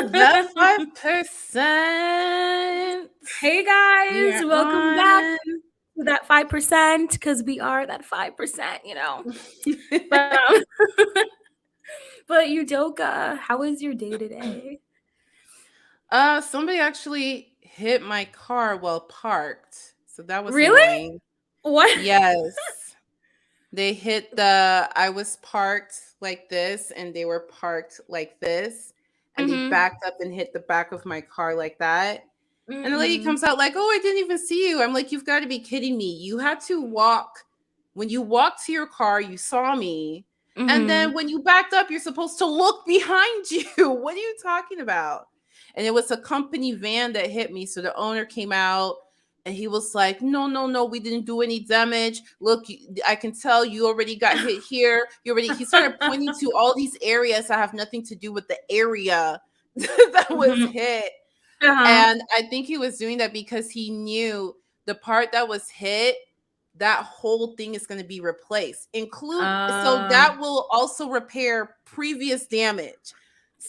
The 5%. Hey guys, We're welcome back on. to that 5% because we are that 5%, But but Udoka, how was your day today? Somebody actually hit my car while parked, so that was Really? annoying. What? Yes, they hit I was parked like this, and they were parked like this, and they Mm-hmm. backed up and hit the back of my car like that. And the lady Mm-mm. comes out like, "Oh, I didn't even see you." I'm like, "You've got to be kidding me. You had to walk. When you walked to your car, you saw me. And then Mm-hmm. when you backed up, you're supposed to look behind you. What are you talking about?" And it was a company van that hit me. So the owner came out and he was like, "No, no, no, we didn't do any damage. Look, I can tell you already got hit here. He started pointing to all these areas that have nothing to do with the area that was Mm-hmm. hit. Uh-huh. And I think he was doing that because he knew the part that was hit, that whole thing is going to be replaced. So Uh, that will also repair previous damage.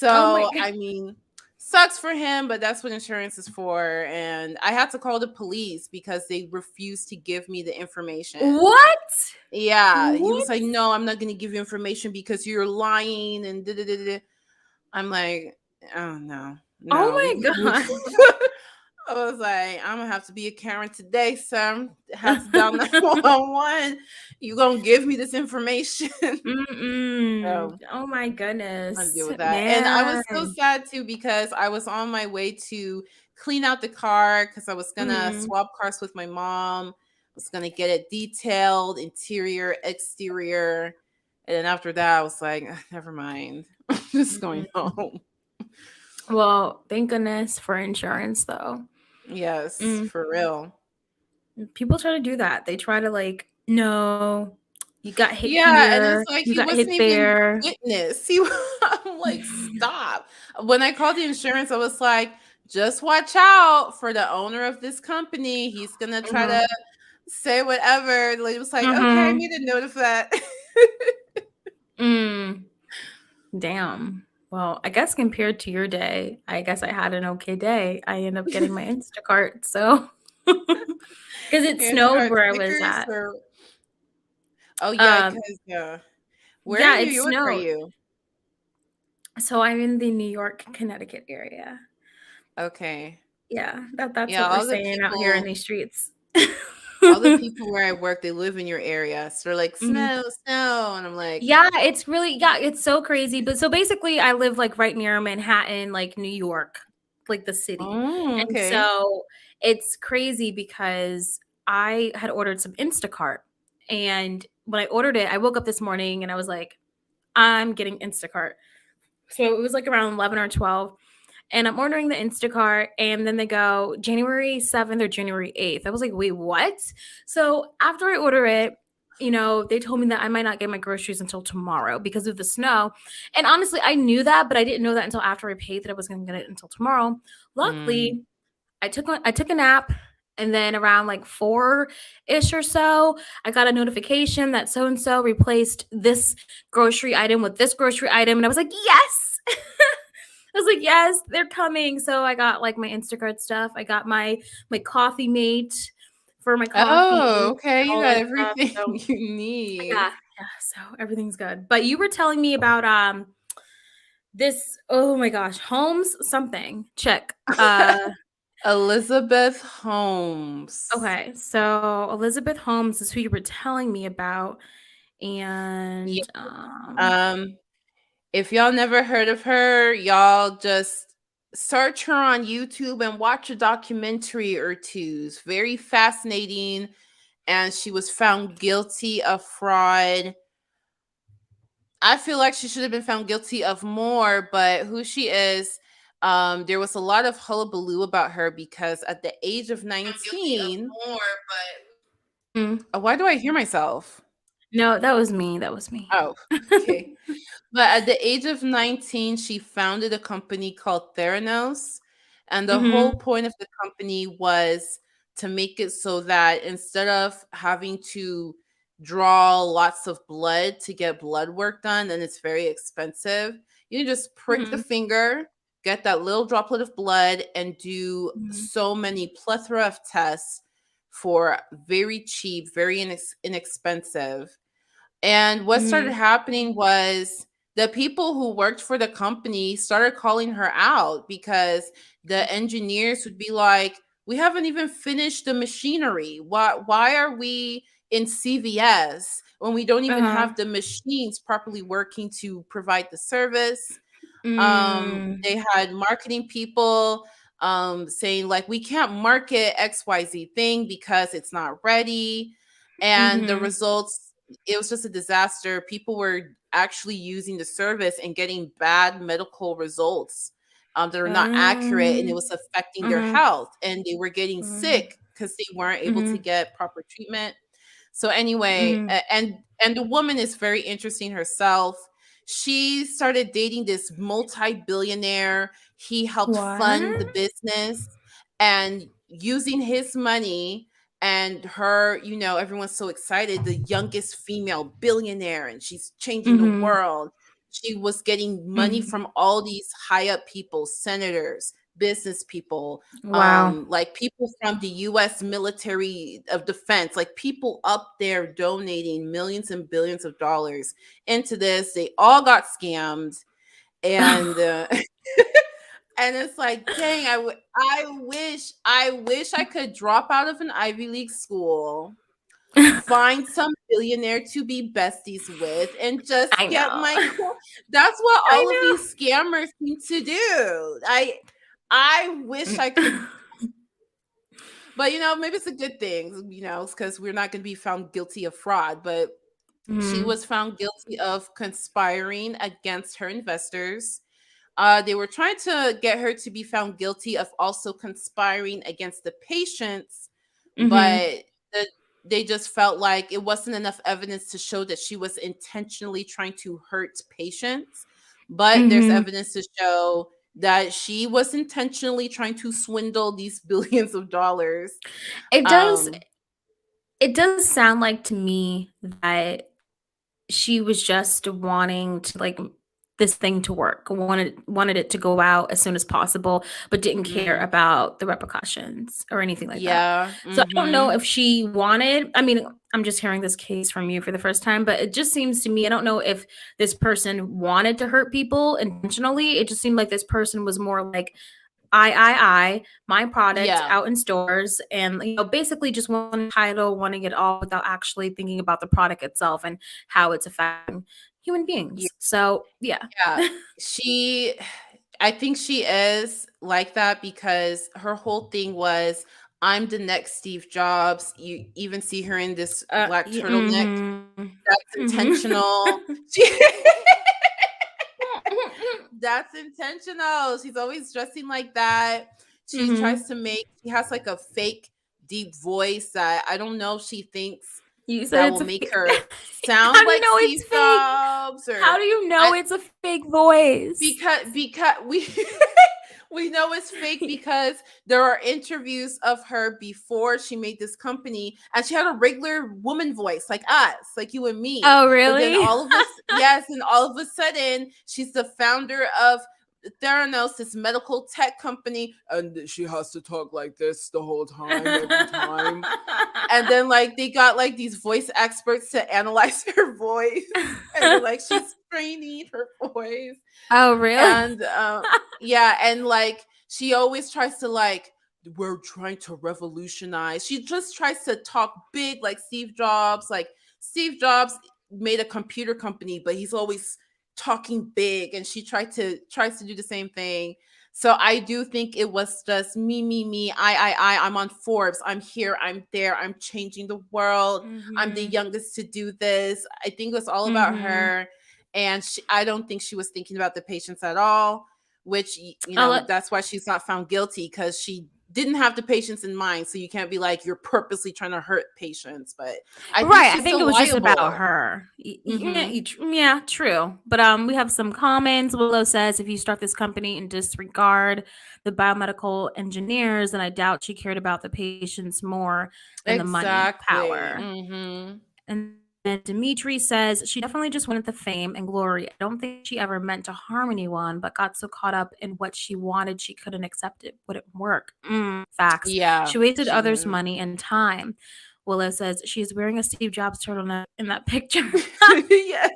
oh my So, god. I mean, sucks for him, but that's what insurance is for. And I had to call the police because they refused to give me the information. What? Yeah, he was What? like, "No, I'm not going to give you information because you're lying." And da, da, da, da. I'm like, "Oh no, Oh no." my god. I was like, "I'm gonna have to be a Karen today, sir. Have to dial 911. You gonna give me this information?" Mm-mm. So Oh my I goodness. deal with that. And I was so Man. sad too because I was on my way to clean out the car because I was gonna Mm-hmm. swap cars with my mom. I was gonna get it detailed, interior, exterior. And then after that, I was like, never mind. I'm just going home. Well, thank goodness for insurance, though. Yes, Mm. for real. People try to do that. They try to no, you got hit Yeah, and it's here, like you he got wasn't hit even there. witness. I'm like, stop. When I called the insurance, I was like, just watch out for the owner of this company. He's gonna try Mhm. to say whatever. The lady was like, okay, I Mhm. made a note of that. Mm. Damn. Well, I guess compared to your day, I guess I had an okay day. I ended up getting my Instacart, so because it snowed Instacart where I was stickers at. or oh yeah, Um, because where yeah, in New it York are snowed. you? So I'm in the New York, Connecticut area. Okay. Yeah, that's Yeah, what we're saying out here in these streets. all the people where I work, they live in your area. So they're like, Mhm. snow, snow. And I'm like, Yeah, it's so crazy. But so basically I live like right near Manhattan, like New York, like the city. oh, And okay. so it's crazy because I had ordered some Instacart. And when I ordered it, I woke up this morning and I was like, I'm getting Instacart. So it was like around 11 or 12. And I'm ordering the Instacart, and then they go January 7th or January 8th. I was like, wait, what? So after I order it, they told me that I might not get my groceries until tomorrow because of the snow. And honestly, I knew that, but I didn't know that until after I paid that I was going to get it until tomorrow. Mm. Luckily, I took a nap, and then around like 4-ish or so, I got a notification that so and so replaced this grocery item with this grocery item, and I was like, yes. I was like, yes, they're coming. So I got like my Instacart stuff. I got my coffee mate for my Oh, coffee, okay. You all got that stuff. everything So you need. yeah, so everything's good. But you were telling me about this, oh my gosh, Holmes something. Check. Elizabeth Holmes. Okay, so Elizabeth Holmes is who you were telling me about. Yeah. And Um, if y'all never heard of her, y'all just search her on YouTube and watch a documentary or two. It's very fascinating. And she was found guilty of fraud. I feel like she should have been found guilty of more, but who she is, there was a lot of hullabaloo about her because at the age of I'm guilty of 19, more, but why do I hear myself? no, that was me. That was me. Oh, okay. But at the age of 19, she founded a company called Theranos. And the whole Mhm. point of the company was to make it so that instead of having to draw lots of blood to get blood work done, and it's very expensive, you can just prick the Mhm. finger get that little droplet of blood and do Mhm. so many plethora of tests for very cheap, very inexpensive. And what started Mhm. happening was the people who worked for the company started calling her out because the engineers would be like, "We haven't even finished the machinery. Why are we in CVS when we don't even Uh-huh. have the machines properly working to provide the service?" Mm. They had marketing people saying like, "We can't market XYZ thing because it's not ready." And the Mhm. results, it was just a disaster. People were actually using the service and getting bad medical results that are not accurate, and it was Mm. affecting their Mhm. health, and they were getting Mhm. sick because they weren't able to Mhm. get proper treatment. So anyway, Mhm. and the woman is very interesting herself. She started dating this multi-billionaire. He helped fund the What? business, and using his money and her, everyone's so excited, the youngest female billionaire, and she's changing the Mhm. world. She was getting money Mhm. from all these high up people, senators, business people, Wow. like people from the US military of defense, like people up there donating millions and billions of dollars into this. They all got scammed. And and it's like, dang, I wish I could drop out of an Ivy League school, find some billionaire to be besties with, and just I get know. my that's what all of I these scammers seem to do. I wish I could, know. but maybe it's a good thing, because we're not going to be found guilty of fraud. But she Mhm. was found guilty of conspiring against her investors. They were trying to get her to be found guilty of also conspiring against the patients, Mhm. but the, they just felt like it wasn't enough evidence to show that she was intentionally trying to hurt patients. But there's Mhm. evidence to show that she was intentionally trying to swindle these billions of dollars. It does Um, it does sound like to me that she was just wanting to, like, this thing to work, wanted it to go out as soon as possible, but didn't care mm, about the repercussions or anything like that. yeah. So I don't know Mm-hmm. if she wanted, I mean, I'm just hearing this case from you for the first time, but it just seems to me, I don't know if this person wanted to hurt people intentionally. It just seemed like this person was more like, my product Yeah. out in stores, and basically just want to title, wanting it all without actually thinking about the product itself and how it's affecting human beings. So yeah. Yeah. She I think she is like that because her whole thing was, "I'm the next Steve Jobs." You even see her in this black Yeah, turtleneck. mhm. That's Mhm. intentional. She That's intentional. She's always dressing like that. Mhm. She has like a fake deep voice that I don't know if she thinks You said that will it's a make fake. her How sound do you like know it's Steve fake? Jobs, How or do you know I it's a fake voice? because we we know it's fake because there are interviews of her before she made this company, and she had a regular woman voice like us, like you and me. Oh, But then really? all of us, yes, and all of a sudden she's the founder of Theranos, this medical tech company, and she has to talk like this the whole time, every time. And then like they got like these voice experts to analyze her voice, and they're like, she's training her voice. Oh, really? And yeah, and like she always tries to like, we're trying to revolutionize. She just tries to talk big like Steve Jobs. Like Steve Jobs made a computer company, but he's always talking big, and she tries to do the same thing. So I do think it was just me, I'm on Forbes, I'm here, I'm there, I'm changing the world, I'm the Mhm. youngest to do this. I think it was all about Mhm. her, and I don't think she was thinking about the patients at all, which Oh, let that's why she's not found guilty, because she didn't have the patients in mind. So you can't be like, you're purposely trying to hurt patients. But I think right, I she's think it still was just about liable. her. Yeah, Hmm. yeah, true. But we have some comments. Willow says, if you start this company and disregard the biomedical engineers, then I doubt she cared about the patients more than the money Exactly. power. Hmm. And And Dimitri says she definitely just wanted the fame and glory. I don't think she ever meant to harm anyone, but got so caught up in what she wanted she couldn't accept it. Wouldn't work. Facts. Yeah, She wasted she others' didn't. money and time. Willow says she's wearing a Steve Jobs turtleneck in that picture. Yes.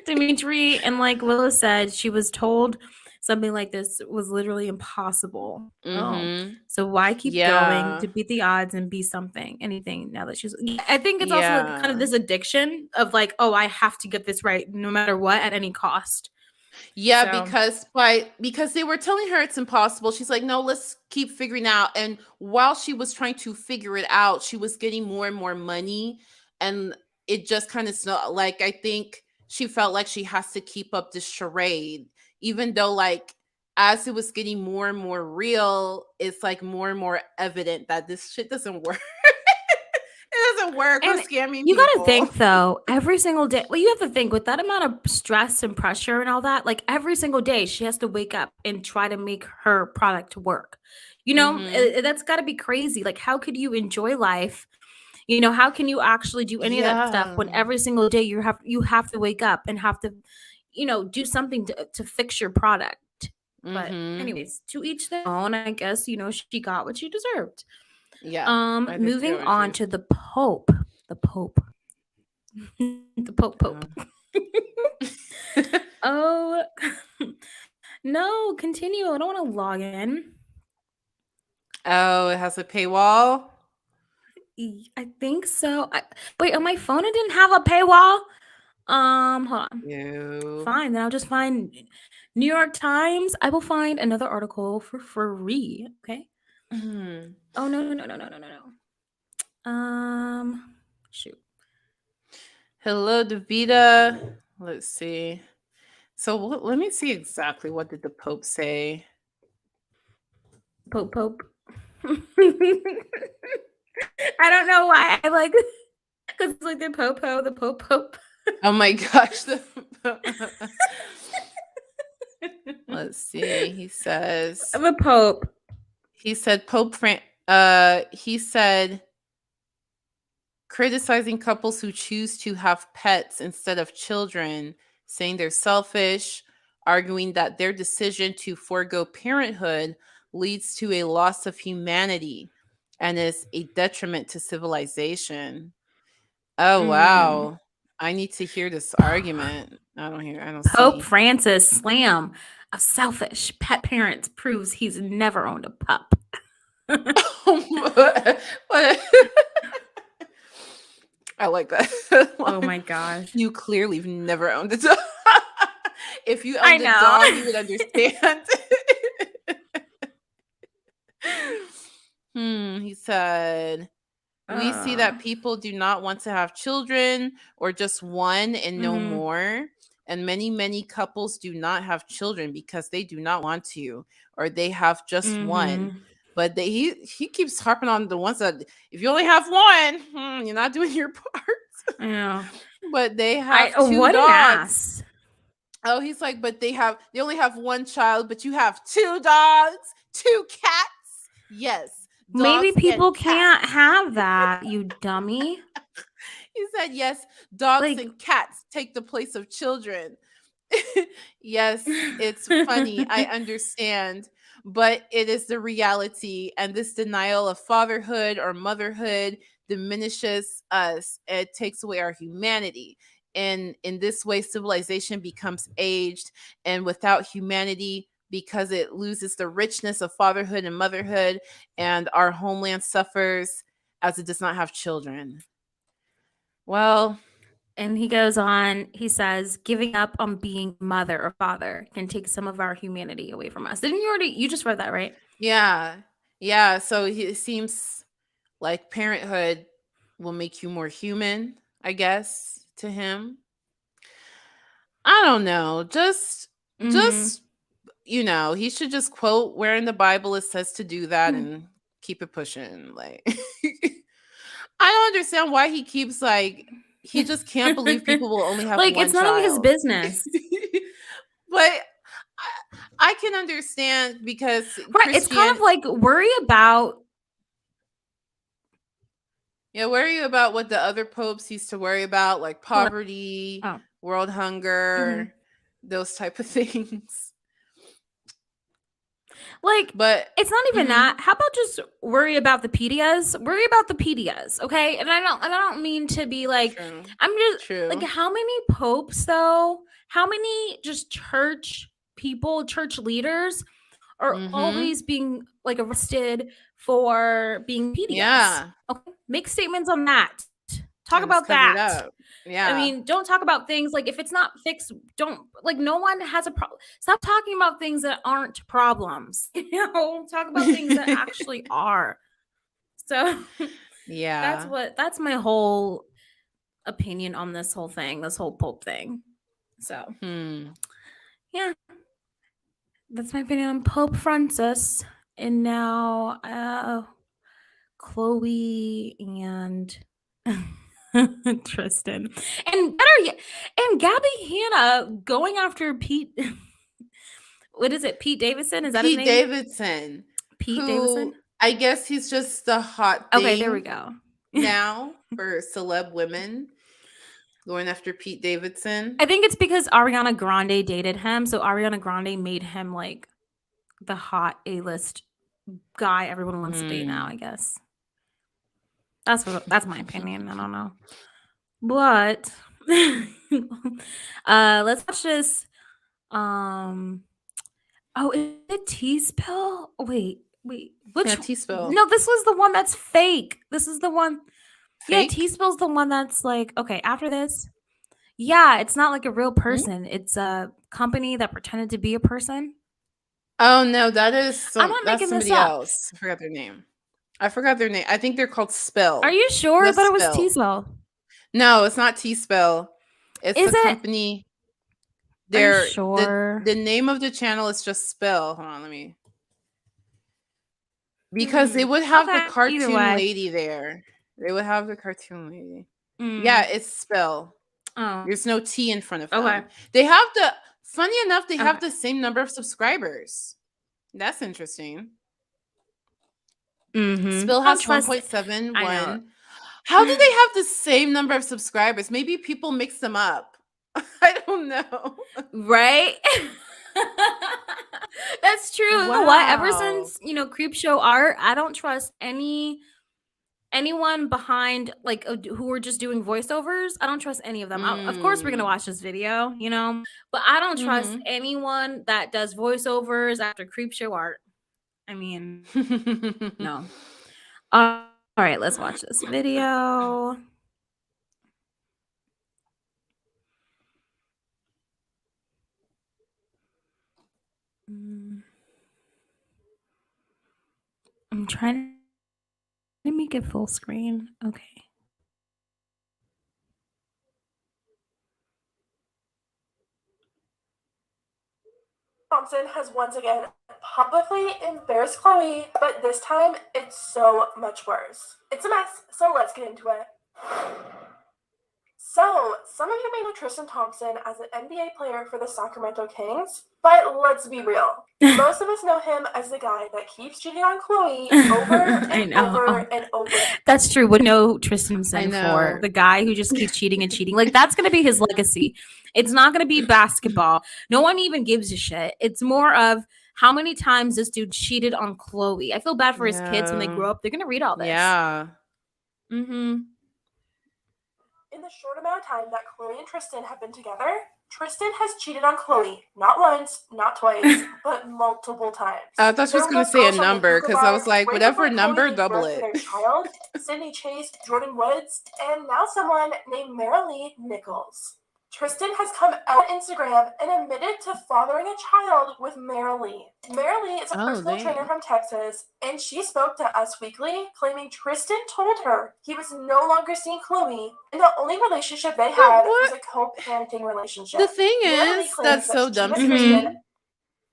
Dimitri and like Willow said, she was told something like this was literally impossible. Oh, Mm-hmm. so why keep going Yeah. to beat the odds and be something, anything now that she's. I think it's also like kind of Yeah. this addiction of like, oh, I have to get this right no matter what at any cost. Yeah, So, because they were telling her it's impossible. She's like, no, let's keep figuring out. And while she was trying to figure it out, she was getting more and more money. And it just kind of like I think she felt like she has to keep up this charade, even though like as it was getting more and more real, it's like more and more evident that this shit doesn't work. It doesn't work and with scamming you got to people. think though, every single day, well, you have to think with that amount of stress and pressure and all that, like every single day she has to wake up and try to make her product work. You know, Mm-hmm. that's got to be crazy. Like, how could you enjoy life? You know, how can you actually do any of that stuff Yeah. when every single day you have to wake up and have to, do something to fix your product. But Mm-hmm. anyways, to each their own. I guess she got what she deserved. Yeah. I think Moving so on too. to the Pope. The Pope. The Pope. Oh no, continue. I don't want to log in. Oh, it has a paywall? I think so. Wait, on my phone it didn't have a paywall. Hold on. No. Fine, then I'll just find New York Times. I will find another article for free. Okay. Mhm. Oh no. Shoot. Hello, Davita. Let's see. So let me see exactly what did the Pope say. Pope. I don't know why I like because it's like the Pope. Oh my gosh. Let's see. He says The Pope. he said criticizing couples who choose to have pets instead of children, saying they're selfish, arguing that their decision to forego parenthood leads to a loss of humanity and is a detriment to civilization. Oh Mm. wow. I need to hear this argument. I don't Pope see. Francis slam of selfish pet parents proves he's never owned a pup. What? I like that. Oh my gosh. You clearly have never owned a dog. If you I owned a know. dog, you would understand. He said, we see that people do not want to have children or just one and no Mhm. more. And many, many couples do not have children because they do not want to, or they have just one. Mhm. But he keeps harping on the ones that if you only have one, you're not doing your part. I know. But they have two What an dogs. ass. Oh, he's like, but they only have one child, but you have two dogs, two cats. Yes, Maybe dogs people and cats. can't have that, you dummy. He said, yes, dogs Like- and cats take the place of children. Yes, it's funny. I understand, but it is the reality. And this denial of fatherhood or motherhood diminishes us. It takes away our humanity. And in this way, civilization becomes aged. And without humanity, because it loses the richness of fatherhood and motherhood, and our homeland suffers as it does not have children. Well, and he goes on, he says, giving up on being mother or father can take some of our humanity away from us. Didn't you just read that, right? yeah. Yeah. So it seems like parenthood will make you more human, I guess, to him. I don't know. Just, he should just quote where in the Bible it says to do that and keep it pushing. Like, I don't understand why he keeps he just can't believe people will only have like one it's none of his child. business. But I can understand because Right. It's kind of like worry about. Yeah, worry about what the other popes used to worry about, like poverty, Oh. world Mm-hmm. hunger, those type of things. Like, But it's not even that. How about just worry about the pedias? Worry about the pedias, okay? And I don't mean to be like, true. I'm just True. like, how many popes though? How many just church people, church leaders are always being like arrested for being pedias? Yeah. Okay, make statements on that. Talk And it's about covered that. up. Yeah. I mean, don't talk about things like if it's not fixed, don't like no one has a problem. Stop talking about things that aren't problems. Talk about things that actually are. So yeah. that's my whole opinion on this whole thing, this whole Pope thing. So yeah. That's my opinion on Pope Francis. And now KHLOE and Tristan. And better yet, and Gabby Hanna going after Pete. What is it? Pete Davidson? Is that his Pete name? Davidson. Pete Davidson? I guess he's just the hot thing. Okay, there we go. Now for celeb women going after Pete Davidson. I think it's because Ariana Grande dated him. So Ariana Grande made him like the hot A-list guy everyone wants to date now, I guess. That's my opinion. I don't know. But let's watch this. Oh, is it T-Spill? Wait. Which T-Spill. No, this was the one that's fake. This is the one. Fake? Yeah, T-Spill's the one that's like, okay, after this. Yeah, it's not like a real person. It's a company that pretended to be a person. Oh no, that's I'm not making somebody this up. else. I forgot their name. I think they're called Spill. Are you sure? I thought it was T-Spill. No, it's not T-Spill. It's Is the it? company. Are you sure? The name of the channel is just Spill. Hold on, let me. Because they would have the cartoon lady there. They would have the cartoon lady. Yeah, it's Spill. Oh. There's no T in front of them. Okay. They have funny enough, they have the same number of subscribers. That's interesting. Spill has 1.71. How do they have the same number of subscribers? Maybe people mix them up. I don't know. Right? That's true. Wow. You know what? Ever since, Creepshow Art, I don't trust anyone behind, like, who are just doing voiceovers. I don't trust any of them. Of course, we're going to watch this video, but I don't trust anyone that does voiceovers after Creepshow Art. I mean, no. All right, let's watch this video. I'm trying to make it full screen. Okay. Thompson has once again publicly embarrassed KHLOE, but this time it's so much worse. It's a mess, so let's get into it. So, some of you may know Tristan Thompson as an NBA player for the Sacramento Kings, but let's be real. Most of us know him as the guy that keeps cheating on KHLOE over and over and over. That's true. What do you know Tristan Thompson for? The guy who just keeps cheating and cheating. Like, that's going to be his legacy. It's not going to be basketball. No one even gives a shit. It's more of how many times this dude cheated on KHLOE. I feel bad for his kids when they grow up. They're going to read all this. Yeah. In the short amount of time that KHLOE and Tristan have been together, Tristan has cheated on KHLOE not once, not twice, but multiple times. I thought she was going to say a number because I was like, whatever number, double it. Their child, Sydney Chase, Jordan Woods, and now someone named Marilee Nichols. Tristan has come out on Instagram and admitted to fathering a child with Marilee. Marilee is a personal trainer from Texas, and she spoke to Us Weekly, claiming Tristan told her he was no longer seeing KHLOE, and the only relationship they had was a co-parenting relationship. The thing is, that's so dumb to me.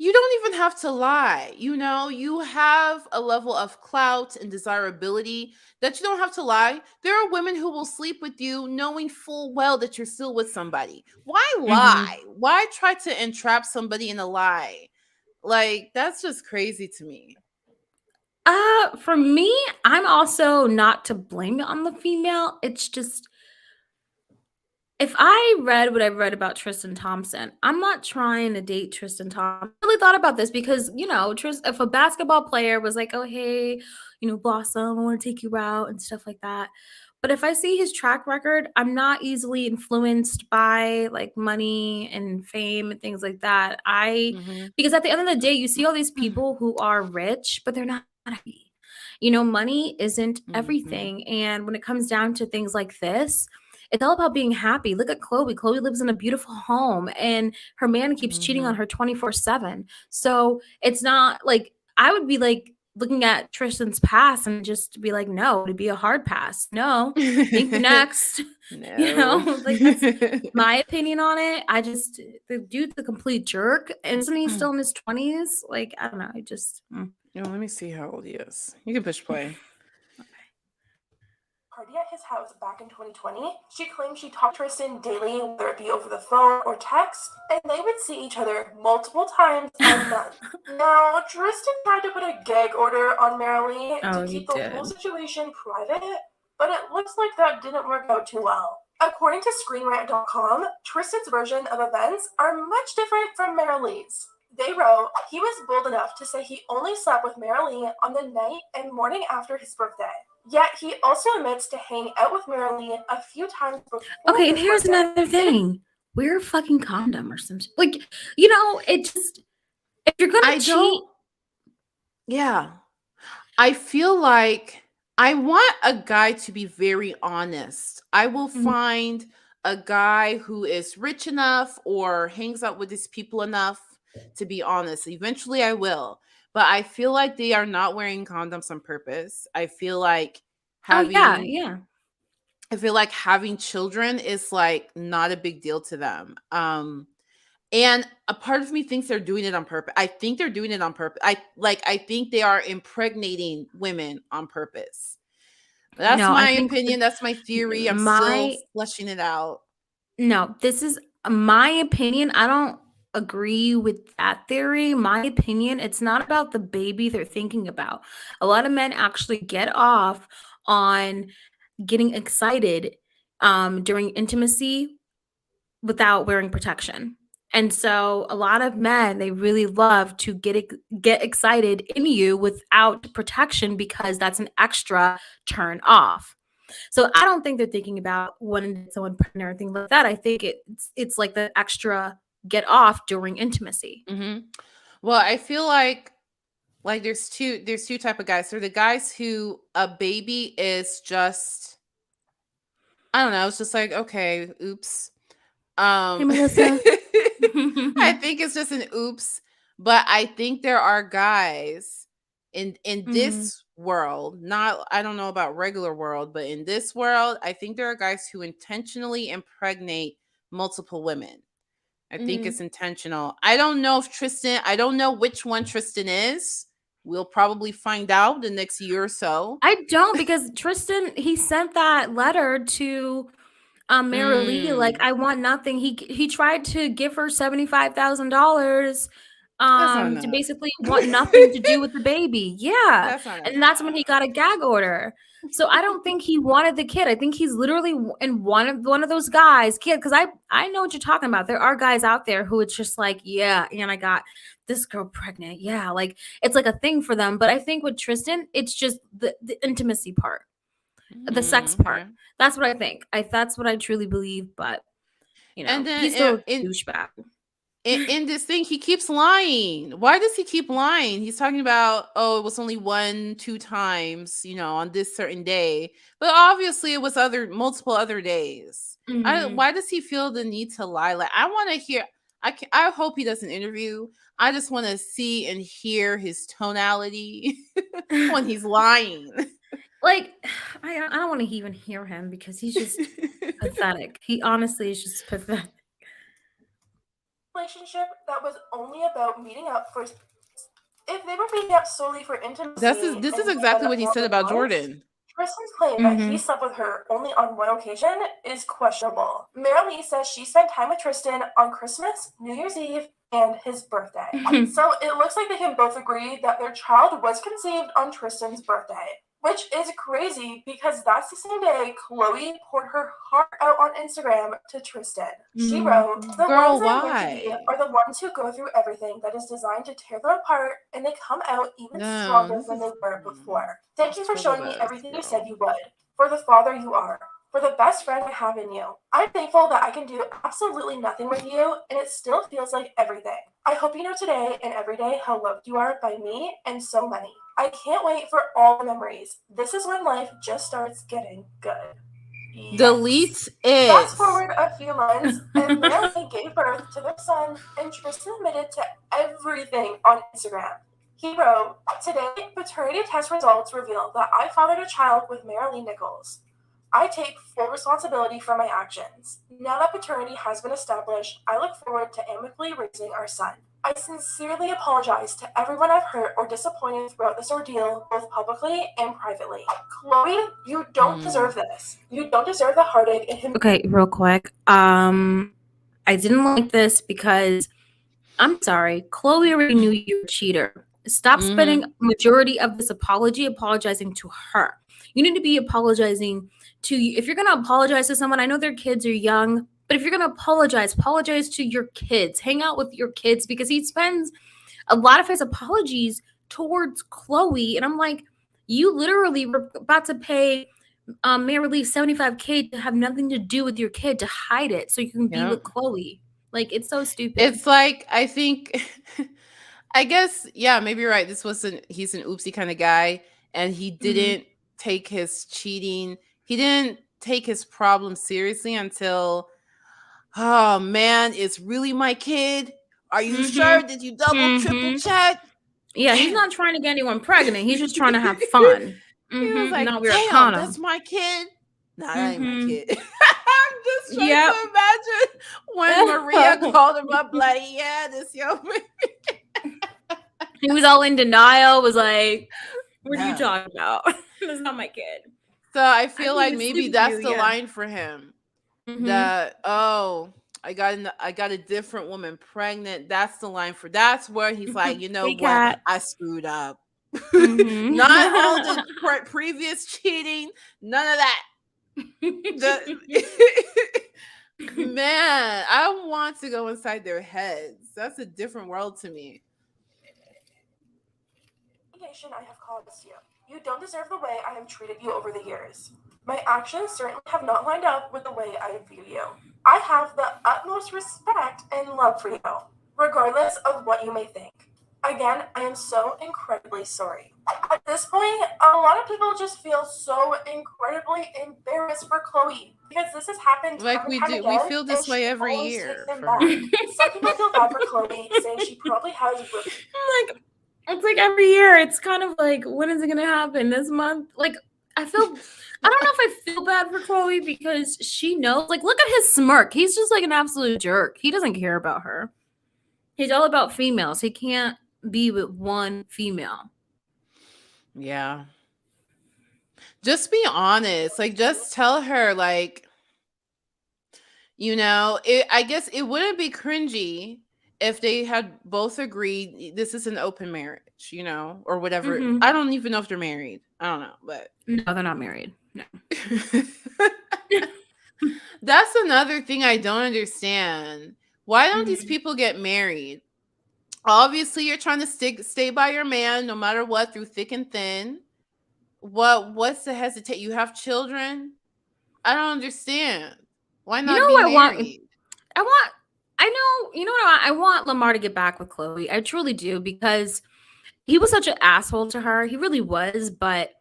You don't even have to lie. You have a level of clout and desirability that you don't have to lie. There are women who will sleep with you knowing full well that you're still with somebody. Why lie? Why try to entrap somebody in a lie? Like, that's just crazy to me. For me, I'm also not to blame on the female. It's just if I read what I've read about Tristan Thompson, I'm not trying to date Tristan Thompson. I really thought about this because, if a basketball player was like, oh, hey, Blossom, I want to take you out and stuff like that. But if I see his track record, I'm not easily influenced by like money and fame and things like that. Because at the end of the day, you see all these people who are rich, but they're not happy. Money isn't everything. And when it comes down to things like this, it's all about being happy. Look at Chloe. Chloe lives in a beautiful home and her man keeps cheating on her 24/7. So it's not like I would be like looking at Tristan's past and just be like, no, it'd be a hard pass. No, thank you, next. No. Like that's my opinion on it. The dude's a complete jerk. Isn't he still in his 20s? Like, I don't know. Let me see how old he is. You can push play. Party at his house back in 2020. She claimed she talked to Tristan daily, whether it be over the phone or text, and they would see each other multiple times a month. Now, Tristan tried to put a gag order on Marilee to keep the whole situation private, but it looks like that didn't work out too well. According to ScreenRant.com, Tristan's version of events are much different from Marilee's. They wrote, he was bold enough to say he only slept with Marilee on the night and morning after his birthday. Yet he also admits to hang out with Marilee a few times before. Okay, and here's another thing. Wear a fucking condom or something. Like, it just, if you're gonna cheat. Yeah. I feel like I want a guy to be very honest. I will find a guy who is rich enough or hangs out with his people enough to be honest. Eventually I will. But I feel like they are not wearing condoms on purpose. I feel like having yeah. I feel like having children is like not a big deal to them. And a part of me thinks they're doing it on purpose. I think they're doing it on purpose. I think they are impregnating women on purpose. That's my opinion. That's my theory. I'm still fleshing it out. No, this is my opinion. I don't agree with that theory. My opinion, it's not about the baby they're thinking about. A lot of men actually get off on getting excited during intimacy without wearing protection. And so a lot of men, they really love to get excited in you without protection because that's an extra turn off. So I don't think they're thinking about wanting someone pregnant or anything like that. I think it's like the extra get off during intimacy. Well, I feel like there's two type of guys. So the guys who a baby is just, I don't know, it's just like, okay, oops. Hey, Melissa. I think it's just an oops, but I think there are guys in this world, I don't know about regular world, but in this world, I think there are guys who intentionally impregnate multiple women. I think it's intentional. I don't know which one Tristan is. We'll probably find out the next year or so. I don't, because Tristan, he sent that letter to Marilee, like, I want nothing. He tried to give her $75,000 to basically want nothing to do with the baby. Yeah. And that's when he got a gag order. So I don't think he wanted the kid. I think he's literally in one of those guys, because I know what you're talking about. There are guys out there who it's just like, yeah, and I got this girl pregnant. Yeah, like it's like a thing for them. But I think with Tristan, it's just the intimacy part. The sex part. That's what I think. That's what I truly believe. But and then he's still a douchebag. In this thing, he keeps lying. Why does he keep lying? He's talking about, it was only 1-2 times, on this certain day, but obviously it was multiple other days. Why does he feel the need to lie? Like, I want to hear. I hope he does an interview. I just want to see and hear his tonality when he's lying. Like, I don't want to even hear him because he's just pathetic. He honestly is just pathetic. Relationship that was only about meeting up for. If they were meeting up solely for intimacy, this is exactly what he said about Jordan. Tristan's claim that he slept with her only on one occasion is questionable. Marilee says she spent time with Tristan on Christmas, New Year's Eve, and his birthday. So it looks like they can both agree that their child was conceived on Tristan's birthday, which is crazy because that's the same day KHLOE poured her heart out on Instagram to Tristan. She wrote, "The Girl, ones that live to be why? are the ones who go through everything that is designed to tear them apart, and they come out even No, stronger this than is they were before. Thank you for total showing me BS, everything you girl. said you would, for the father you are, for the best friend I have in you. I'm thankful that I can do absolutely nothing with you, and it still feels like everything. I hope you know today and every day how loved you are by me and so many. I can't wait for all the memories. This is when life just starts getting good." Delete it. Fast forward a few months, and Mary gave birth to their son, and Tristan admitted to everything on Instagram. He wrote, "Today, paternity test results reveal that I fathered a child with Marilee Nichols. I take full responsibility for my actions. Now that paternity has been established, I look forward to amicably raising our son. I sincerely apologize to everyone I've hurt or disappointed throughout this ordeal, both publicly and privately. KHLOE, you don't deserve this. You don't deserve the heartache and him." Okay, real quick. I didn't like this because I'm sorry, KHLOE already knew you were a cheater. Stop spending majority of this apology apologizing to her. You need to be apologizing to you. If you're gonna apologize to someone, I know their kids are young, but if you're gonna apologize to your kids. Hang out with your kids, because he spends a lot of his apologies towards KHLOE, and I'm like, you literally were about to pay Marilee $75K to have nothing to do with your kid, to hide it so you can be with KHLOE. Like, it's so stupid. It's like, I think, I guess, yeah, maybe you're right. He's an oopsie kind of guy, and he didn't take his cheating, he didn't take his problem seriously until, oh man, it's really my kid. Are you sure? Did you double, triple check? Yeah, he's not trying to get anyone pregnant. He's just trying to have fun. He was like, Now we're damn, that's my kid. Nah, that ain't my kid. I'm just trying to imagine when Maria called him up like, yeah, this your baby. He was all in denial, was like, what are you talking about? That's not my kid. So I feel like maybe that's the line for him. That, oh, I got a different woman pregnant. That's the line that's where he's like, you know what? I screwed up. Not all the previous cheating, none of that. Man, I want to go inside their heads. That's a different world to me. I have caused you. You don't deserve the way I have treated you over the years. My actions certainly have not lined up with the way I view you. I have the utmost respect and love for you, regardless of what you may think. Again, I am so incredibly sorry. At this point, a lot of people just feel so incredibly embarrassed for KHLOE, because this has happened like we do. We feel this way every year. Some people feel bad for KHLOE, saying she probably has. It's like every year. It's kind of like, when is it gonna happen? This month? Like, I don't know if I feel bad for KHLOE, because she knows. Like, look at his smirk. He's just like an absolute jerk. He doesn't care about her. He's all about females. He can't be with one female. Yeah. Just be honest. Like, just tell her, like, you know, I guess it wouldn't be cringy if they had both agreed this is an open marriage, you know, or whatever. I don't even know if they're married. I don't know, but no, they're not married. No. That's another thing I don't understand. Why don't these people get married? Obviously, you're trying to stay by your man no matter what, through thick and thin. What's the hesitate? You have children? I don't understand. Why not be married? I want Lamar to get back with KHLOE. I truly do, because he was such an asshole to her. He really was, but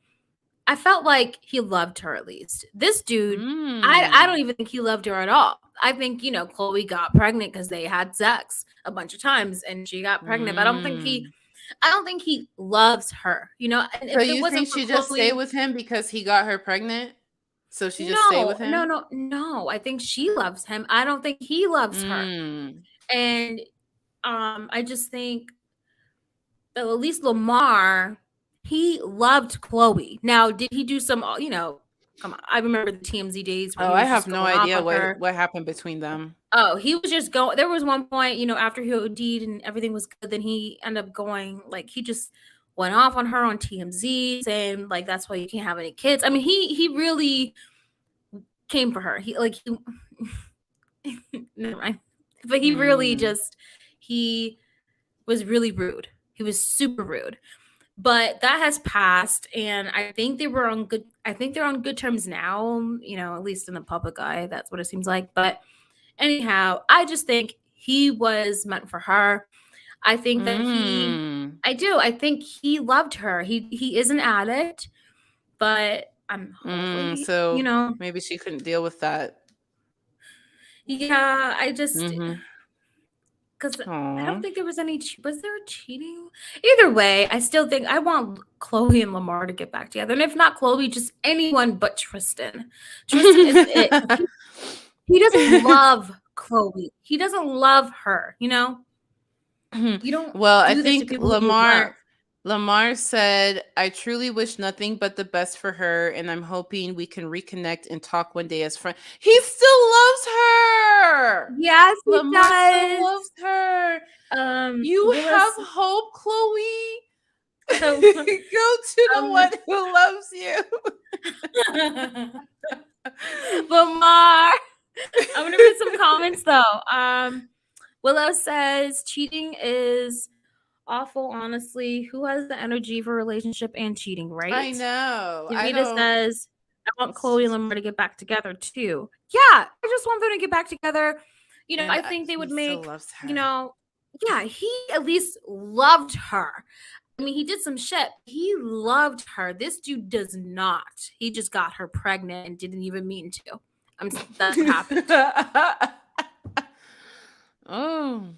I felt like he loved her at least. This dude, I don't even think he loved her at all. I think, KHLOE got pregnant because they had sex a bunch of times and she got pregnant. But I don't think he loves her, And so you think she just stay with him because he got her pregnant? So she just stay with him? No. I think she loves him. I don't think he loves her. And I just think that at least Lamar, he loved KHLOE. Now, did he do some, come on, I remember the TMZ days. I have no idea what happened between them. Oh, he was just going. There was one point, after he OD'd and everything was good, then he ended up going, like, he just went off on her on TMZ saying, like, that's why you can't have any kids. I mean, he really came for her. He never mind. But he really he was really rude. He was super rude. But that has passed, and I think they're on good terms now, at least in the public eye. That's what it seems like. But anyhow, I just think he was meant for her. I think that I think he loved her. He is an addict, but I'm hopefully, so maybe she couldn't deal with that. Yeah, I just because I don't think there was any. Was there cheating? Either way, I still think I want KHLOE and Lamar to get back together, and if not KHLOE, just anyone but Tristan. Tristan is it. He doesn't love KHLOE. He doesn't love her. You don't. Well, do I this to think people you love. Lamar said, "I truly wish nothing but the best for her, and I'm hoping we can reconnect and talk one day as friends." He still loves her. Yes, he Lamar still does. loves her. You have hope, KHLOE. So, Go to the one who loves you. Lamar. I'm gonna read some comments though. Willow says cheating is awful, honestly. Who has the energy for a relationship and cheating, right? I know. Davida says, I want KHLOE and Lamar to get back together too. Yeah, I just want them to get back together. I think they would make, yeah, he at least loved her. I mean, he did some shit. He loved her. This dude does not. He just got her pregnant and didn't even mean to. That's what happened. Oh.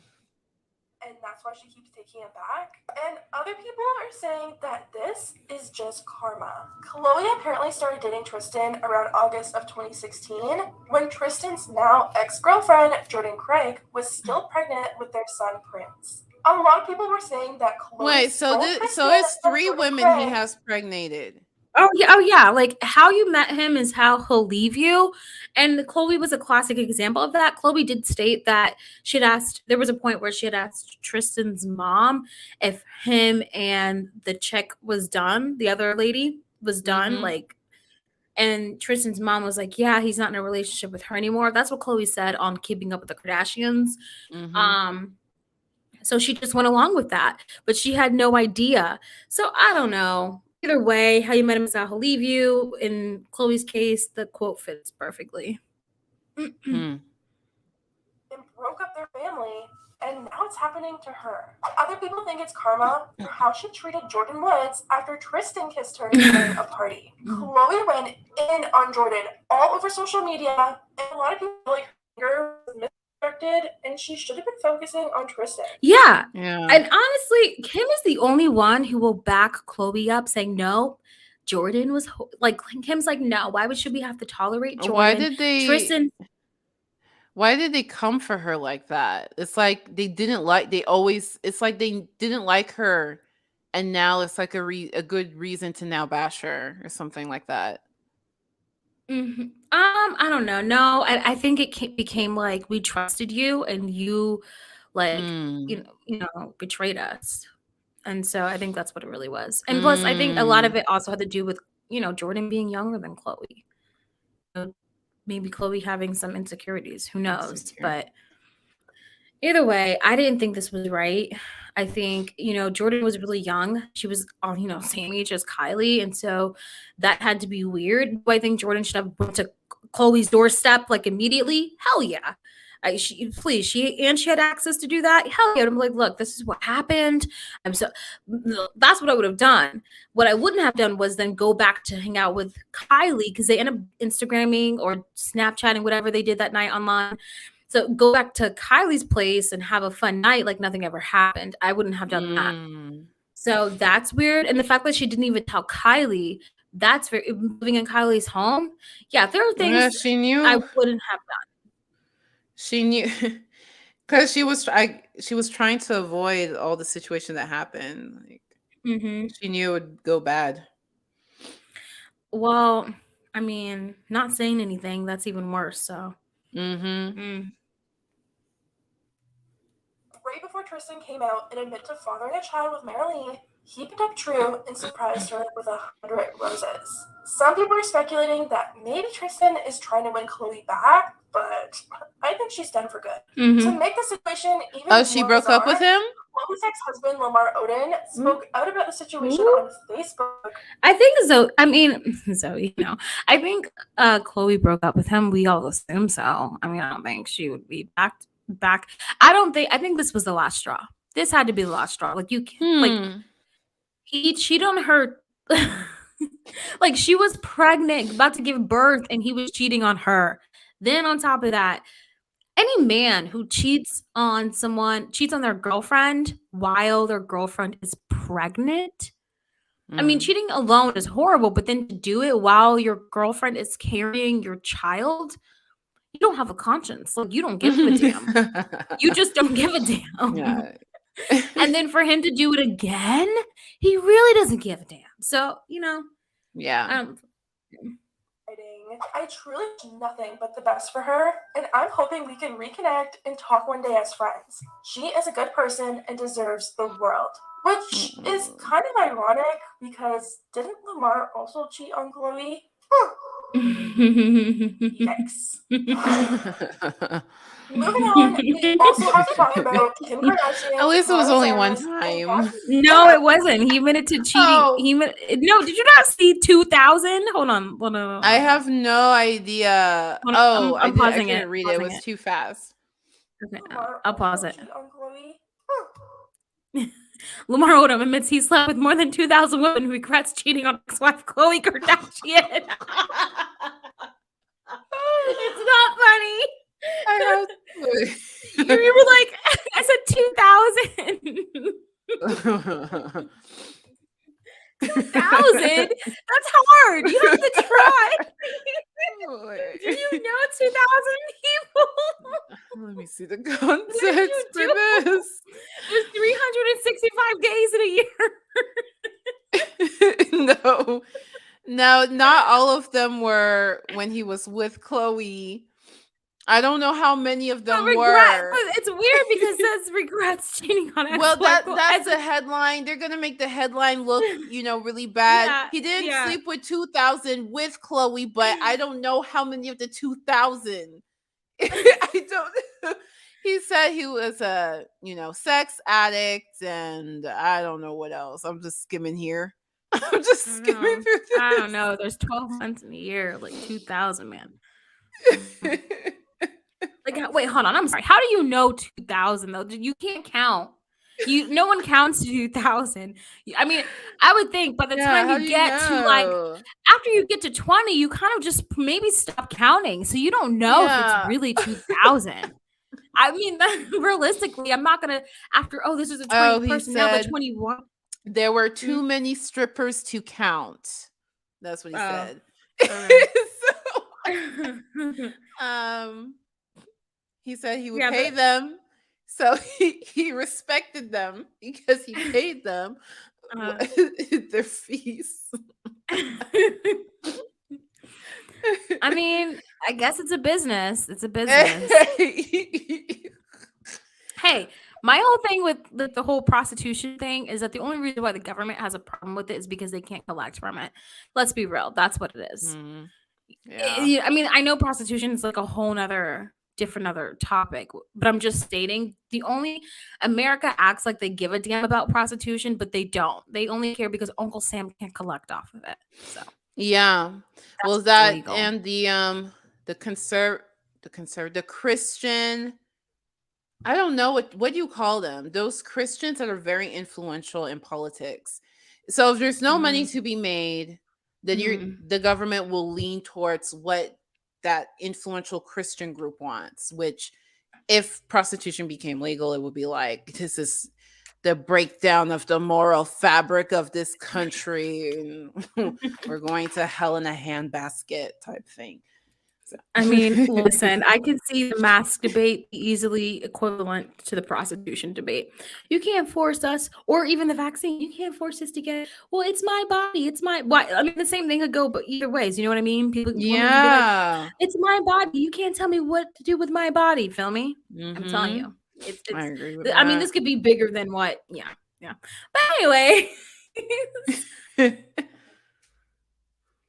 And that's why she keeps taking it back. And other people are saying that this is just karma. KHLOE apparently started dating Tristan around August of 2016, when Tristan's now ex-girlfriend, Jordan Craig, was still pregnant with their son, Prince. A lot of people were saying that KHLOE. Wait, so it's 3 women he has pregnated. Oh yeah. Like, how you met him is how he'll leave you. And KHLOE was a classic example of that. KHLOE did state that there was a point where she had asked Tristan's mom if him and the chick was done, the other lady was done, and Tristan's mom was like, yeah, he's not in a relationship with her anymore. That's what KHLOE said on Keeping Up with the Kardashians. So she just went along with that, but she had no idea. So I don't know. Either way, how you met him is how he'll leave you. In KHLOE's case, the quote fits perfectly. And broke up their family, and now it's happening to her. Other people think it's karma for how she treated Jordan Woods after Tristan kissed her during a party. KHLOE went in on Jordan all over social media, and a lot of people feel like her was misdirected, and she should have been focusing on Tristan. Yeah. And honestly, Kim is the only one who will back KHLOE up, saying no. Jordan was Kim's like, no. Why should we have to tolerate Jordan? Why did they come for her like that? It's like it's like they didn't like her, and now it's like a good reason to now bash her or something like that. I don't know. No, I think it became like, we trusted you and you betrayed us. And so I think that's what it really was. And plus, I think a lot of it also had to do with, Jordan being younger than KHLOE. Maybe KHLOE having some insecurities. Who knows? But either way, I didn't think this was right. I think, Jordan was really young. She was on, same age as Kylie. And so that had to be weird. Do I think Jordan should have went to KHLOE's doorstep immediately? Hell yeah. She had access to do that. Hell yeah. I'm like, look, this is what happened. That's what I would have done. What I wouldn't have done was then go back to hang out with Kylie, because they end up Instagramming or Snapchatting, whatever they did that night online. So go back to Kylie's place and have a fun night like nothing ever happened. I wouldn't have done that. So that's weird. And the fact that she didn't even tell Kylie, that's very, living in Kylie's home. Yeah, there are things she knew I wouldn't have done. She knew, because she was trying to avoid all the situation that happened. She knew it would go bad. Well, I mean, not saying anything, that's even worse. So right before Tristan came out and admitted to fathering a child with Marilee, he picked up True and surprised her with 100 roses. Some people are speculating that maybe Tristan is trying to win KHLOE back, but I think she's done for good. To make the situation even more she broke up with him? KHLOE's ex-husband, Lamar Odin, spoke out about the situation on Facebook. I think Zoe, I think KHLOE broke up with him. We all assume so. I mean, I don't think she would be back. I think this was the last straw. This had to be the last straw. Like, you can't, like, he cheated on her. Like, she was pregnant, about to give birth, and he was cheating on her. Then on top of that, any man who cheats on their girlfriend while their girlfriend is pregnant. I mean, cheating alone is horrible, but then to do it while your girlfriend is carrying your child, you don't have a conscience. Like, you don't give a damn. You just don't give a damn. Yeah. And then for him to do it again, he really doesn't give a damn. So, Yeah. I truly wish nothing but the best for her, and I'm hoping we can reconnect and talk one day as friends. She is a good person and deserves the world. Which is kind of ironic, because didn't Lamar also cheat on KHLOE? Yikes. Moving on, we also have to talk about Kim Kardashian. At least it was only one time. No, it wasn't. He admitted to cheating. No, did you not see 2000? Hold on. I have no idea. I'm pausing I couldn't read it. It was too fast. Okay, I'll pause it. Lamar Odom admits he slept with more than 2,000 women who regrets cheating on ex-wife KHLOE Kardashian. It's not funny. You were like, I said 2,000. 2,000? That's hard. You have to try. Do you know 2,000 people? Let me see the context for this. There's 365 days in a year. No, not all of them were when he was with KHLOE. I don't know how many of them were. But it's weird because it says regrets cheating on ex-wife. Well, that's a headline. They're gonna make the headline look, really bad. Yeah, he didn't sleep with 2,000 with KHLOE, but I don't know how many of the 2,000. I don't. He said he was a, sex addict, and I don't know what else. I'm just skimming here. I'm just skimming through this. I don't know. There's 12 months in a year, like 2,000, man. Like, wait, hold on. I'm sorry. How do you know 2,000 though? You can't count. No one counts to 2,000. I mean, I would think by the time you get to after you get to 20, you kind of just maybe stop counting. So you don't know if it's really 2,000. I mean, realistically, I'm not gonna this is a 20 person, now the 21. There were too many strippers to count. That's what he said. He said he would pay them, so he respected them because he paid them their fees. I mean, I guess it's a business. It's a business. Hey, my whole thing with the whole prostitution thing is that the only reason why the government has a problem with it is because they can't collect from it. Let's be real. That's what it is. Yeah. I mean, I know prostitution is like a whole different other topic, but I'm just stating America acts like they give a damn about prostitution, but they don't. They only care because Uncle Sam can't collect off of it. So yeah, well, that illegal. And the Christian, I don't know what do you call them? Those Christians that are very influential in politics. So if there's no money to be made, then the government will lean towards what that influential Christian group wants, which if prostitution became legal, it would be like, this is the breakdown of the moral fabric of this country. We're going to hell in a handbasket type thing. So. I mean, listen, I can see the mask debate easily equivalent to the prostitution debate. You can't force us, or even the vaccine. You can't force us to get it. Well, it's my body. It's my. Why? I mean, the same thing could go, but either ways. You know what I mean? People. Yeah. Like, it's my body. You can't tell me what to do with my body. Feel me? I'm telling you. I agree with I mean, that. this could be bigger than what. Yeah. But anyway.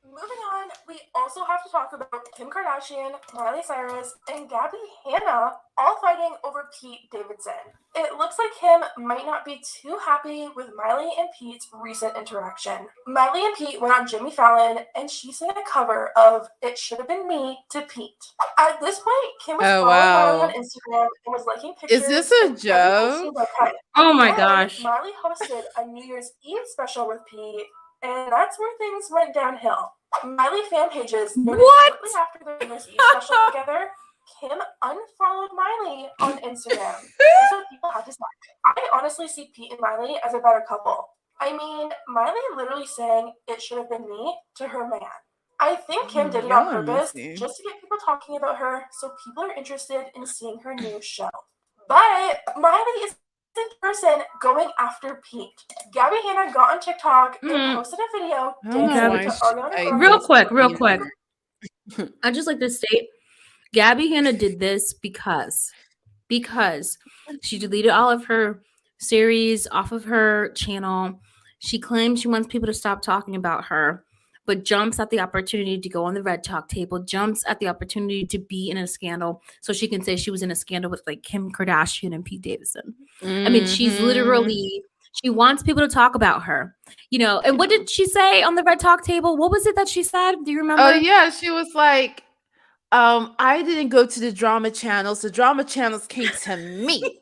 Moving on, we also have to talk about Kim Kardashian, Miley Cyrus, and Gabby Hanna all fighting over Pete Davidson. It looks like Kim might not be too happy with Miley and Pete's recent interaction. Miley and Pete went on Jimmy Fallon, and she sang a cover of It Should Have Been Me to Pete. At this point, Kim was following Miley on Instagram and was liking pictures. Is this a joke? Okay. Oh my And gosh. Miley hosted a New Year's Eve special with Pete, and that's where things went downhill. Miley fan pages noted shortly after the New Year's Eve special together, Kim unfollowed Miley on Instagram. That's what people had to say. I honestly see Pete and Miley as a better couple. I mean, Miley literally sang It Should Have Been Me to her man. I think Kim did it on purpose just to get people talking about her so people are interested in seeing her new show. But Miley is in person going after Pete. Gabby Hanna got on TikTok and posted a video dancing to Ariana Grande. Real quick. I'd just like to state, Gabby Hanna did this because she deleted all of her series off of her channel. She claims she wants people to stop talking about her, but jumps at the opportunity to go on the Red Talk table, jumps at the opportunity to be in a scandal so she can say she was in a scandal with like Kim Kardashian and Pete Davidson. I mean, she's literally, she wants people to talk about her, you know. And what did she say on the Red Talk table? What was it that she said? Do you remember? Oh yeah, she was like, I didn't go to the drama channels. The drama channels came to me.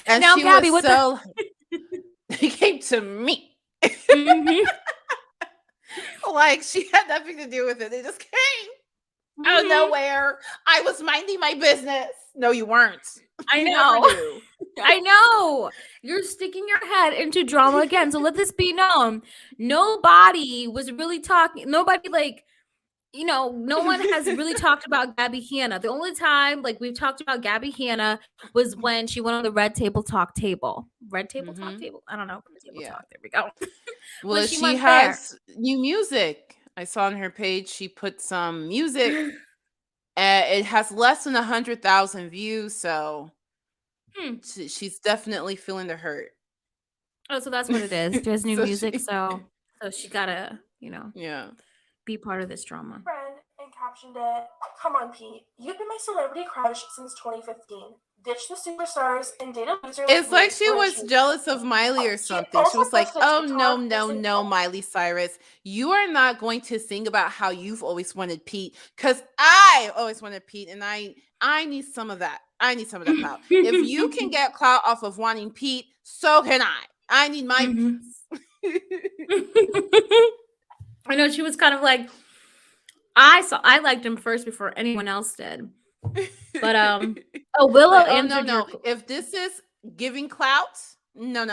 And now, she Gabby, was so they came to me. Like she had nothing to do with it. They just came out of nowhere. I was minding my business. No, you weren't. I know. I know. You're sticking your head into drama again. So let this be known. Nobody was really talking. Nobody, like, you know, no one has really talked about Gabby Hanna. The only time, like, we've talked about Gabby Hanna was when she went on the Red Table Talk table. Red Table Talk table? I don't know. Red Table Talk. There we go. Well, she has new music. I saw on her page she put some music. It has less than 100,000 views, so she's definitely feeling the hurt. Oh, so that's what it is. She has new music, so she gotta, you know, be part of this drama. Friend and captioned it, "Come on, Pete. You've been my celebrity crush since 2015. Ditch the superstars and date a loser." It's like she was jealous of Miley or something. She was like, "Oh no, Miley Cyrus, you are not going to sing about how you've always wanted Pete, because I always wanted Pete, and I need some of that. I need some of that clout. If you can get clout off of wanting Pete, so can I. I need my piece." I know, she was kind of like, I liked him first before anyone else did. But Willow answered no. If this is giving clout, no.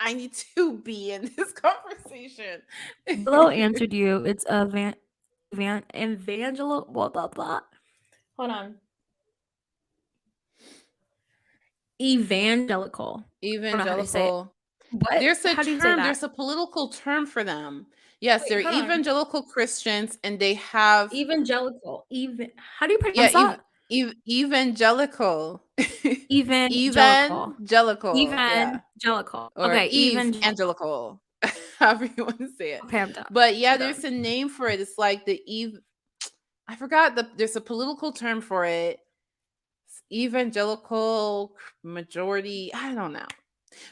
I need to be in this conversation. Willow answered you. It's evangelical. Blah blah blah. Hold on. Evangelical. What? There's a term. There's a political term for them. Yes, they're evangelical Christians, and they have evangelical. How do you pronounce that? Evangelical. Evangelical. Okay, evangelical. However you want to say it. Okay, I'm done. But yeah, there's a name for it. It's like I forgot there's a political term for it. Evangelical majority. I don't know.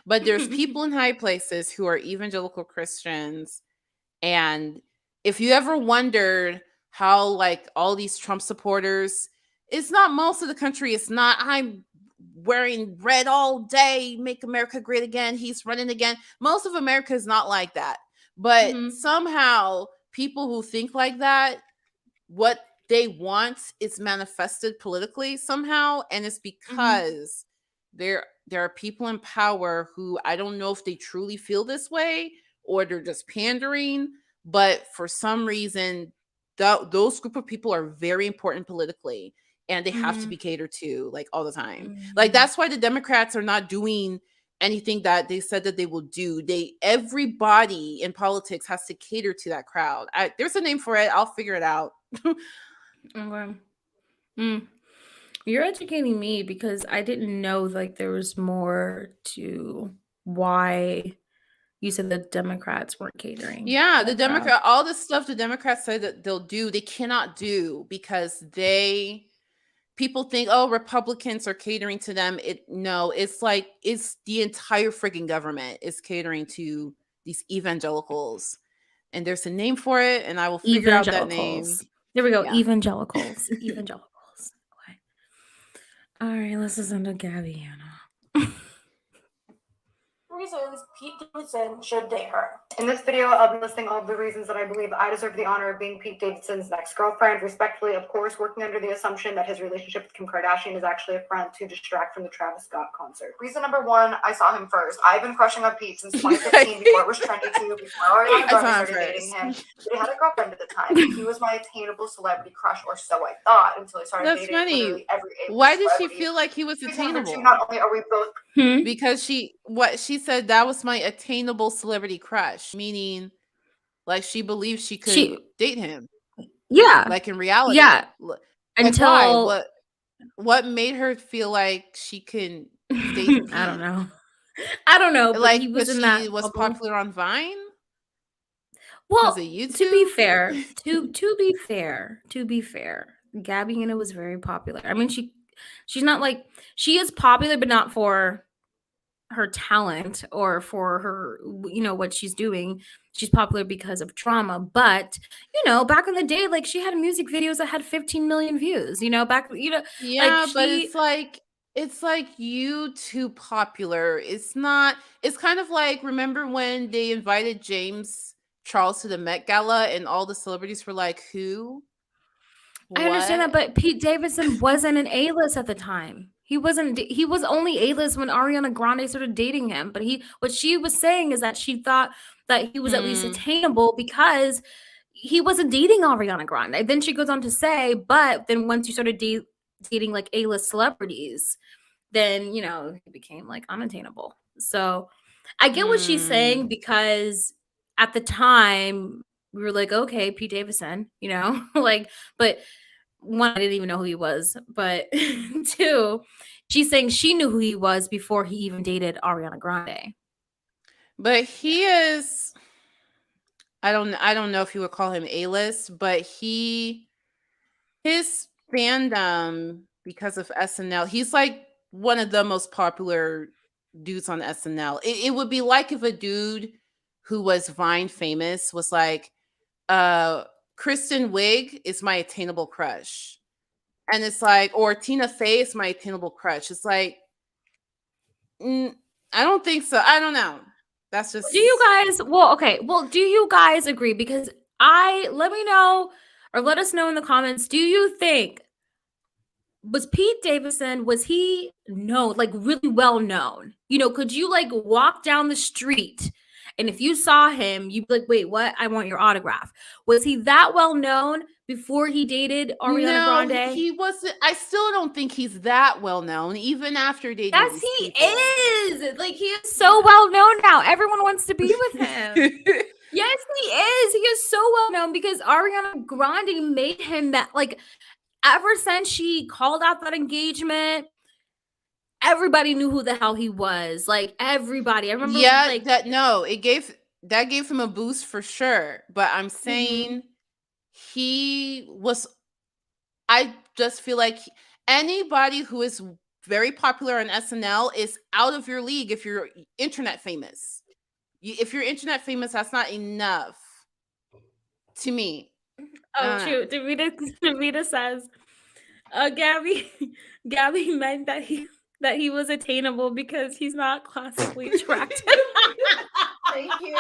But there's people in high places who are evangelical Christians. And if you ever wondered how, like, all these Trump supporters, it's not most of the country. It's not, I'm wearing red all day, make America great again, he's running again. Most of America is not like that. But somehow people who think like that, what they want is manifested politically somehow. And it's because there are people in power who, I don't know if they truly feel this way or they're just pandering, but for some reason, those group of people are very important politically, and they have to be catered to, like, all the time. Like, that's why the Democrats are not doing anything that they said that they will do. Everybody in politics has to cater to that crowd. There's a name for it. I'll figure it out. Okay. You're educating me because I didn't know like there was more to why you said the Democrats weren't catering. Yeah, the that crowd. all the stuff the Democrats say that they'll do, they cannot do because people think, oh, Republicans are catering to them. It's like it's the entire freaking government is catering to these evangelicals. And there's a name for it, and I will figure out that name. Evangelicals. There we go. Yeah. Evangelicals. Evangelicals. Okay. All right, let's listen to Gabby Hanna. Reasons Pete Davidson should date her. In this video, I'll be listing all of the reasons that I believe I deserve the honor of being Pete Davidson's next girlfriend. Respectfully, of course, working under the assumption that his relationship with Kim Kardashian is actually a front to distract from the Travis Scott concert. Reason number one, I saw him first. I've been crushing on Pete since 2015, before it was trendy too, before Ariana Grande started dating him. But he had a girlfriend at the time. He was my attainable celebrity crush, or so I thought, until I started dating literally every A-list Why did she celebrity. feel like he was Reason number attainable? two, not only are we both Because she said that was my attainable celebrity crush, meaning like she believed she could date him. Yeah. Like in reality. Yeah. Like, Until why? What made her feel like she can date I don't know. I don't know. But like he was in she that was bubble. popular on Vine? Well, Because of YouTube? to be fair, to be fair, Gabby Hanna was very popular. I mean, she's not like, she is popular, but not for her talent or for her, what she's doing. She's popular because of drama. But back in the day, like she had music videos that had 15 million views. Yeah, like but it's like you too popular. It's not. It's kind of like, remember when they invited James Charles to the Met Gala and all the celebrities were like, who? I understand that, but Pete Davidson wasn't an A-list at the time. He wasn't. He was only A-list when Ariana Grande started dating him. But what she was saying is that she thought that he was at least attainable because he wasn't dating Ariana Grande. Then she goes on to say, but then once you started dating like A-list celebrities, then he became like unattainable. So I get what she's saying, because at the time we were like, okay, Pete Davidson, like, but one, I didn't even know who he was, but two, she's saying she knew who he was before he even dated Ariana Grande. But he is, I don't know if you would call him A-list, but his fandom, because of SNL, he's like one of the most popular dudes on SNL. It would be like if a dude who was Vine famous was like, Kristen Wiig is my attainable crush. And it's like, or Tina Fey is my attainable crush. It's like, I don't think so. I don't know. That's just. Do you guys, do you guys agree? Because let me know, or let us know in the comments, do you think, was Pete Davidson, was he known, like really well known? Could you like walk down the street and if you saw him, you'd be like, wait, what? I want your autograph. Was he that well known before he dated Ariana Grande? He wasn't. I still don't think he's that well known, even after dating. Yes, he is. Like, he is so well known now. Everyone wants to be with him. Yes, he is. He is so well known because Ariana Grande made him that, like, ever since she called out that engagement, everybody knew who the hell he was. Like, everybody. I remember. Yeah, like, that gave him a boost for sure. But I'm saying he was. I just feel like anybody who is very popular on SNL is out of your league if you're internet famous. If you're internet famous, that's not enough to me. Oh, shoot. Davida says, Gabby meant that he was attainable because he's not classically attractive. Thank you.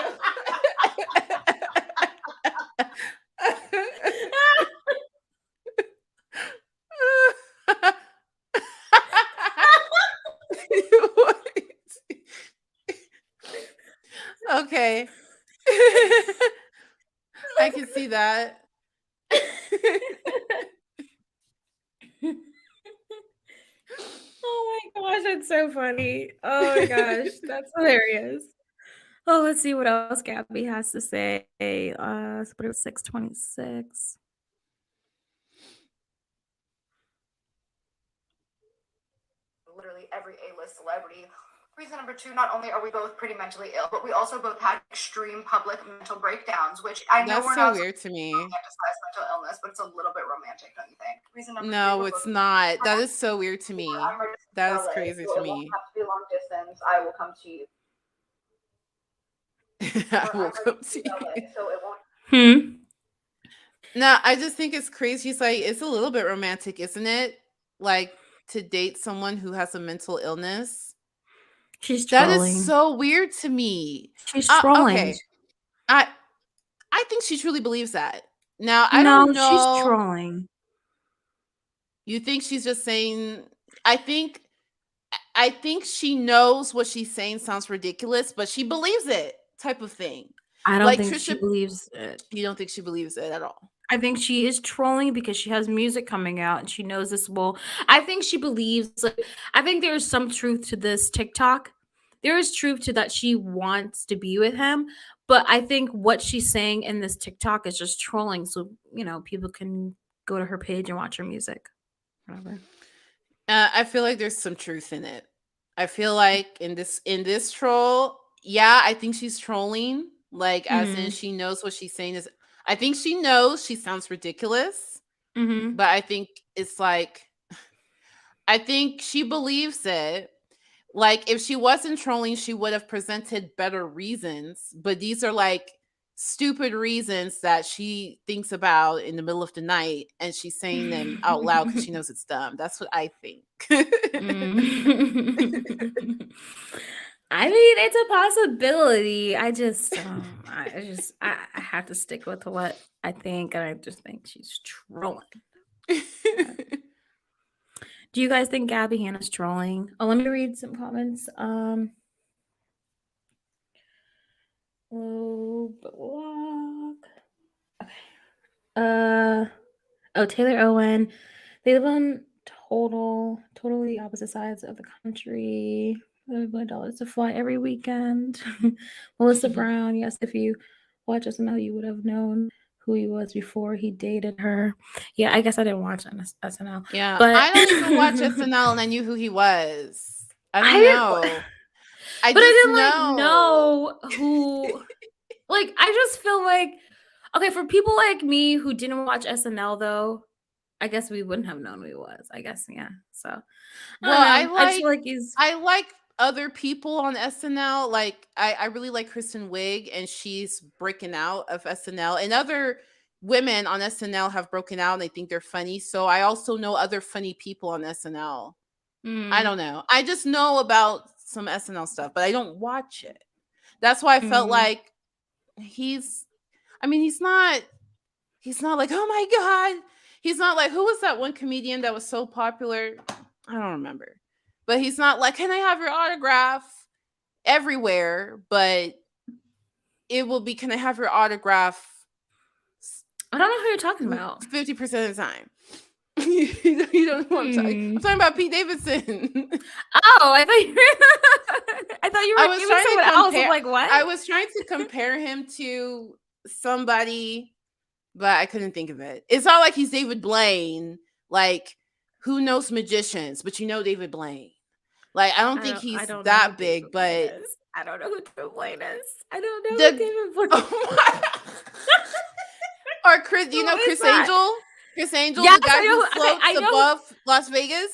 Okay. I can see that. Oh my gosh, that's so funny. Oh my gosh, that's hilarious. Oh, let's see what else Gabby has to say. But it was 6:26. every A-list celebrity. Reason number 2, not only are we both pretty mentally ill, but we also both had extreme public mental breakdowns, which I know That's we're so not weird to me. romanticize mental illness, but it's a little bit romantic, don't you think? Reason number 3, No, we're it's both not. That is so weird to me. I'm registered in That is LA, crazy so to it won't me. have to be long distance. I will come to you. I will come to you. LA, so it won't. No, I just think it's crazy. She's like, it's a little bit romantic, isn't it? Like to date someone who has a mental illness. She's That trolling. is so weird to me. She's trolling. Okay. I think she truly believes that. Now, I don't know. She's trolling. You think she's just saying, I think she knows what she's saying sounds ridiculous, but she believes it, type of thing. I don't Like think Trisha- she believes it. You don't think she believes it at all? I think she is trolling because she has music coming out and she knows this will. I think she believes, like, I think there's some truth to this TikTok. There is truth to that she wants to be with him, but I think what she's saying in this TikTok is just trolling, so people can go to her page and watch her music. Whatever. I feel like there's some truth in it. I feel like in this troll, yeah, I think she's trolling. Like, as in she knows what she's saying is. I think she knows she sounds ridiculous, but I think it's like, I think she believes it. Like, if she wasn't trolling, she would have presented better reasons. But these are like stupid reasons that she thinks about in the middle of the night, and she's saying them out loud because she knows it's dumb. That's what I think. I mean, it's a possibility. I have to stick with what I think, and I just think she's trolling. Do you guys think Gabby Hanna's trolling? Oh, let me read some comments. Taylor Owen. They live on totally opposite sides of the country. $1 to fly every weekend. Melissa Brown. Yes, if you watch SNL, you would have known who he was before he dated her. Yeah, I guess I didn't watch SNL. Yeah, but I don't even watch SNL, and I knew who he was. I don't know. I didn't know who. Like, I just feel like, okay, for people like me who didn't watch SNL, though, I guess we wouldn't have known who he was. I guess, yeah. So, I just feel like I like other people on SNL. Like, I really like Kristen Wiig, and she's breaking out of SNL. And other women on SNL have broken out, and they think they're funny. So I also know other funny people on SNL. I don't know. I just know about some SNL stuff, but I don't watch it. That's why I felt like he's not like, oh my God. He's not like, who was that one comedian that was so popular? I don't remember. But he's not like, can I have your autograph everywhere? But it will be, can I have your autograph? I don't know who you're talking about. 50% of the time. You don't know what I'm talking. I'm talking about Pete Davidson. Oh, I thought you were giving someone else. I'm like, what? I was trying to compare him to somebody, but I couldn't think of it. It's not like he's David Blaine. Like, who knows magicians? But you know David Blaine. Like, I don't think he's that big, but I don't know who David Blaine is. I don't know who David Blaine is. Oh or Chris, you know Chris Angel? Chris Angel, yes, the guy who floats above Las Vegas.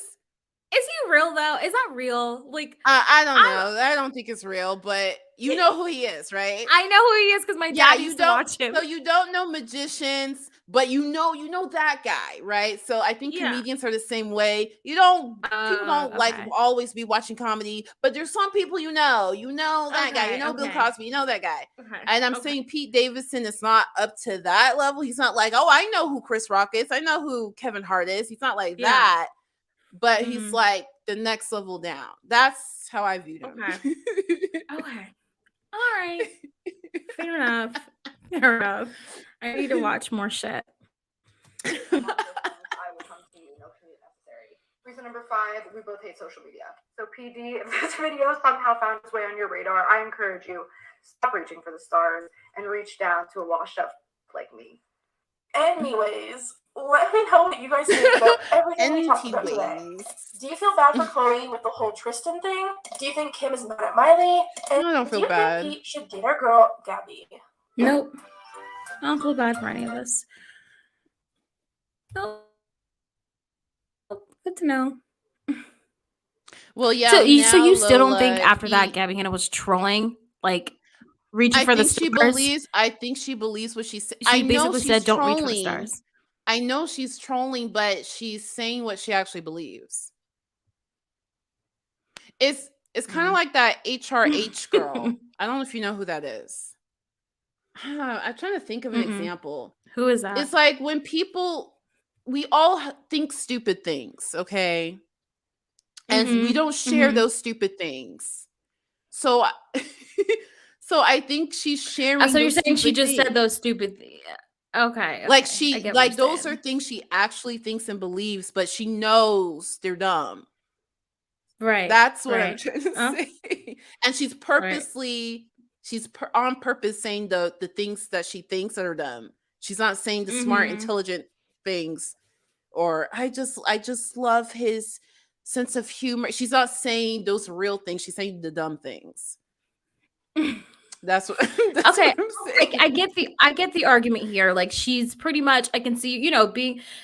Is he real though? Is that real? Like, I don't know. I don't think it's real, but you know who he is, right? I know who he is because my dad used to watch him. So you don't know magicians, but you know that guy, right? So I think comedians are the same way. People don't like always be watching comedy, but there's some people you know that guy, Bill Cosby, you know that guy. Okay. And I'm saying Pete Davidson is not up to that level. He's not like, oh, I know who Chris Rock is. I know who Kevin Hart is. He's not like that. But he's like the next level down. That's how I viewed him. Okay. Okay. All right. Fair enough. Fair enough. I need to watch more shit. I will come to you. No commute necessary. Reason number 5, we both hate social media. So PD, if this video somehow found its way on your radar, I encourage you, stop reaching for the stars and reach down to a washed up like me. Anyways, let me know what you guys think about everything we talked about today. Anyways. Do you feel bad for Chloe with the whole Tristan thing? Do you think Kim is mad at Miley? And I don't do feel you bad. think Pete should date our girl, Gabby? Nope. I don't feel bad for any of us. Nope. Good to know. Well, yeah. So you still don't Lola, think after that Gabby Hanna was trolling, like reaching for the stars? I think she believes what she said. She basically said, "Don't reach for the stars." I know she's trolling, but she's saying what she actually believes. It's kind of like that HRH girl. I don't know if you know who that is. I'm trying to think of an example. Who is that? It's like when we all think stupid things, okay? And we don't share those stupid things. So so I think she's sharing. So you're saying she just said those stupid things. Okay. Like those are things she actually thinks and believes, but she knows they're dumb. Right. That's what I'm trying to say. And she's purposely, on purpose saying the things that she thinks that are dumb. She's not saying the smart, intelligent things. Or I just love his sense of humor. She's not saying those real things. She's saying the dumb things. That's what. That's okay, what I'm saying. I get the argument here. Like she's pretty much, I can see,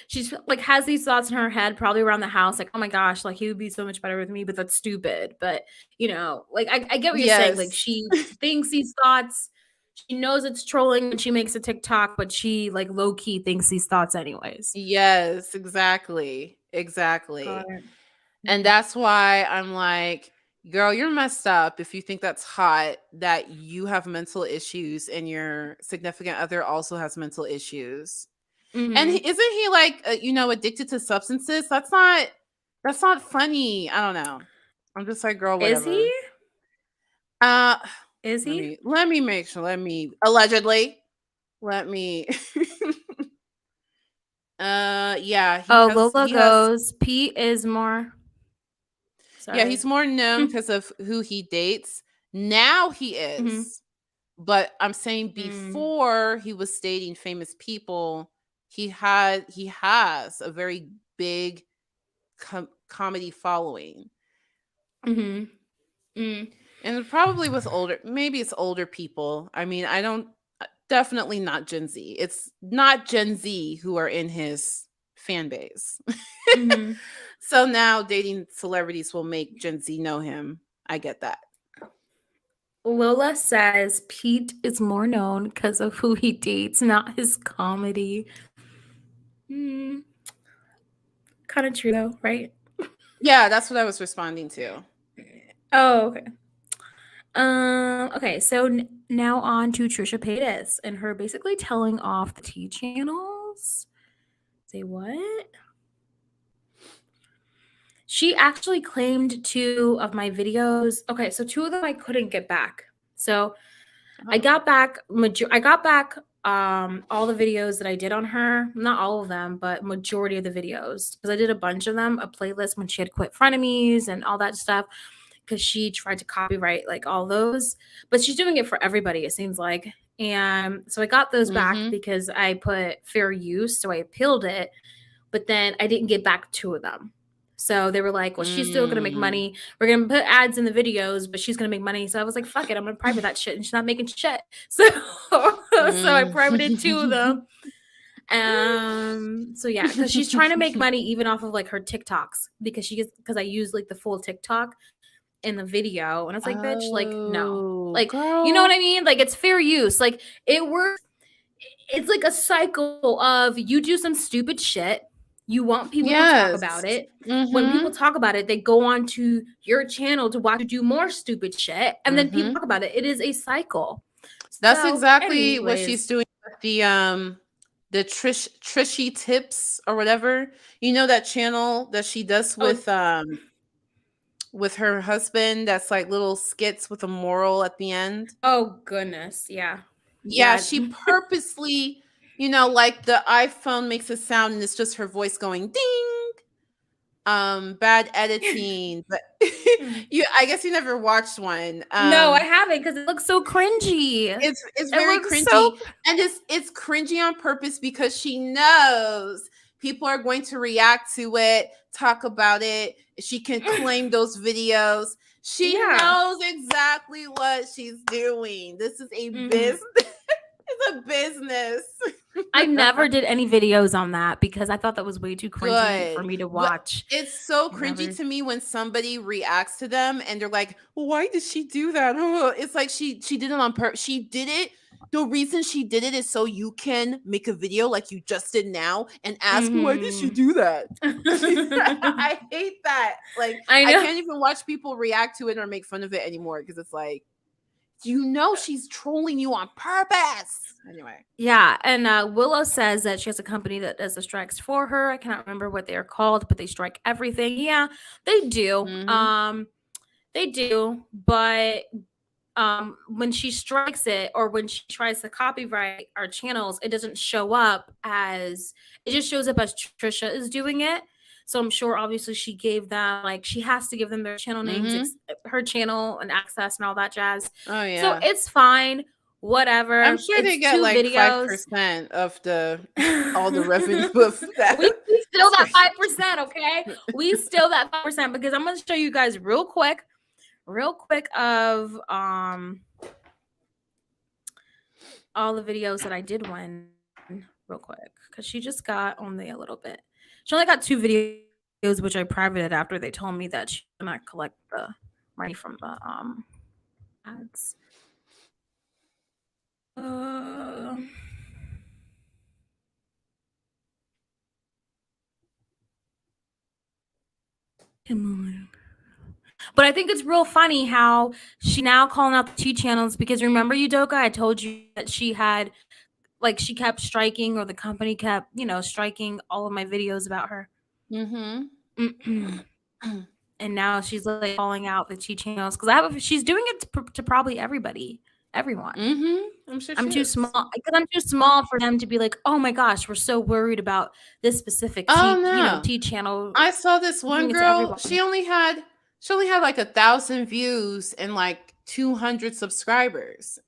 she's like has these thoughts in her head, probably around the house, like, oh my gosh, like he would be so much better with me, but that's stupid. But like I get what you're saying. Like she thinks these thoughts. She knows it's trolling when she makes a TikTok, but she like low key thinks these thoughts anyways. Yes, exactly. And that's why I'm like, girl, you're messed up if you think that's hot that you have mental issues and your significant other also has mental issues. And isn't he like addicted to substances? That's not funny. I don't know. I'm just like, girl, whatever. Is he? Is he? Let me make sure. Allegedly. Let me. Yeah. Lola goes. Pete is more. Sorry. Yeah, he's more known because of who he dates. Now he is. But I'm saying before he was dating famous people, he has a very big comedy following. And probably with maybe it's older people. I mean, definitely not Gen Z. It's not Gen Z who are in his fan base. So now dating celebrities will make Gen Z know him. I get that. Lola says Pete is more known because of who he dates, not his comedy. Kind of true though, right? Yeah, that's what I was responding to. Oh, okay. Okay, so now on to Trisha Paytas and her basically telling off the T channels. Say what? She actually claimed 2 of my videos. Okay, so 2 of them I couldn't get back. So I got back all the videos that I did on her. Not all of them, but majority of the videos. Because I did a bunch of them, a playlist when she had quit frenemies and all that stuff. Because she tried to copyright like all those. But she's doing it for everybody, it seems like. And so I got those back because I put fair use. So I appealed it. But then I didn't get back 2 of them. So they were like, well, she's still going to make money. We're going to put ads in the videos, but she's going to make money. So I was like, fuck it. I'm going to private that shit. And she's not making shit. So I privated 2 of them. So yeah, because she's trying to make money even off of like her TikToks because I use like the full TikTok in the video. And I was like, bitch, like, no. Like, girl. You know what I mean? Like, it's fair use. Like, it works. It's like a cycle of you do some stupid shit. You want people to talk about it. When people talk about it, they go on to your channel to watch you do more stupid shit. And then people talk about it. It is a cycle. That's exactly what she's doing with the Trishy Tips or whatever. You know that channel that she does with her husband that's like little skits with a moral at the end? Oh, goodness. Yeah. Yeah, she purposely... like the iPhone makes a sound and it's just her voice going ding. bad editing, but I guess you never watched one. No, I haven't because it looks so cringy. It's very cringy, and it's cringy on purpose because she knows people are going to react to it, talk about it. She can claim those videos. She knows exactly what she's doing. This is a business. It's a business. I never did any videos on that because I thought that was way too cringy for me to watch. But it's so cringy to me when somebody reacts to them and they're like, why did she do that? It's like she did it on purpose. She did it. The reason she did it is so you can make a video like you just did now and ask, why did she do that? I hate that. Like, I can't even watch people react to it or make fun of it anymore because it's like, she's trolling you on purpose. Anyway. Yeah, and Willow says that she has a company that does the strikes for her. I cannot remember what they are called, but they strike everything. Yeah, they do. They do, but when she strikes it or when she tries to copyright our channels, it doesn't show up as, it just shows up as Trisha is doing it. So I'm sure obviously she gave them, like, she has to give them their channel names, her channel and access and all that jazz. Oh yeah. So it's fine. Whatever. I'm sure they get like videos. 5% of all the revenue of that. We still that 5%, okay? We still that 5% because I'm gonna show you guys real quick of all the videos that I did win real quick because she just got only a little bit. She only got 2 videos, which I privated after they told me that she cannot collect the money from the ads. Come on. But I think it's real funny how she now calling out the 2 channels because remember, Udoka, I told you that she had, like, she kept striking, or the company kept, striking all of my videos about her. And now she's like calling out the 2 channels because she's doing it to probably everyone. I'm sure I'm too small because I'm too small for them to be like, oh my gosh, we're so worried about this specific T channel. I saw this one girl. She only had like 1,000 views and like 200 subscribers,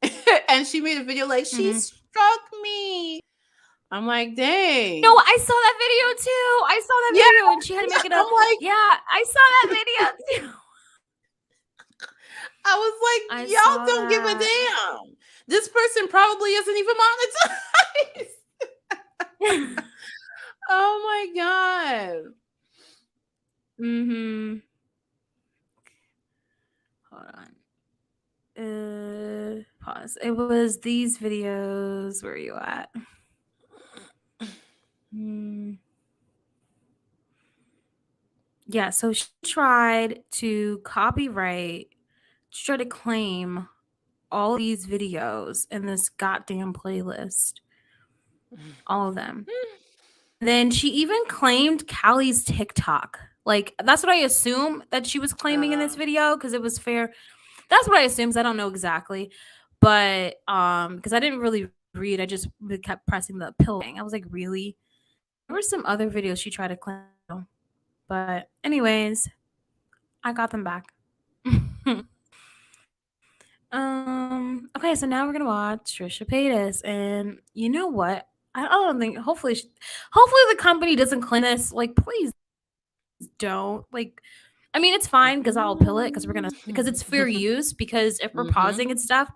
and she made a video like she struck me. I'm like, dang. No, I saw that video too. I saw that video and she had to make it up. Like, yeah, I saw that video too. I was like, y'all don't give a damn. This person probably isn't even monetized. Oh my god. Hold on. Pause. It was these videos. Where are you at? Yeah, so she tried to copyright, she tried to claim all these videos in this goddamn playlist. All of them. Then she even claimed Callie's TikTok. Like, that's what I assume that she was claiming in this video because it was fair. That's what I assumed. I don't know exactly. But because I didn't really read, I just kept pressing the pill. I was like, really? There were some other videos she tried to claim. But anyways, I got them back. Okay, so now we're gonna watch Trisha Paytas, and you know what? I don't think. Hopefully the company doesn't claim this. Like, please don't. Like, I mean, it's fine because I'll appeal it because it's fair use. Because if we're pausing and stuff,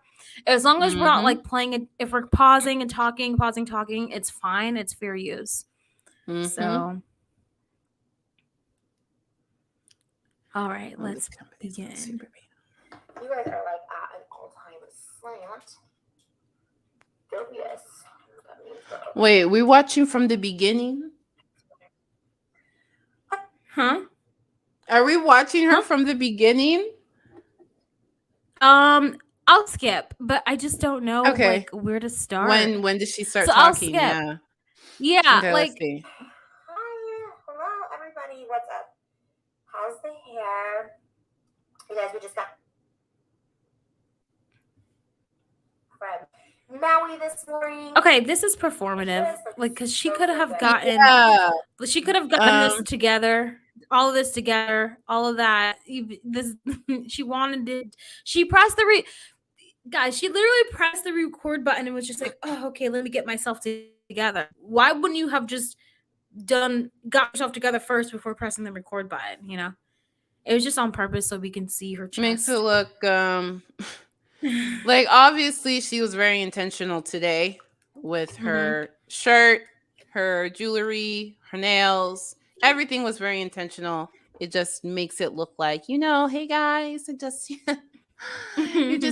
as long as we're not like playing it, if we're pausing and talking, it's fine. It's fair use. So. All right, let's begin. You guys are like at an all-time slant. Yes. Wait, we watching from the beginning? Huh? Are we watching her from the beginning? I'll skip, but I just don't know like where to start. When did she start talking? Yeah, okay, like. Hello, everybody. What's up? How's the hair? You guys, we just got from Maui this morning. Okay, this is performative. Like, because she could have gotten, this together. all of this together, all of that. This she wanted it. She pressed the guys. She literally pressed the record button and was just like, "Oh, okay, let me get myself together." Why wouldn't you have just got yourself together first before pressing the record button? You know, it was just on purpose so we can see her chest. Makes it look like obviously she was very intentional today with her shirt, her jewelry, her nails. Everything was very intentional. It just makes it look like, hey guys, you're just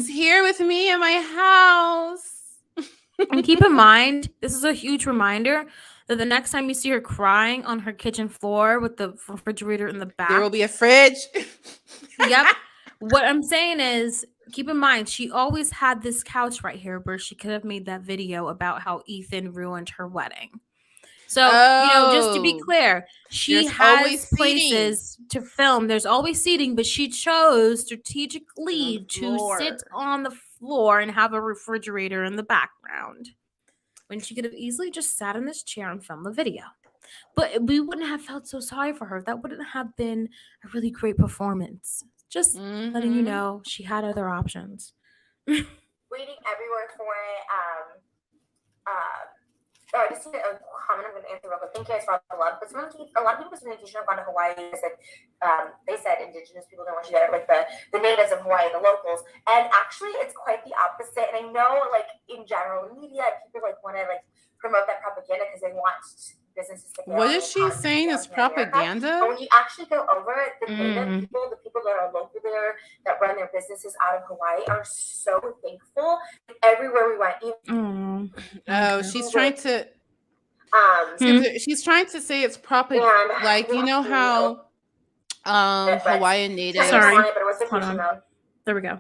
here with me in my house. And keep in mind, this is a huge reminder that the next time you see her crying on her kitchen floor with the refrigerator in the back, there will be a fridge. Yep. What I'm saying is, keep in mind, she always had this couch right here where she could have made that video about how Ethan ruined her wedding. So, just to be clear, she has places to film. There's always seating, but she chose strategically to sit on the floor and have a refrigerator in the background when she could have easily just sat in this chair and filmed the video. But we wouldn't have felt so sorry for her. That wouldn't have been a really great performance. Just letting you know she had other options. Waiting everywhere for it. I just need a comment I'm going to answer real quick. Thank you guys for all the love. But a lot of people with communication have gone to Hawaii. They said indigenous people don't want you there, like the natives of Hawaii, the locals. And actually, it's quite the opposite. And I know, like, in general media, people want to promote that propaganda because they want businesses to fail. What is she saying is propaganda? But when you actually go over it, the native people, the people that are local there, that run their businesses out of Hawaii, are so thankful. Everywhere we went. She's trying to. She's trying to say it's propaganda. Like, how Hawaiian natives. Sorry. Hold on. There we go.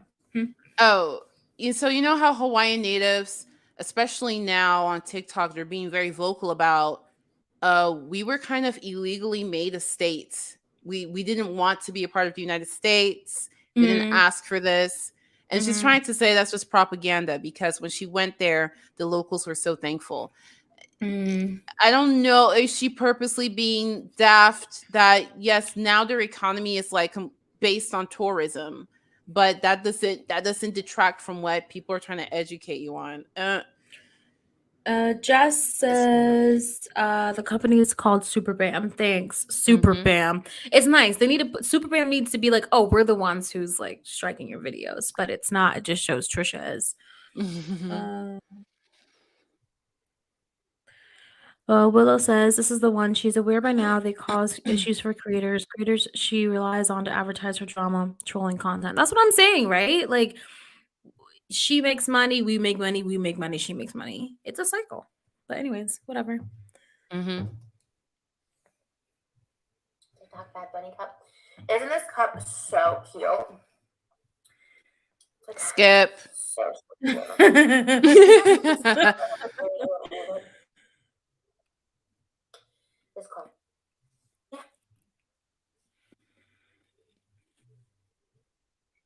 Oh, so how Hawaiian natives, especially now on TikTok, they're being very vocal about. We were kind of illegally made a state. We didn't want to be a part of the United States. We didn't ask for this. And she's trying to say that's just propaganda because when she went there, the locals were so thankful. I don't know. Is she purposely being daft that, yes, now their economy is based on tourism, but that doesn't detract from what people are trying to educate you on. Jess says the company is called Super Bam. Thanks, Super Bam. It's nice. They need to. Super Bam needs to be like, oh, we're the ones who's striking your videos, but it's not. It just shows Trisha as. Willow says this is the one. She's aware by now they cause issues for creators. Creators she relies on to advertise her drama, trolling content. That's what I'm saying, right? She makes money, we make money, we make money, she makes money. It's a cycle. But anyways, whatever. TikTok Bad Bunny cup. Isn't this cup so cute? Skip. So cute. This cup. Yeah.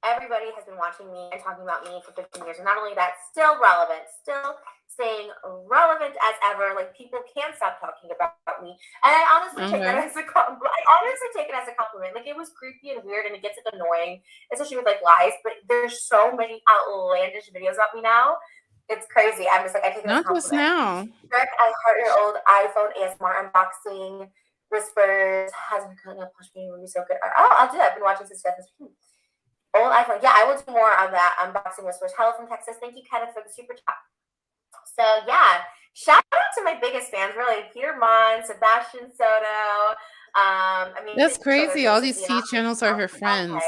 Everybody has been watching me and talking about me for 15 years. And not only that, still relevant, still staying relevant as ever. People can't stop talking about me. And I honestly take that as a compliment. It was creepy and weird and it gets annoying, especially with lies. But there's so many outlandish videos about me now. It's crazy. I'm just I take it as a compliment. Not just now. Rick, I heart your old iPhone ASMR unboxing. Whispers hasn't come up. It would be so good. Oh, I'll do that. I've been watching since 2015. Old iPhone. Yeah, I will do more on that. Unboxing Whispers. Hello from Texas. Thank you, Kenneth, for the super chat. So, yeah. Shout out to my biggest fans, really. Peter Mon, Sebastian Soto. That's crazy. All these tea channels are her friends.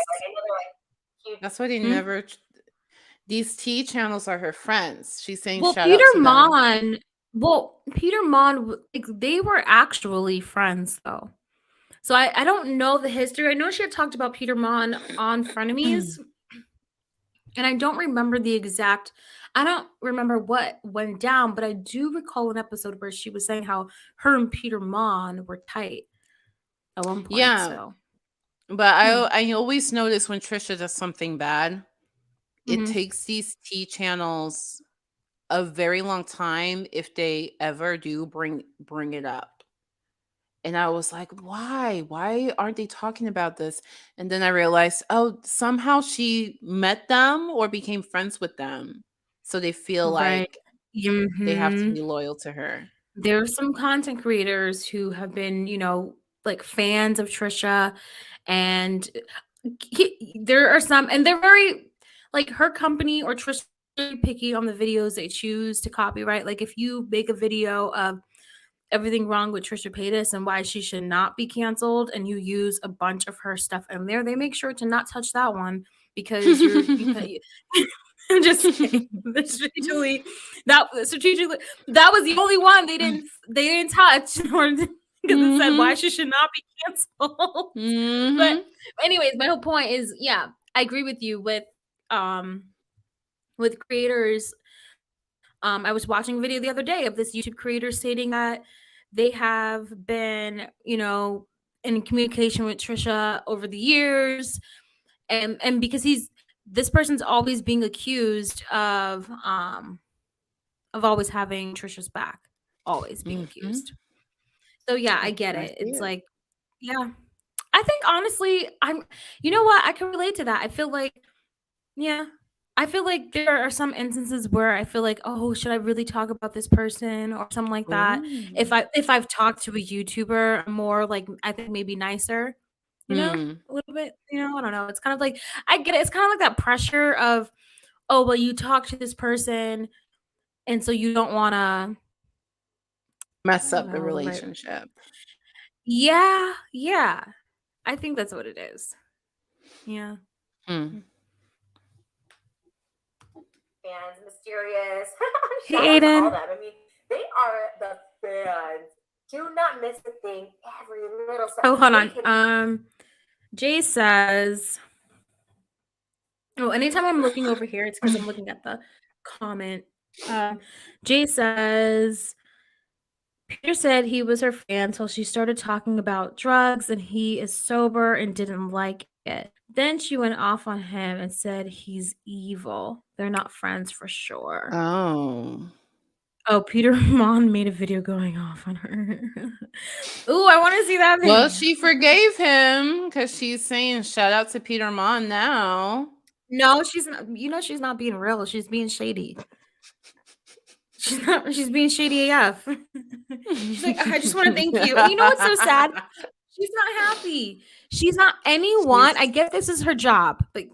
That's why they never... These tea channels are her friends. She's saying shout out to them. Peter Mon, they were actually friends, though. So I don't know the history. I know she had talked about Peter Mon on Frenemies, and I don't remember I don't remember what went down, but I do recall an episode where she was saying how her and Peter Mon were tight at one point. Yeah, so. But I always notice when Trisha does something bad, it takes these tea channels a very long time if they ever do bring it up. And I was like, why aren't they talking about this? And then I realized, oh, somehow she met them or became friends with them, so they feel Right. like they have to Mhm. be loyal to her. There are some content creators who have been, like fans of Trisha, and there are some, and they're very, like, her company or Trisha very picky on the videos they choose to copyright. Like, if you make a video of everything wrong with Trisha Paytas and why she should not be canceled, and you use a bunch of her stuff in there, they make sure to not touch that one because you pay. I'm just kidding. Strategically, that was the only one they didn't touch because it said why she should not be canceled. But anyways, my whole point is, yeah, I agree with you with creators. I was watching a video the other day of this YouTube creator stating that they have been, in communication with Trisha over the years, and because this person's always being accused of always having Trisha's back, always being accused. So yeah, I get it. It's like, yeah, I think honestly, you know what? I can relate to that. I feel like, yeah, I feel like there are some instances where I feel like, oh, should I really talk about this person or something like that? If I've talked to a YouTuber, I'm more like, I think maybe nicer, a little bit, I don't know. It's kind of like, I get it. It's kind of like that pressure of, oh, well, you talk to this person, and so you don't want to mess up the know the right. relationship. Yeah, I think that's what it is. Yeah. Fans, mysterious. Hey, Aiden. All that. I mean, they are the fans. Do not miss a thing. Every little second. Oh, hold on. Jay says, oh, anytime I'm looking over here, it's because I'm looking at the comment. Jay says, Peter said he was her fan until she started talking about drugs and he is sober and didn't like it. Then she went off on him and said he's evil. They're not friends for sure. Oh, Peter Mon made a video going off on her. Ooh, I want to see that video. Well, she forgave him because she's saying shout out to Peter Mon now. No, she's not. She's not being real. She's being shady. She's being shady AF. She's like, I just want to thank you. And you know what's so sad? She's not happy. She's not anyone. I get this is her job, but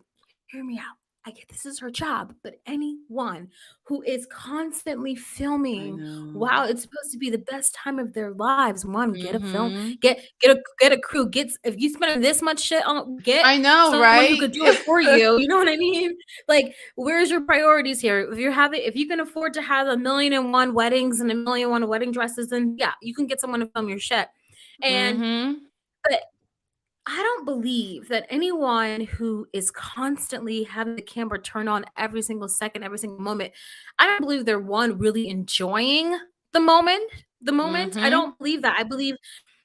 hear me out. I get this is her job, but anyone who is constantly filming, wow, it's supposed to be the best time of their lives. One, get a film, get a crew. If you spend this much shit on, get someone who could do it for you. You know what I mean? Like, where's your priorities here? If you can afford to have 1,000,001 weddings and 1,000,001 wedding dresses, then yeah, you can get someone to film your shit. And but I don't believe that anyone who is constantly having the camera turn on every single second, every single moment, I don't believe they're really enjoying the moment. I don't believe that. I believe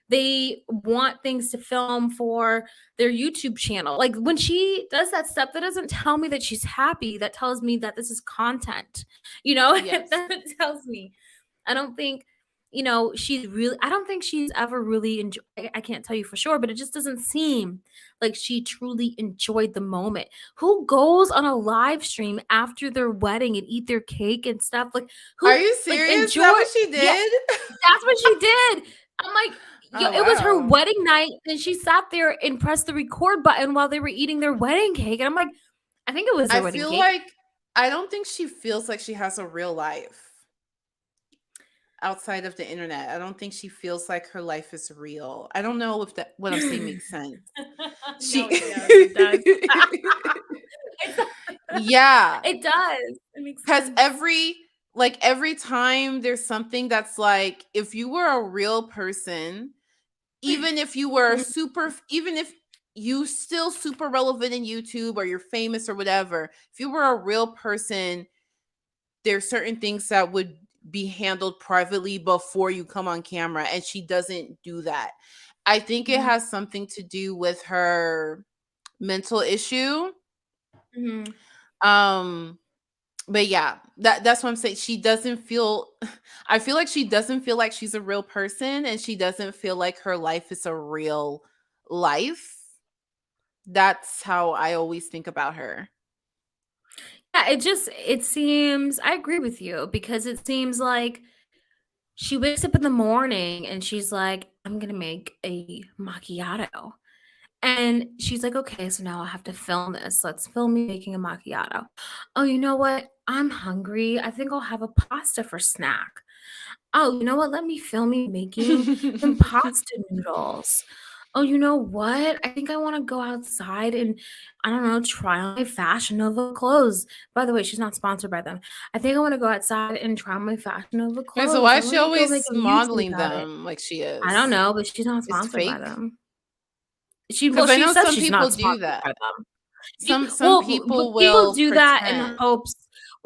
they want things to film for their YouTube channel. Like, when she does that stuff, that doesn't tell me that she's happy. That tells me that this is content. Yes. That tells me. I don't think I don't think she's ever really enjoyed. I can't tell you for sure, but it just doesn't seem like she truly enjoyed the moment. Who goes on a live stream after their wedding and eat their cake and stuff? Like, who? Are you serious? Is that what she did? Yeah, that's what she did. I'm like, it was her wedding night, and she sat there and pressed the record button while they were eating their wedding cake. And I'm like, I think it was their wedding cake. I feel like I don't think she feels like she has a real life outside of the internet. I don't think she feels like her life is real. I don't know if what I'm saying makes sense. It does. Yeah, it does. It makes sense. Because every time there's something that's like, if you were a real person, even if you were even if you still super relevant in YouTube or you're famous or whatever, if you were a real person, there's certain things that would be handled privately before you come on camera, and she doesn't do that. I think it has something to do with her mental issue. But yeah, that's what I'm saying. She doesn't feel I feel like she doesn't feel like she's a real person, and she doesn't feel like her life is a real life. That's how I always think about her. Yeah, it seems, I agree with you, because it seems like she wakes up in the morning and she's like, I'm gonna make a macchiato. And she's like, okay, so now I have to film this. Let's film me making a macchiato. Oh, you know what? I'm hungry. I think I'll have a pasta for snack. Oh, you know what? Let me film me making some pasta noodles. Oh, you know what? I think I want to go outside and, I don't know, try on my Fashion Nova clothes. By the way, she's not sponsored by them. I think I want to go outside and try on my Fashion Nova And so clothes. why I is she want to go make always a YouTube modeling about it. them like she I don't is? know, but she's not It's sponsored by fake. them. Because I She know says some she's people not do sponsored that. by them. Some people People will do that in pretend. hopes.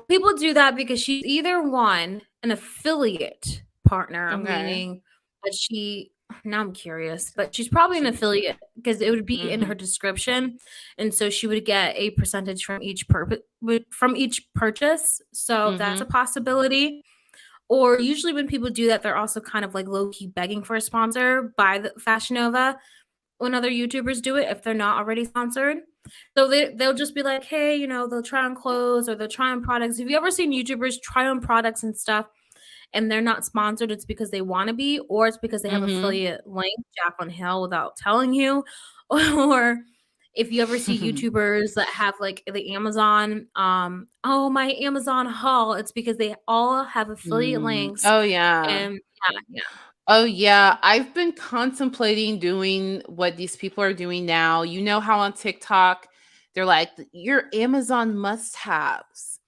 People do that because she's either one, an affiliate partner, Okay. meaning that she. Now I'm curious, but she's probably an affiliate because it would be in her description, and so she would get a percentage from each purchase. So that's a possibility. Or usually when people do that, they're also kind of like low key begging for a sponsor by the Fashion Nova when other YouTubers do it if they're not already sponsored. So they'll just be like, hey, you know, they'll try on clothes or they'll try on products. Have you ever seen YouTubers try on products and stuff and they're not sponsored? It's because they want to be, or it's because they have affiliate link, Jack on Hill, without telling you. Or if you ever see YouTubers that have like the Amazon, oh, my Amazon haul, it's because they all have affiliate links. Oh yeah. And yeah. Oh yeah, I've been contemplating doing what these people are doing now. You know how on TikTok they're like your Amazon must-haves.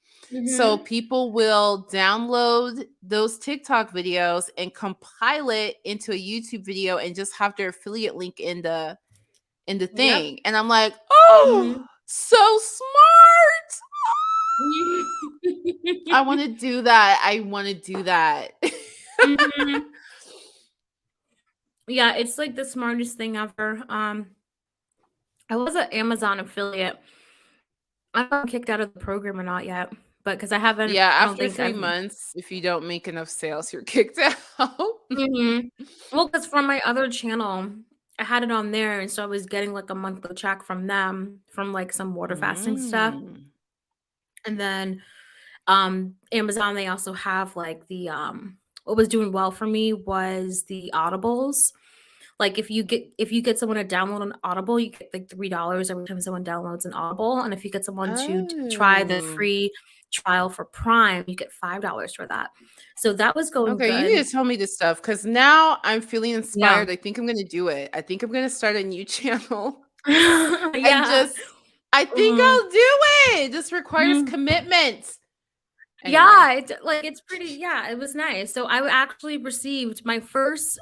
So people will download those TikTok videos and compile it into a YouTube video and just have their affiliate link in the thing. And I'm like, "Oh, so smart." I want to do that. Yeah, it's like the smartest thing ever. I was an Amazon affiliate. I'm not kicked out of the program or not yet, but because I haven't. Yeah, I don't after think 3 months, if you don't make enough sales, you're kicked out. Well, because from my other channel, I had it on there, and so I was getting like a monthly check from them from like some water fasting stuff. And then Amazon, they also have like the what was doing well for me was the audibles. Like if you get someone to download an Audible, you get like $3 every time someone downloads an Audible. And if you get someone to try the free trial for Prime, you get $5 for that. So that was going Okay, good. you need to tell me this stuff because now I'm feeling inspired. I think I'm gonna do it. I think I'm gonna start a new channel. Yeah. I think I'll do it. It just requires commitment. Anyway. Yeah, it's pretty. Yeah, it was nice. So I actually received my first.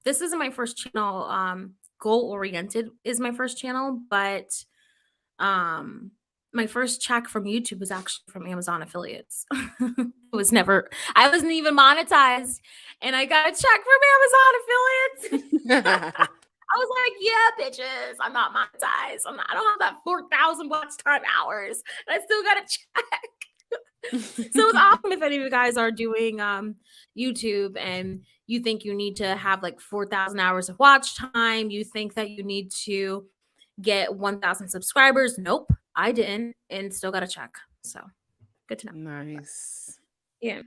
This isn't my first channel. Goal oriented is my first channel, but my first check from YouTube was actually from Amazon affiliates. I wasn't even monetized, and I got a check from Amazon affiliates. I was like, yeah, bitches, I'm not monetized. I don't have that 4,000 watch time hours, and I still got a check. So it's awesome if any of you guys are doing YouTube and you think you need to have like 4,000 hours of watch time. You think that you need to get 1,000 subscribers. Nope, I didn't, and still got a check. So good to know. Nice. Yeah.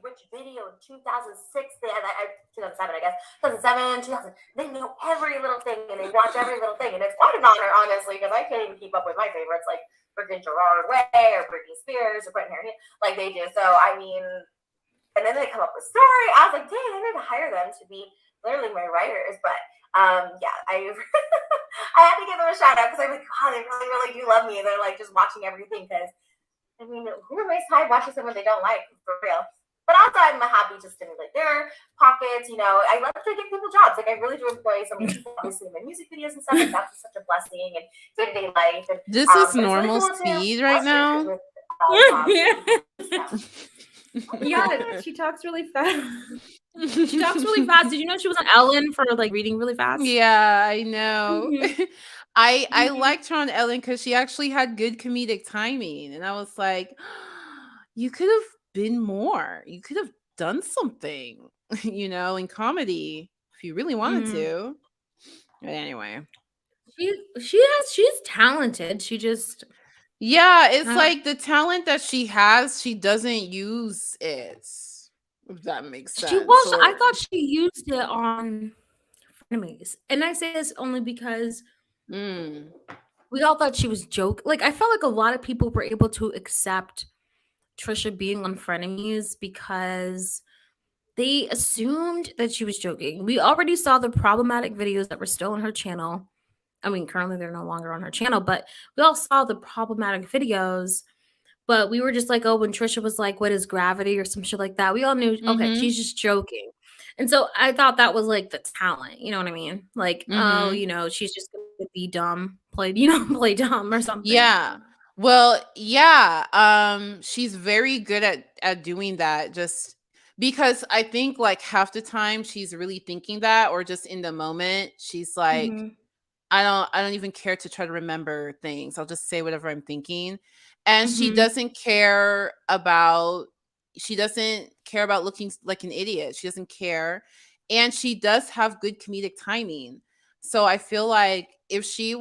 Which video in 2006, 2007, I guess, 2007, 2000, they know every little thing and they watch every little thing. And it's quite an honor, honestly, because I can't even keep up with my favorites like freaking Gerard Way or Britney Spears or Britney Harry, like they do. So, I mean, and then they come up with story. I was like, dang, I need to hire them to be literally my writers. But yeah, I had to give them a shout out because I'm like, wow, they really, really do love me. And they're like just watching everything because, I mean, who am I time watching someone they don't like, for real? But also, I'm happy to stimulate their pockets. You know, I love to give people jobs. Like, I really do employ some people, obviously, in my music videos and stuff. And that's just such a blessing and day-to-day life. And, this is normal really cool speed right now? Yeah, she talks really fast. She talks really fast. Did you know she was on Ellen for like reading really fast? Yeah, I know. I liked her on Ellen because she actually had good comedic timing, and I was like, you could have been more. You could have done something, in comedy if you really wanted to. But anyway, she's talented. She just yeah, it's like the talent that she has, she doesn't use it. If that makes sense. I thought she used it on Frenemies, and I say this only because we all thought she was joking. Like, I felt like a lot of people were able to accept Trisha being on Frenemies because they assumed that she was joking. We already saw the problematic videos that were still on her channel. I mean, currently they're no longer on her channel, but we all saw the problematic videos. But we were just like, oh, when Trisha was like, what is gravity or some shit like that, we all knew, okay, she's just joking. And so I thought that was like the talent, you know what I mean? Like, oh, she's just gonna be dumb, play dumb or something. Yeah. Well, yeah. She's very good at doing that, just because I think like half the time she's really thinking that, or just in the moment, she's like, I don't even care to try to remember things. I'll just say whatever I'm thinking. And she doesn't care about looking like an idiot. She doesn't care. And she does have good comedic timing. So I feel like if she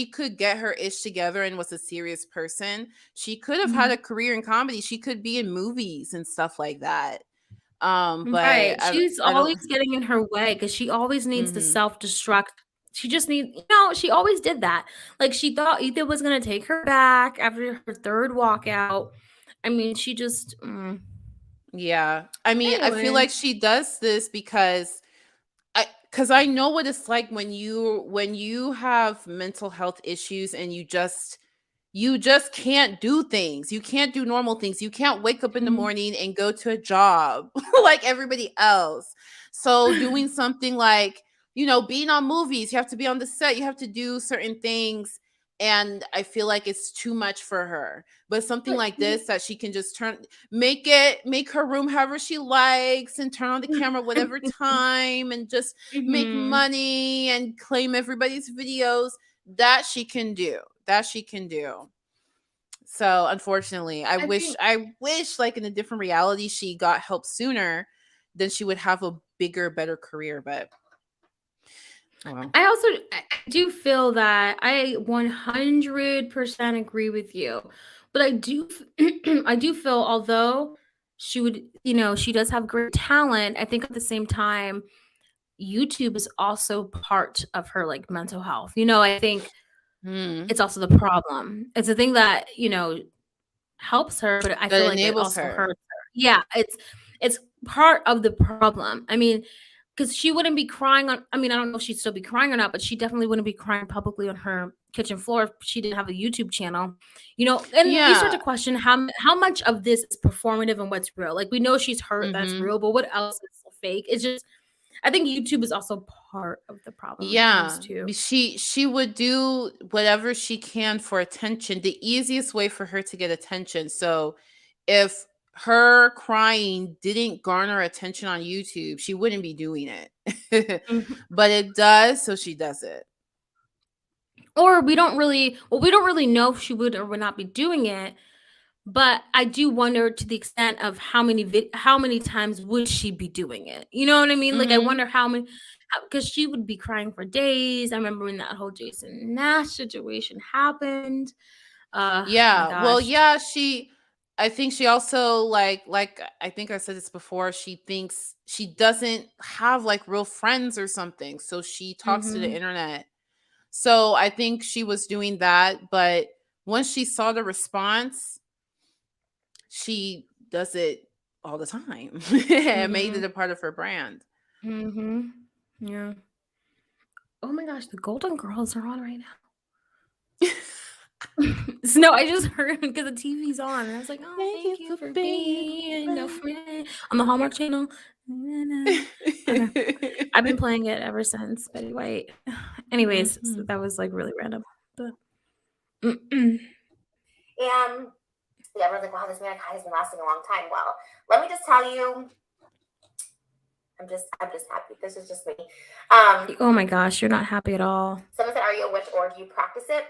could get her ish together and was a serious person, she could have had a career in comedy. She could be in movies and stuff like that. But right. She's always getting in her way because she always needs to self-destruct. She just needs, she always did that. Like, she thought Ethan was going to take her back after her third walkout. I mean, she just. Yeah. I mean, I feel Anyway. like she does this because I know what it's like when you have mental health issues and you just can't do things. You can't do normal things. You can't wake up in the morning and go to a job like everybody else. So doing something like, being on movies, you have to be on the set, you have to do certain things. And I feel like it's too much for her. But something like this that she can just make her room however she likes and turn on the camera whatever time and just make money and claim everybody's videos, that she can do. So unfortunately, I wish like in a different reality she got help sooner, then she would have a bigger, better career. But I do feel that I 100% agree with you, but I do feel, although she would, she does have great talent, I think at the same time, YouTube is also part of her like mental health. I think it's also the problem. It's a thing that, helps her, but I feel like it also hurts her. Yeah, it's part of the problem. I mean, because she wouldn't be crying on, I mean, I don't know if she'd still be crying or not, but she definitely wouldn't be crying publicly on her kitchen floor if she didn't have a YouTube channel, and you start to question how much of this is performative and what's real. Like, we know she's hurt, that's real, but what else is fake? It's just, I think YouTube is also part of the problem. Yeah, she would do whatever she can for attention. The easiest way for her to get attention. So if her crying didn't garner attention on YouTube, she wouldn't be doing it. But it does, so she does it. Or we don't really know if she would or would not be doing it. But I do wonder to the extent of how many times would she be doing it? You know what I mean? Like, I wonder how many, because she would be crying for days. I remember when that whole Jason Nash situation happened. Yeah. Well, yeah, I think she also like I think I said this before, she thinks she doesn't have like real friends or something. So she talks to the internet. So I think she was doing that, but once she saw the response, she does it all the time. And made it a part of her brand. Yeah. Oh my gosh, the Golden Girls are on right now. No, I just heard because the TV's on, and I was like, "Oh, thank you for being a friend on the Hallmark Channel." I've been playing it ever since Betty White. Anyways, so that was like really random, but. Yeah, everyone's like, wow, this man has been lasting a long time. Well, let me just tell you, I'm just happy. This is just me. Oh my gosh, you're not happy at all. Someone said, "Are you a witch or do you practice it?"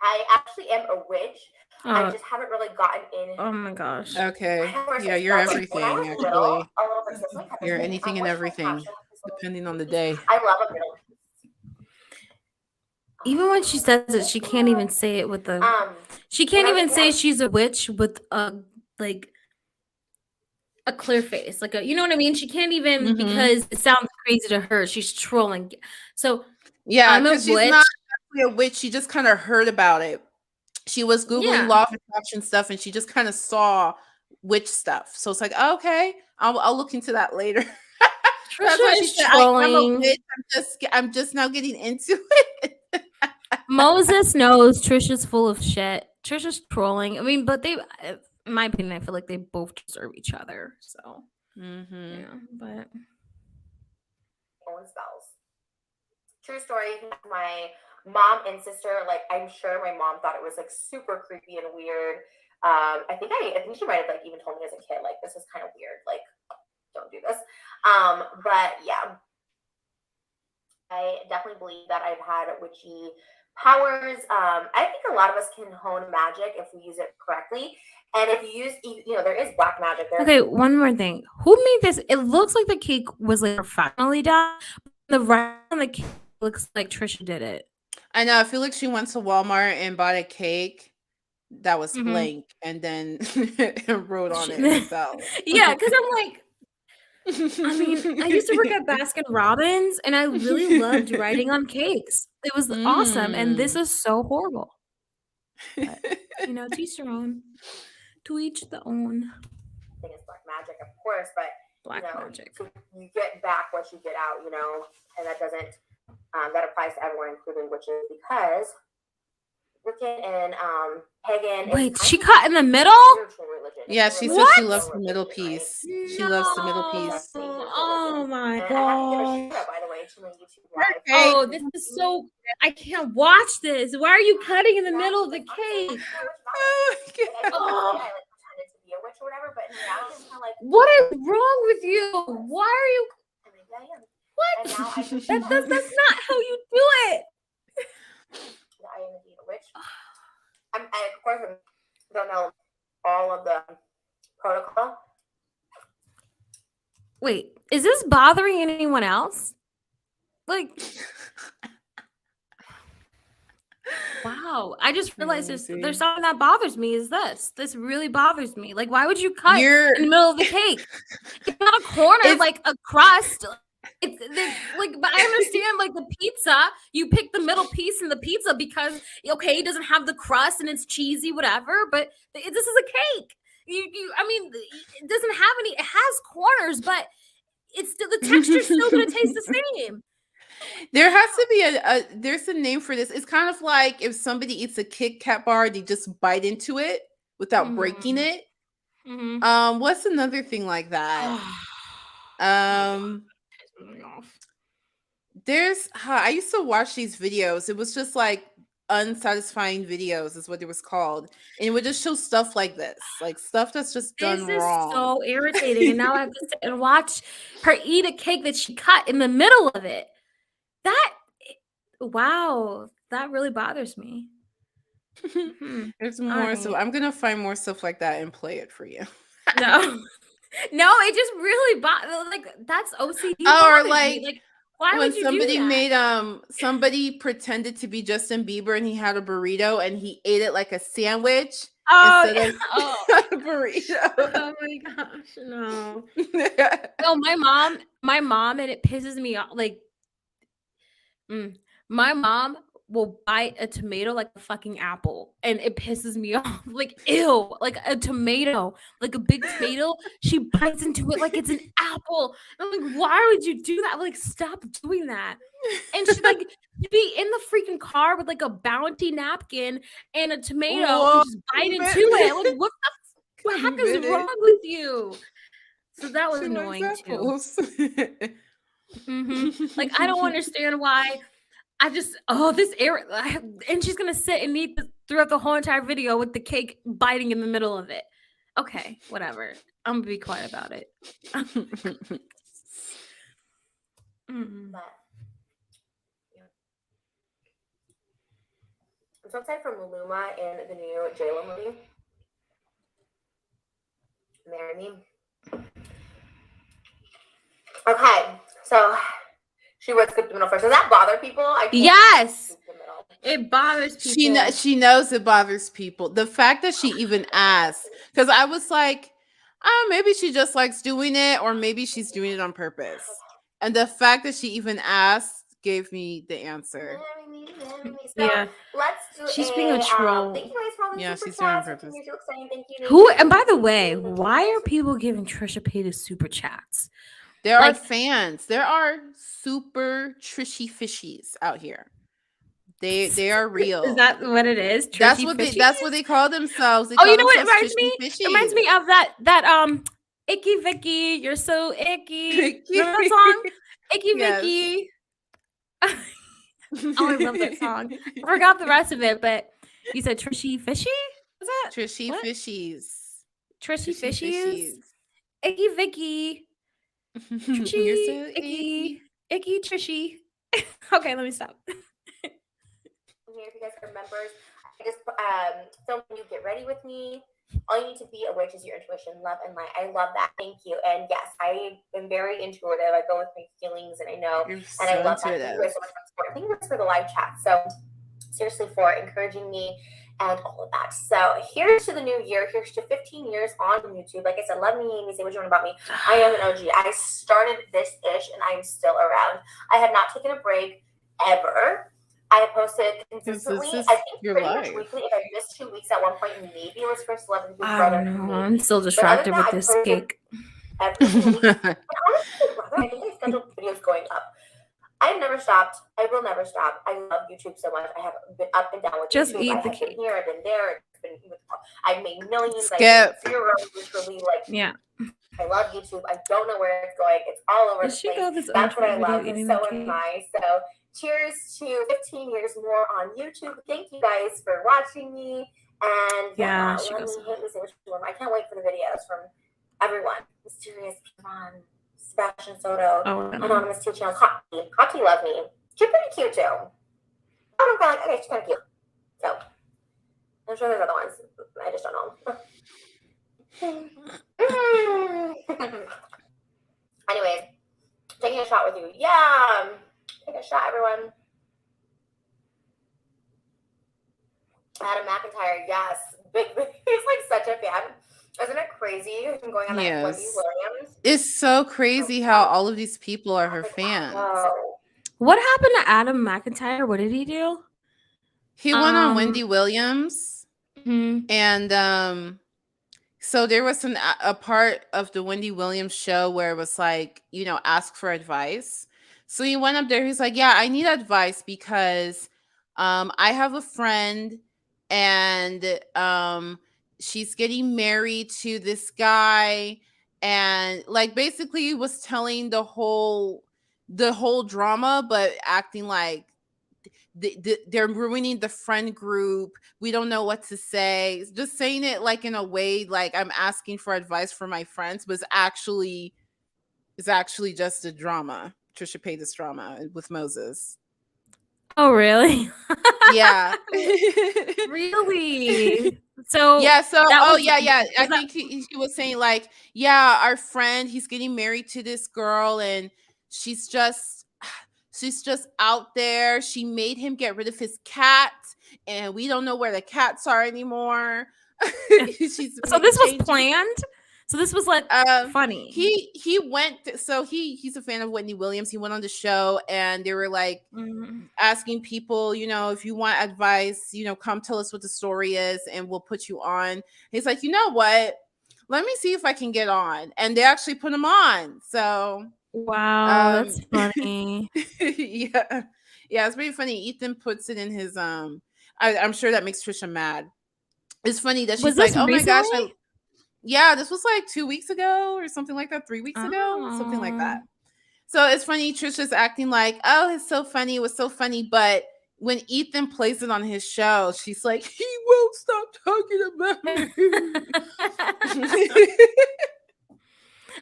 I actually am a witch. I just haven't really gotten in. Oh my gosh. Okay. Yeah, you're everything, actually. You're anything and everything, depending on the day. I love a middle. Even when she says it, she can't even say it with the. She can't even say she's a witch with a clear face, like you know what I mean. She can't even because it sounds crazy to her. She's trolling. So yeah, because she's not actually a witch. She just kind of heard about it. She was Googling law of attraction stuff, and she just kind of saw witch stuff. So it's like, okay, I'll look into that later. That's why she's trolling. I'm a witch. I'm just now getting into it. Moses knows Trisha's full of shit. Trisha's trolling. I mean, but they, in my opinion, I feel like they both deserve each other. So, yeah, but spells. True story. My mom and sister, like, I'm sure my mom thought it was like super creepy and weird. I think she might have like even told me as a kid, like, this is kind of weird. Like, don't do this. But yeah, I definitely believe that I've had witchy powers. I think a lot of us can hone magic if we use it correctly. And if you use, there is black magic there. Okay, one more thing. Who made this? It looks like the cake was like professionally done. The right on the cake looks like Trisha did it. I know. I feel like she went to Walmart and bought a cake that was blank and then wrote on it herself. Yeah, because I'm like, I mean, I used to work at Baskin Robbins, and I really loved writing on cakes. It was awesome, and this is so horrible. But, to each their own. To each the own. I think it's black magic, of course, but black magic. So you get back what you get out, and that doesn't. That applies to everyone, including witches, because Wiccan and pagan. Wait, she cut in the middle? Yeah, she said she loves the middle piece. She loves the middle piece. Oh my god! By the way, to my YouTube live. Oh, this is so. I can't watch this. Why are you cutting in the middle of the cake? Oh. What is wrong with you? Why are you? What? That's not how you do it. I am indeed a witch. I of course don't know all of the protocol. Wait, is this bothering anyone else? Like, wow! I just realized there's something that bothers me. Is this really bothers me? Like, why would you cut in the middle of the cake? It's not a corner, like a crust. But I understand, like, the pizza, you pick the middle piece in the pizza because it doesn't have the crust and it's cheesy, whatever. But this is a cake. I mean, it doesn't have any. It has corners, but it's still the texture's still gonna taste the same. There has to be there's a name for this. It's kind of like if somebody eats a Kit Kat bar, they just bite into it without breaking it. What's another thing like that? I used to watch these videos. It was just like unsatisfying videos is what it was called, and it would just show stuff like this, like stuff that's just done wrong. This is so irritating. And now I have to sit and watch her eat a cake that she cut in the middle of it. Wow, that really bothers me. There's more, so I'm gonna find more stuff like that and play it for you. No, it just really that's OCD. Or like why when would you somebody do that? Somebody pretended to be Justin Bieber and he had a burrito and he ate it like a sandwich instead of a burrito. Oh my gosh, no. No, my mom, and it pisses me off. Like, my mom will bite a tomato like a fucking apple, and it pisses me off. Like, ew, like a tomato, like a big tomato, she bites into it like it's an apple. I'm like, why would you do that? Like, stop doing that. And she'd be in the freaking car with like a Bounty napkin and a tomato and just bite into it. Like, what the heck is wrong with you? So that was annoying too. Like, I don't understand why. And she's gonna sit and eat throughout the whole entire video with the cake biting in the middle of it. Okay, whatever. I'm gonna be quiet about it. Mm-hmm. But yeah. I'm so excited for Maluma in the new J-Lo movie. Marry me. Okay, so she would skip the middle first. Does that bother people? I can't Yes, skip the middle. it bothers people. She knows it bothers people. The fact that she even asked, because I was like, oh, maybe she just likes doing it, or maybe she's doing it on purpose. And the fact that she even asked gave me the answer. So Yeah. let's do She's being a troll. Thank you guys for all the Yeah, super she's doing it on chats. purpose. You're exciting. Thank you. Who? And by the way, why are people giving Trisha Paytas super chats? There are Like- fans. There are super trishy fishies out here. They are real. Is that what it is? That's Trishy what they fishies? call themselves. They Oh, call you know what it themselves reminds me? trishy It reminds me fishies. of that Icky Vicky, you're so icky. Remember that song? Icky Yes. Vicky. Oh, I love that song. I forgot the rest of it, but you said Trishy Fishy? Is that Trishy what? fishies. Trishy Trishy Fishies? Icky Vicky. You're Trishy. so Icky. Icky Trishy. Okay, let me stop. Here, if you guys are members, I just filmed you Get Ready With Me. All you need to be aware is your intuition, love, and light. I love that. Thank you. And yes, I am very intuitive. I go with my feelings, and I know. You're And so I love that. Thank you intuitive. guys so much for the support. Thank you guys for the live chat. So seriously, for encouraging me and all of that. So here's to the new year. Here's to 15 years on YouTube. Like I said, love me, Amy, say what you want about me. I am an OG. I started this ish, and I am still around. I have not taken a break ever. I have posted consistently. This is I think your pretty much life. weekly. If I missed 2 weeks at one point, maybe it was for Celebrity Big I Brother. don't know. maybe. I'm still distracted with this cake. Every single week. And honestly, Big Brother, I think I scheduled videos going up. I've never stopped. I will never stop. I love YouTube so much. I have been up and down with Just YouTube. eat I the have cake. been here. I've been there. I've made millions. Skip. I made zero. Literally, like Yeah. I love YouTube. I don't know where it's going. It's all over Did the she place. go this That's what I video love, and eating so the am cake? I. So cheers to 15 years more on YouTube. Thank you guys for watching me. And Yeah, yeah, she let goes. me hit this one. I can't wait for the videos from everyone. Mysterious, Kevon, Sebastian Soto, Oh, I don't know. Anonymous Teacher, Hockey. Hockey love me. She's pretty cute too. I'm kind of like, okay, she's kind of cute. So I'm sure there's other ones. I just don't know. Anyways, taking a shot with you. Yeah. Take a shot, everyone. Adam McIntyre, yes. Big, he's like such a fan. Isn't it crazy? He's been going on that Wendy Yes. Williams. It's so crazy how all of these people are her fans. Oh. What happened to Adam McIntyre? What did he do? He went on Wendy Williams, Mhm. and so there was a part of the Wendy Williams show where it was like, ask for advice. So he went up there. He's like, yeah, I need advice because I have a friend and she's getting married to this guy, and like basically he was telling the whole drama, but acting like they're ruining the friend group. We don't know what to say. Just saying it like in a way like I'm asking for advice for my friends, but it's actually just a drama. Trisha Paytas drama with Moses. Oh, really? Yeah. Really? So yeah. So that I think he was saying like, yeah, our friend, he's getting married to this girl, and she's just out there. She made him get rid of his cat, and we don't know where the cats are anymore. So this was planned. So this was like funny. He went. So he's a fan of Wendy Williams. He went on the show, and they were like asking people, if you want advice, come tell us what the story is, and we'll put you on. He's like, you know what? Let me see if I can get on, and they actually put him on. So. Wow, that's funny. yeah, it's pretty funny. Ethan puts it in his I'm sure that makes Trisha mad. It's funny that she's like, oh my gosh, this was like 2 weeks ago or something like that, 3 weeks ago, something like that. So it's funny, Trisha's acting like, oh, it's so funny, it was so funny, but when Ethan plays it on his show, she's like, he won't stop talking about me.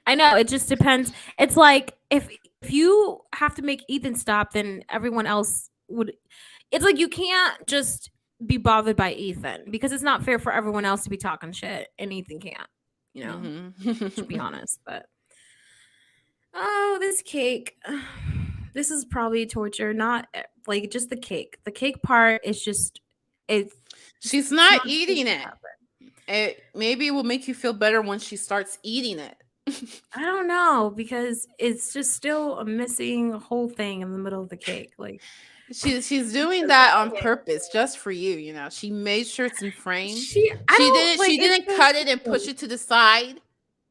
I know, it just depends. It's like if if you have to make Ethan stop, then everyone else would. It's like you can't just be bothered by Ethan because it's not fair for everyone else to be talking shit and Ethan can't. You know, to be honest. But oh, this cake. This is probably torture. Not like just the cake. The cake part is just it's. She's not eating it. Maybe it will make you feel better when she starts eating it. I don't know, because it's just still a missing whole thing in the middle of the cake. Like she's doing that on purpose, just for you. You know, she made sure it's in frame. She didn't cut it and push it to the side.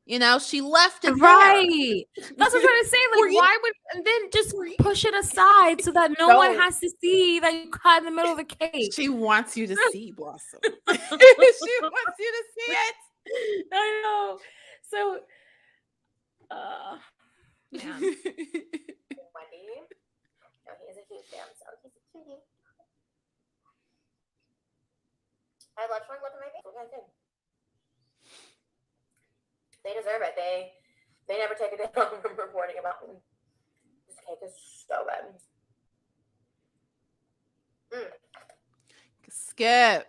You know, she left it right. That's what I'm trying to say. Like, why would and then just push it aside so that no one has to see that you cut in the middle of the cake? She wants you to see, Blossom. She wants you to see it. I know. So, Wendy. man. No, he is a huge fan, so he's a cutie. I love showing love in my face. What can I do? They deserve it. They never take a day off from reporting about me. This cake is so good. Skip.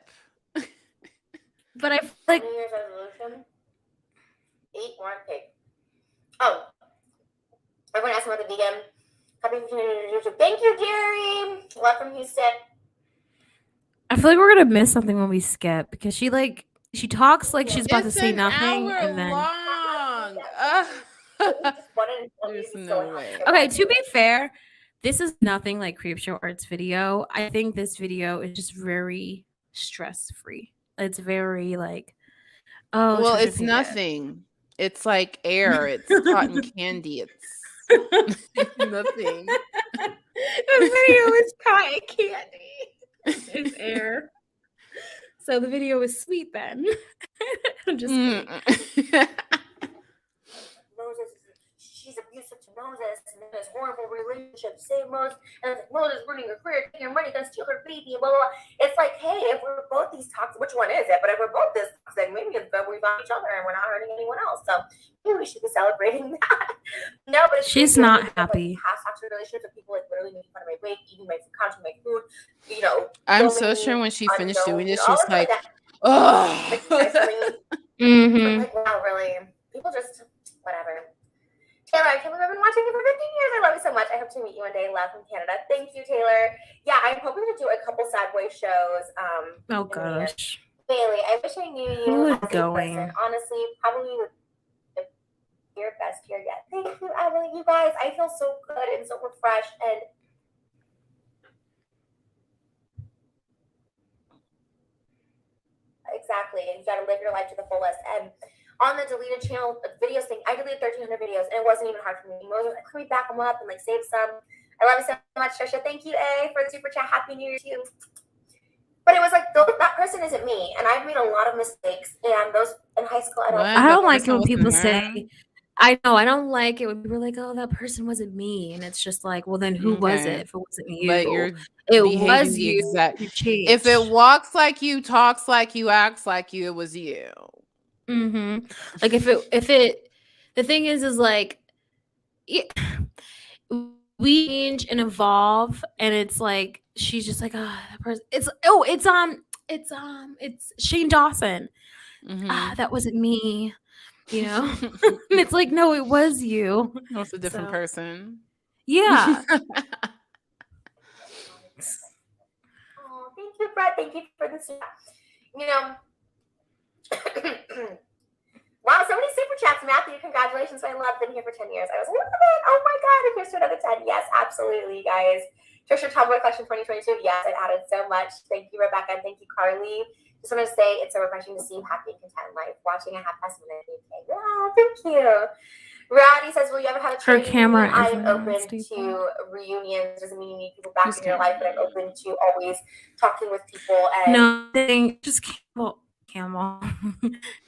But I feel like New Year's resolution: eat more cake. Oh, everyone asked about the vegan. Happy 15 years. Thank you, Jerry. Love from Houston. I feel like we're gonna miss something when we skip because she talks like she's about to say nothing and then. Long. There's no way. Okay, to be fair, this is nothing like Creepshow Art's video. I think this video is just very stress-free. It's very like, oh, well, Trisha it's Paytas. Nothing. It's like air. It's cotton candy. It's nothing. The video is cotton candy. It's air. So the video is sweet then. I'm just kidding. Moses, she's abusive to Moses, and then this horrible relationship. Save Moses, and it's like Moses ruining her career, taking her money, gonna steal her baby, and blah, blah, blah. It's like, hey, if we're both these toxic, which one is it? But if we're both this toxic, maybe it's that we found each other and we're not hurting anyone else. So maybe we should be celebrating that. No, but she's not happy. Like, past toxic relationships with people like literally making fun of my weight, eating my food, consuming my food, you know. I'm so sure when she finished doing this, she's like, oh. Mm-hmm. Like, wow, really? People just, whatever. Taylor, I can't believe I've been watching you for 15 years. I love you so much. I hope to meet you one day. Love from Canada. Thank you, Taylor. Yeah, I'm hoping to do a couple Sad Boy shows. Oh, gosh. Bailey, I wish I knew you. Who is as a going? person. Honestly, probably your best year yet. Thank you, Emily. You guys, I feel so good and so refreshed. And exactly. And you got to live your life to the fullest. And on the deleted channel videos thing, I deleted 1,300 videos, and it wasn't even hard for me. Moses, like, can we back them up and like save some? I love you so much, Trisha. Thank you, A, for the super chat. Happy New Year to you. But it was like, that person isn't me, and I've made a lot of mistakes. And those in high school, I don't like it when people say. I know I don't like it when people are like, "Oh, that person wasn't me," and it's just like, "Well, then who was it? If it wasn't you, but it was you." Exact. If it walks like you, talks like you, acts like you, it was you. Mm-hmm. Like if it, the thing is like, we change and evolve, and it's like she's just like, that person. It's Shane Dawson. Mm-hmm. That wasn't me. You know, and it's like, no, it was you. It's a different person. Yeah. Oh, thank you, Brett. Thank you for this. You know, wow, so many super chats, Matthew. Congratulations, my love. Been here for 10 years. I was like, oh my God, and here's to another 10. Yes, absolutely, guys. Trisha Tomboy Collection 2022. Yes, it added so much. Thank you, Rebecca. And thank you, Carly. Just want to say it's so refreshing to see you happy and content in life. Watching a half-past minute in the UK. Wow, thank you. Rowdy says, will you ever have a her camera? I'm open to reunions. Doesn't mean you need people back in your life, but I'm open to always talking with people. And no, just Camel.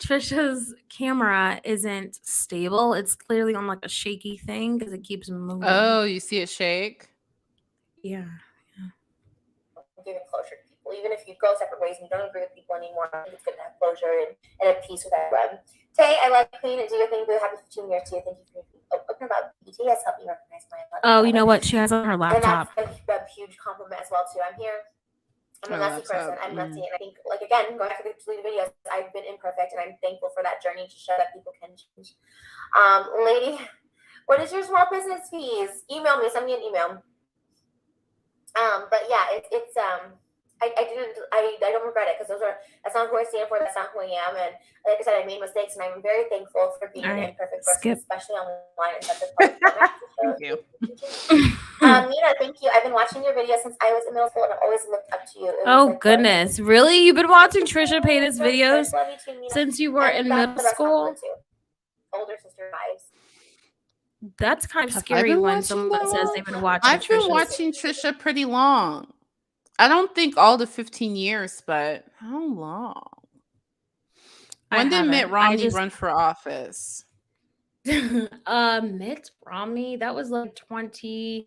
Trisha's camera isn't stable. It's clearly on like a shaky thing because it keeps moving. Oh, you see it shake? Yeah. Giving closure to people, even if you go separate ways and you don't agree with people anymore. I think it's good to have closure and a peace with everyone. Tay, I love you, Queen, and do your thing. Boo. Happy 15 years to you. Thank you for spoken about BT has helped me recognize my love. Oh, you know what? She has on her And laptop. that's a huge compliment as well too. I'm a messy person. I'm messy, and I think, like, again, going back to the deleted videos, I've been imperfect, and I'm thankful for that journey to show that people can change. Lady, what is your small business fees? Email me. Send me an email. But yeah, it's I don't regret it, because that's not who I stand for. That's not who I am. And like I said, I made mistakes, and I'm very thankful for being an imperfect person, especially online and such a public format. Thank you. Nina, thank you. I've been watching your videos since I was in middle school, and I've always looked up to you. Oh, goodness. Really? You've been watching Trisha Paytas videos since you were in middle school? Older sister vibes. That's kind of scary when someone says they've been watching I've been watching Trisha pretty long. I don't think all the 15 years, but how long? When did Mitt Romney run for office? Mitt Romney, that was like 20.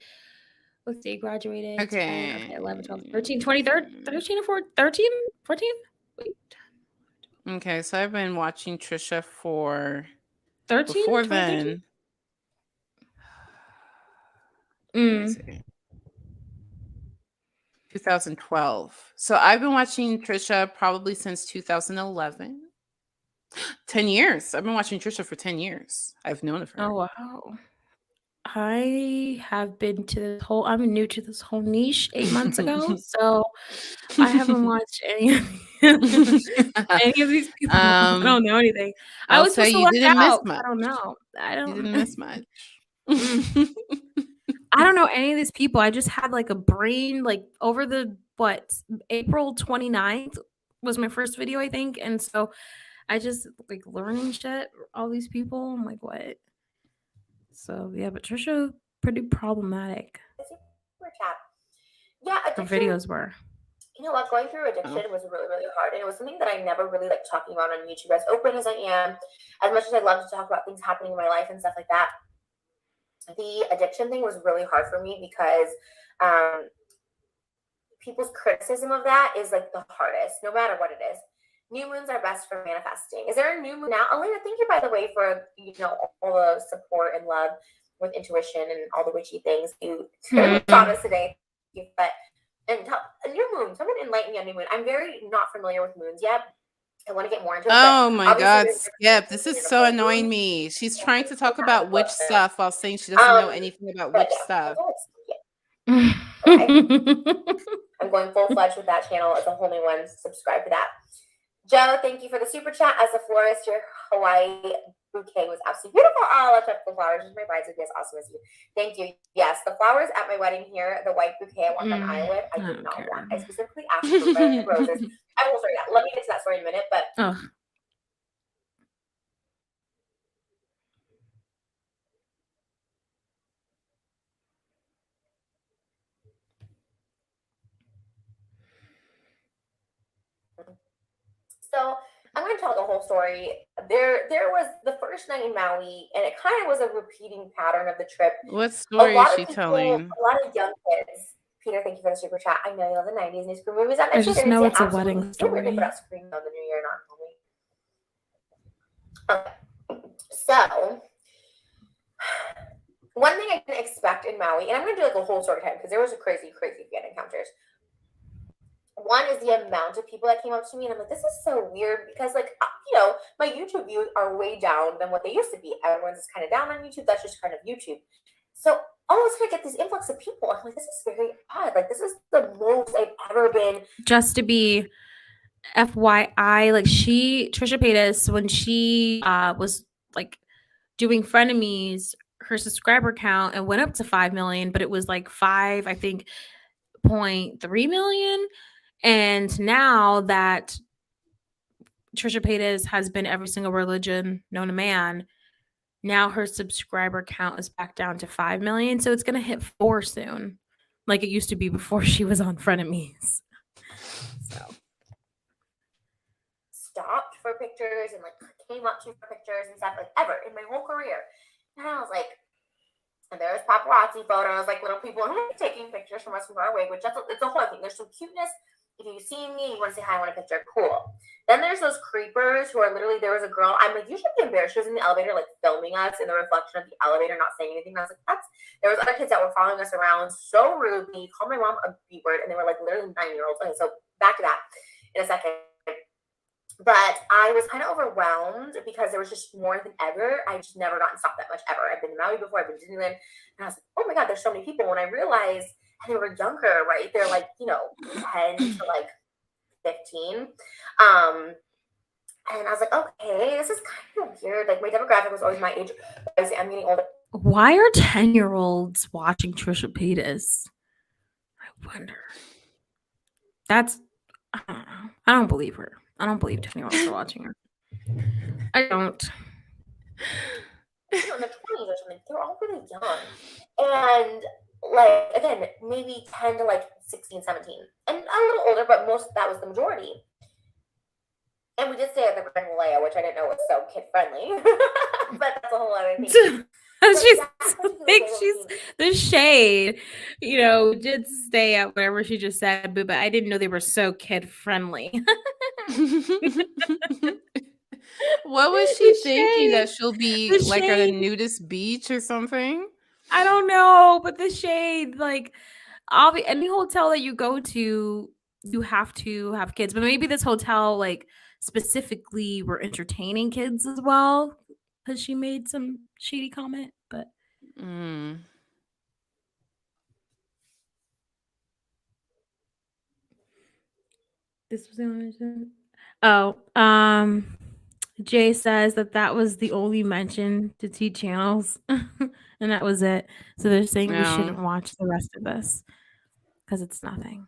Let's see, graduated. Okay. 10, 11, 12, 13, 13 or 13, 14? Wait. Okay, so I've been watching Trisha for 13? Before then. 2012. So I've been watching Trisha probably since 2011. 10 years. I've been watching Trisha for 10 years. I've known of her. Oh, wow. I have been to this whole, I'm new to this whole niche 8 months ago. So I haven't watched any of these people. I don't know anything. I was supposed to watch out. I don't know. You didn't miss much. I don't know any of these people. I just had like a brain, like over the, April 29th was my first video, I think. And so I just like learning shit, all these people. I'm like, what? So yeah, but Trisha, pretty problematic. Yeah, her videos were. You know what? Going through addiction was really, really hard. And it was something that I never really liked talking about on YouTube. As open as I am, as much as I love to talk about things happening in my life and stuff like that, the addiction thing was really hard for me because people's criticism of that is like the hardest, no matter what it is. New moons are best for manifesting. Is there a new moon now? Elena, thank you, by the way, for, all the support and love with intuition and all the witchy things you taught us today. But a new moon, someone enlighten me on new moon. I'm very not familiar with moons yet. I want to get more into it. Oh my God, Skip. This is so annoying me. She's trying to talk about witch stuff while saying she doesn't know anything about witch stuff. Okay. I'm going full-fledged with that channel. It's a whole new one. Subscribe to that. Joe, thank you for the super chat. As a florist, your Hawaii bouquet was absolutely beautiful. Oh, I love tropical flowers. My brides would be as awesome as you. Thank you. Yes, the flowers at my wedding here, the white bouquet I want on Island, I did not want. I specifically asked for red roses. I will show you that. Let me get to that story in a minute, but so I'm going to tell the whole story. There was the first night in Maui, and it kind of was a repeating pattern of the trip. What story is she telling? A lot of young kids. Peter, thank you for the super chat. I know you love the 90s and scream movies. I just know it's a wedding story. They put out Scream on the New Year, not only. Okay. So, one thing I didn't expect in Maui, and I'm going to do like a whole story time because there was a crazy, crazy fan encounters. One is the amount of people that came up to me, and I'm like, this is so weird because, like, my YouTube views are way down than what they used to be. Everyone's just kind of down on YouTube. That's just kind of YouTube. So, always going to get this influx of people. I'm like, this is very odd. Like, this is the most I've ever been. Just to be FYI, like, Trisha Paytas, when she was, like, doing frenemies, her subscriber count, it went up to 5 million, but it was, like, 5.3 million. And now that Trisha Paytas has been every single religion known to man, now her subscriber count is back down to 5 million. So it's going to hit 4 soon, like it used to be before she was on Frenemies. So stopped for pictures and like came up to me for pictures and stuff, like ever in my whole career. And I was like, and there's paparazzi photos, like little people taking pictures from us from far away, which it's a whole thing. There's some cuteness if you see me, you want to say hi, I want a picture, cool. Then there's those creepers who are literally, there was a girl, I'm like, you should be embarrassed. She was in the elevator, like filming us in the reflection of the elevator, not saying anything. And I was like, there was other kids that were following us around, so rudely, called my mom a B word, and they were like literally 9-year-olds. Okay, so back to that in a second. But I was kind of overwhelmed because there was just more than ever. I just never gotten stopped that much ever. I've been to Maui before, I've been to Disneyland, and I was like, oh my God, there's so many people. When I realized, and they were younger, right? They're like, 10 to like 15. And I was like, okay, this is kind of weird. Like, my demographic was always my age. I'm getting older. Why are 10-year-olds watching Trisha Paytas? I wonder. I don't know. I don't believe her. I don't believe 10-year-olds are watching her. I don't. In their 20s or something. They're all really young. And, like, again, maybe 10 to, like, 16, 17. And a little older, but that was the majority. And we did stay at the Grand Malaya, which I didn't know was so kid-friendly. But that's a whole other thing. She's the shade, we did stay at whatever she just said, but I didn't know they were so kid-friendly. What was she thinking? That she'll be like at a nudist beach or something? I don't know, but the shade, like, any hotel that you go to, you have to have kids. But maybe this hotel, like, specifically were entertaining kids as well, because she made some shady comment. But this was the only reason. Jay says that was the only mention to T channels, and that was it. So they're saying we shouldn't watch the rest of this because it's nothing.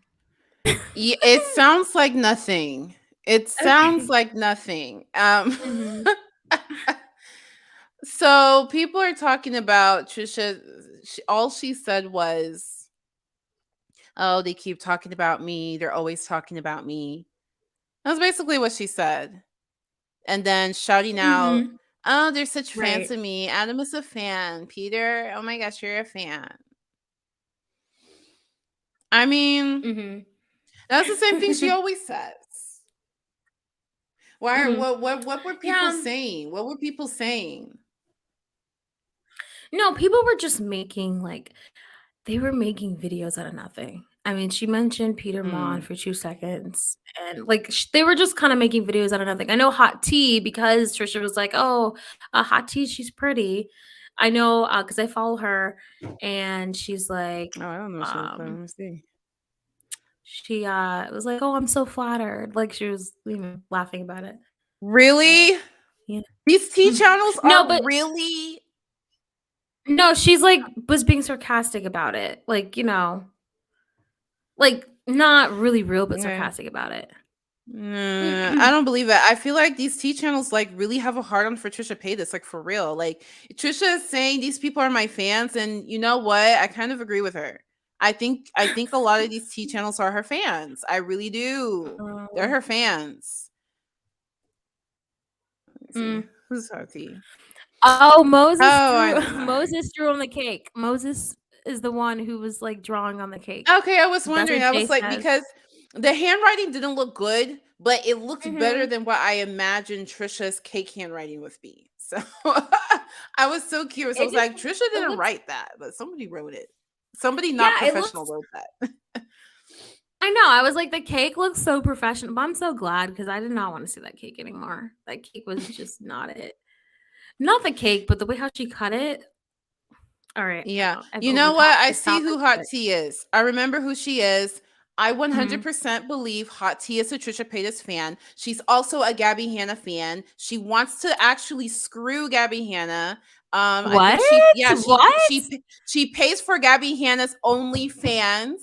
Yeah, it sounds like nothing. It sounds like nothing. So people are talking about Trisha. All she said was, "Oh, they keep talking about me. They're always talking about me." That's basically what she said. And then shouting out, "Oh, they're such fans of me. Adam is a fan. Peter, oh my gosh, you're a fan." I mean, that's the same thing she always says. Why? What were people saying? What were people saying? No, people were just making they were making videos out of nothing. I mean, she mentioned Peter Mon for 2 seconds, and they were just kind of making videos out of nothing. I know Hot Tea, because Trisha was like, "Oh, Hot Tea, she's pretty." I know because I follow her, and she's like, "Oh, I don't know." Let me see. She was like, "Oh, I'm so flattered." Like, she was laughing about it. Really? Yeah. These T channels are really. No, she's was being sarcastic about it. Not really real, but sarcastic about it. I don't believe it. I feel like these T channels really have a hard on for Trisha Paytas, for real. Trisha is saying these people are my fans, and you know what? I kind of agree with her. I think a lot of these T channels are her fans. I really do. They're her fans. Who's Hot Tea? Oh, Moses drew on the cake. Moses is the one who was drawing on the cake. Okay, I was wondering. I was because the handwriting didn't look good, but it looked better than what I imagined Trisha's cake handwriting would be. So I was so curious. I was like, Trisha didn't write that, but somebody wrote it. Somebody not professional wrote that. I know. I was like, the cake looks so professional, but I'm so glad because I did not want to see that cake anymore. That cake was just not it. Not the cake, but the way how she cut it. All right. Yeah. You know what? I see who Hot Tea is. I remember who she is. I 100% believe Hot Tea is a Trisha Paytas fan. She's also a Gabby Hanna fan. She wants to actually screw Gabby Hanna. What? She pays for Gabby Hanna's OnlyFans.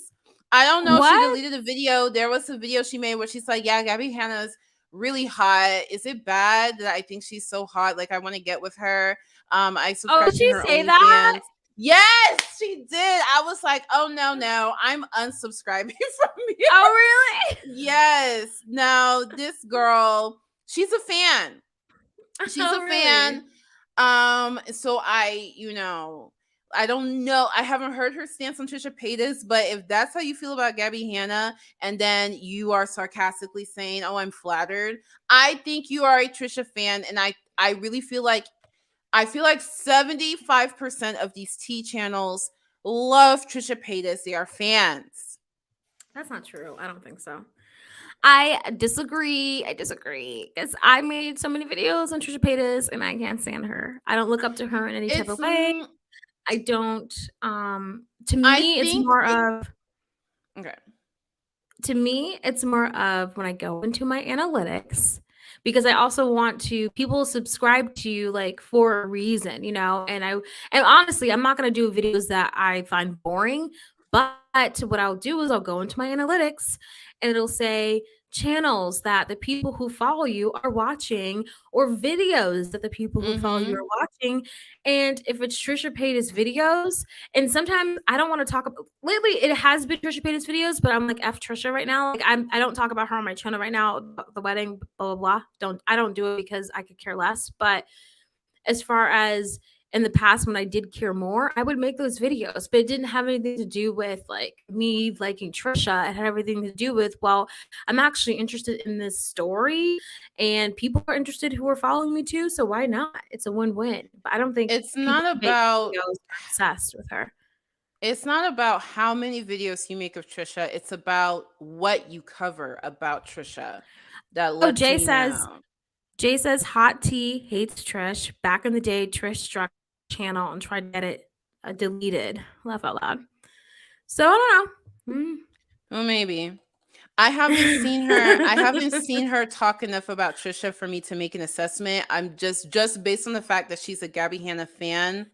I don't know. She deleted a video. There was a video she made where she's like, "Yeah, Gabby Hanna's really hot. Is it bad that I think she's so hot? Like, I want to get with her." I subscribe to her say that? Yes, she did. I was like, "Oh no, I'm unsubscribing from you." Oh, really? Yes. No, this girl, she's a fan. She's a fan. So I, I don't know. I haven't heard her stance on Trisha Paytas, but if that's how you feel about Gabby Hanna, and then you are sarcastically saying, "Oh, I'm flattered," I think you are a Trisha fan, and I really feel like 75% of these T channels love Trisha Paytas. They are fans. That's not true. I don't think so. I disagree. Because I made so many videos on Trisha Paytas and I can't stand her. I don't look up to her in any type of way. I don't. To me, it's more of. Okay. To me, it's more of when I go into my analytics, because I also want people subscribe to you like for a reason, and honestly, I'm not going to do videos that I find boring, but what I'll do is I'll go into my analytics and it'll say channels that the people who follow you are watching, or videos that the people who follow you are watching. And if it's Trisha Paytas videos, and sometimes I don't want to talk about, lately it has been Trisha Paytas videos, but I'm like F Trisha right now. Like I don't talk about her on my channel right now, the wedding, blah, blah, blah. I don't do it because I could care less. But as far as in the past, when I did care more, I would make those videos, but it didn't have anything to do with like me liking Trisha. It had everything to do with, well, I'm actually interested in this story and people are interested who are following me too. So why not? It's a win-win. But I don't think it's not about obsessed with her. It's not about how many videos you make of Trisha. It's about what you cover about Trisha. That lets Jay me says, know. Jay says Hot Tea hates Trish. Back in the day, Trish struck channel and tried to get it deleted. Laugh out loud. So I don't know. Well, maybe. I haven't seen her. I haven't seen her talk enough about Trisha for me to make an assessment. I'm just based on the fact that she's a Gabby Hanna fan.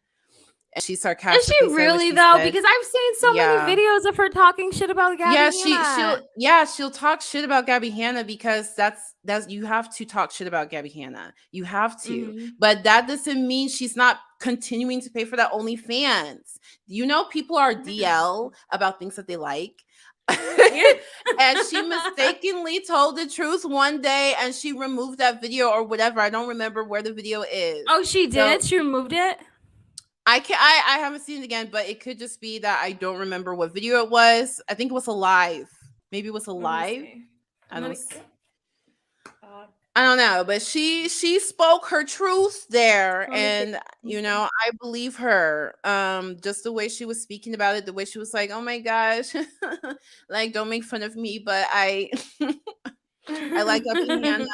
And she sarcastically Is she really though? Said. Because I've seen so many videos of her talking shit about Gabby Hanna. She'll talk shit about Gabby Hanna because that's you have to talk shit about Gabby Hanna. You have to. But that doesn't mean she's not continuing to pay for that OnlyFans. People are DL about things that they like. And she mistakenly told the truth one day and she removed that video or whatever. I don't remember where the video is. Oh, she did? She removed it? I haven't seen it again, but it could just be that I don't remember what video it was. I think it was a live. Maybe it was a live. I don't know, but she spoke her truth there, and I believe her. Just the way she was speaking about it, the way she was like, "Oh my gosh, like don't make fun of me," but I like Gabby Hanna.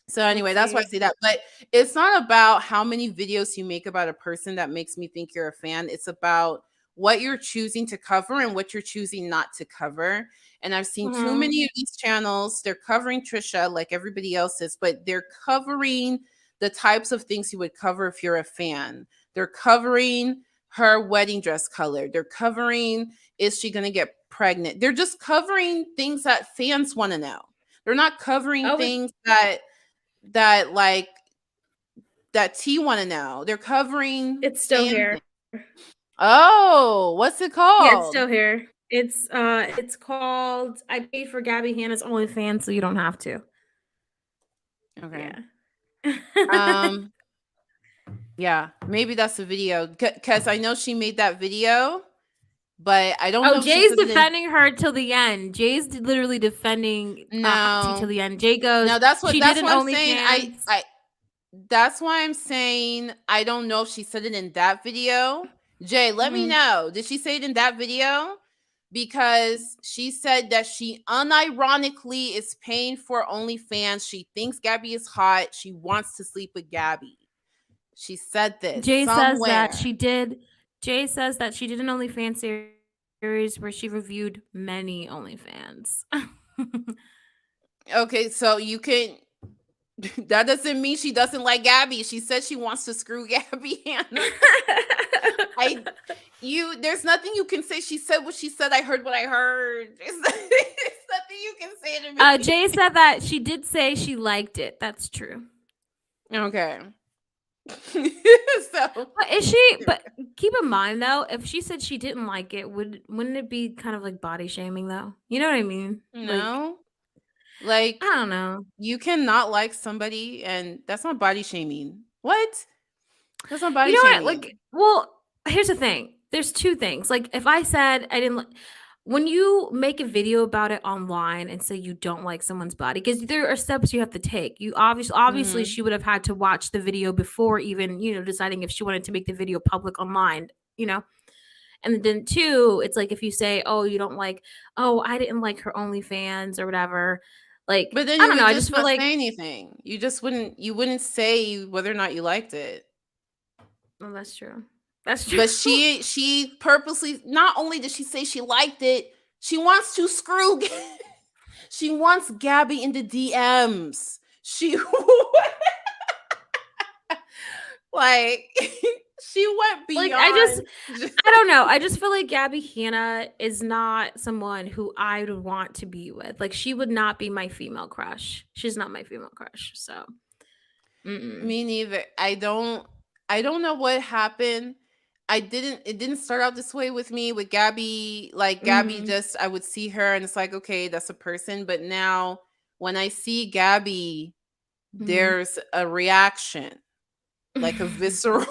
So anyway, that's why I say that. But it's not about how many videos you make about a person that makes me think you're a fan. It's about what you're choosing to cover and what you're choosing not to cover. And I've seen too many of these channels. They're covering Trisha like everybody else is, but they're covering the types of things you would cover if you're a fan. They're covering her wedding dress color. They're covering, is she going to get pregnant? They're just covering things that fans want to know. They're not covering things that T want to know. They're covering. It's still here. Oh, what's it called? Yeah, it's still here. It's called I Paid for Gabby Hanna's OnlyFans, so you don't have to. Okay. Yeah. Yeah, maybe that's the video because I know she made that video, but I don't know. Oh, Jay's defending her till the end. Jay's literally defending till the end. Jay goes, no, that's what I'm saying. That's why I'm saying I don't know if she said it in that video. Jay, let me know. Did she say it in that video? Because she said that she unironically is paying for OnlyFans. She thinks Gabby is hot. She wants to sleep with Gabby. She said this. Jay says that she did. Jay says that she did an OnlyFans series where she reviewed many OnlyFans. Okay, so you can. That doesn't mean she doesn't like Gabby. She said she wants to screw Gabby Hanna. There's nothing you can say. She said what she said. I heard what I heard. There's nothing you can say to me. Jay said that she did say she liked it. That's true. Okay. But keep in mind though, if she said she didn't like it, wouldn't it be kind of like body shaming though? You know what I mean? No. Like I don't know. You cannot like somebody and that's not body shaming. What? That's not body shaming. Well, here's the thing. There's two things. Like if I said I didn't when you make a video about it online and say you don't like someone's body, because there are steps you have to take. You obviously Mhm. she would have had to watch the video before even, deciding if she wanted to make the video public online, And then two, it's like if you say, "Oh, you don't like, oh, I didn't like her OnlyFans or whatever." Like, But then I you don't know. would I just just feel not like, say anything. You wouldn't say whether or not you liked it. oh, that's true. That's true. But she purposely, not only did she say she liked it, she wants to screw she wants Gabby in the DMs. She like she went Like, beyond I don't know. I just feel like Gabby Hanna is not someone who I would want to be with. Like, she would not be my female crush. She's not my female crush. So, Me neither. I don't know what happened. It didn't start out this way with me with Gabby. Like Gabby just I would see her and it's like, okay, that's a person. But now when I see Gabby, there's a reaction. Like a visceral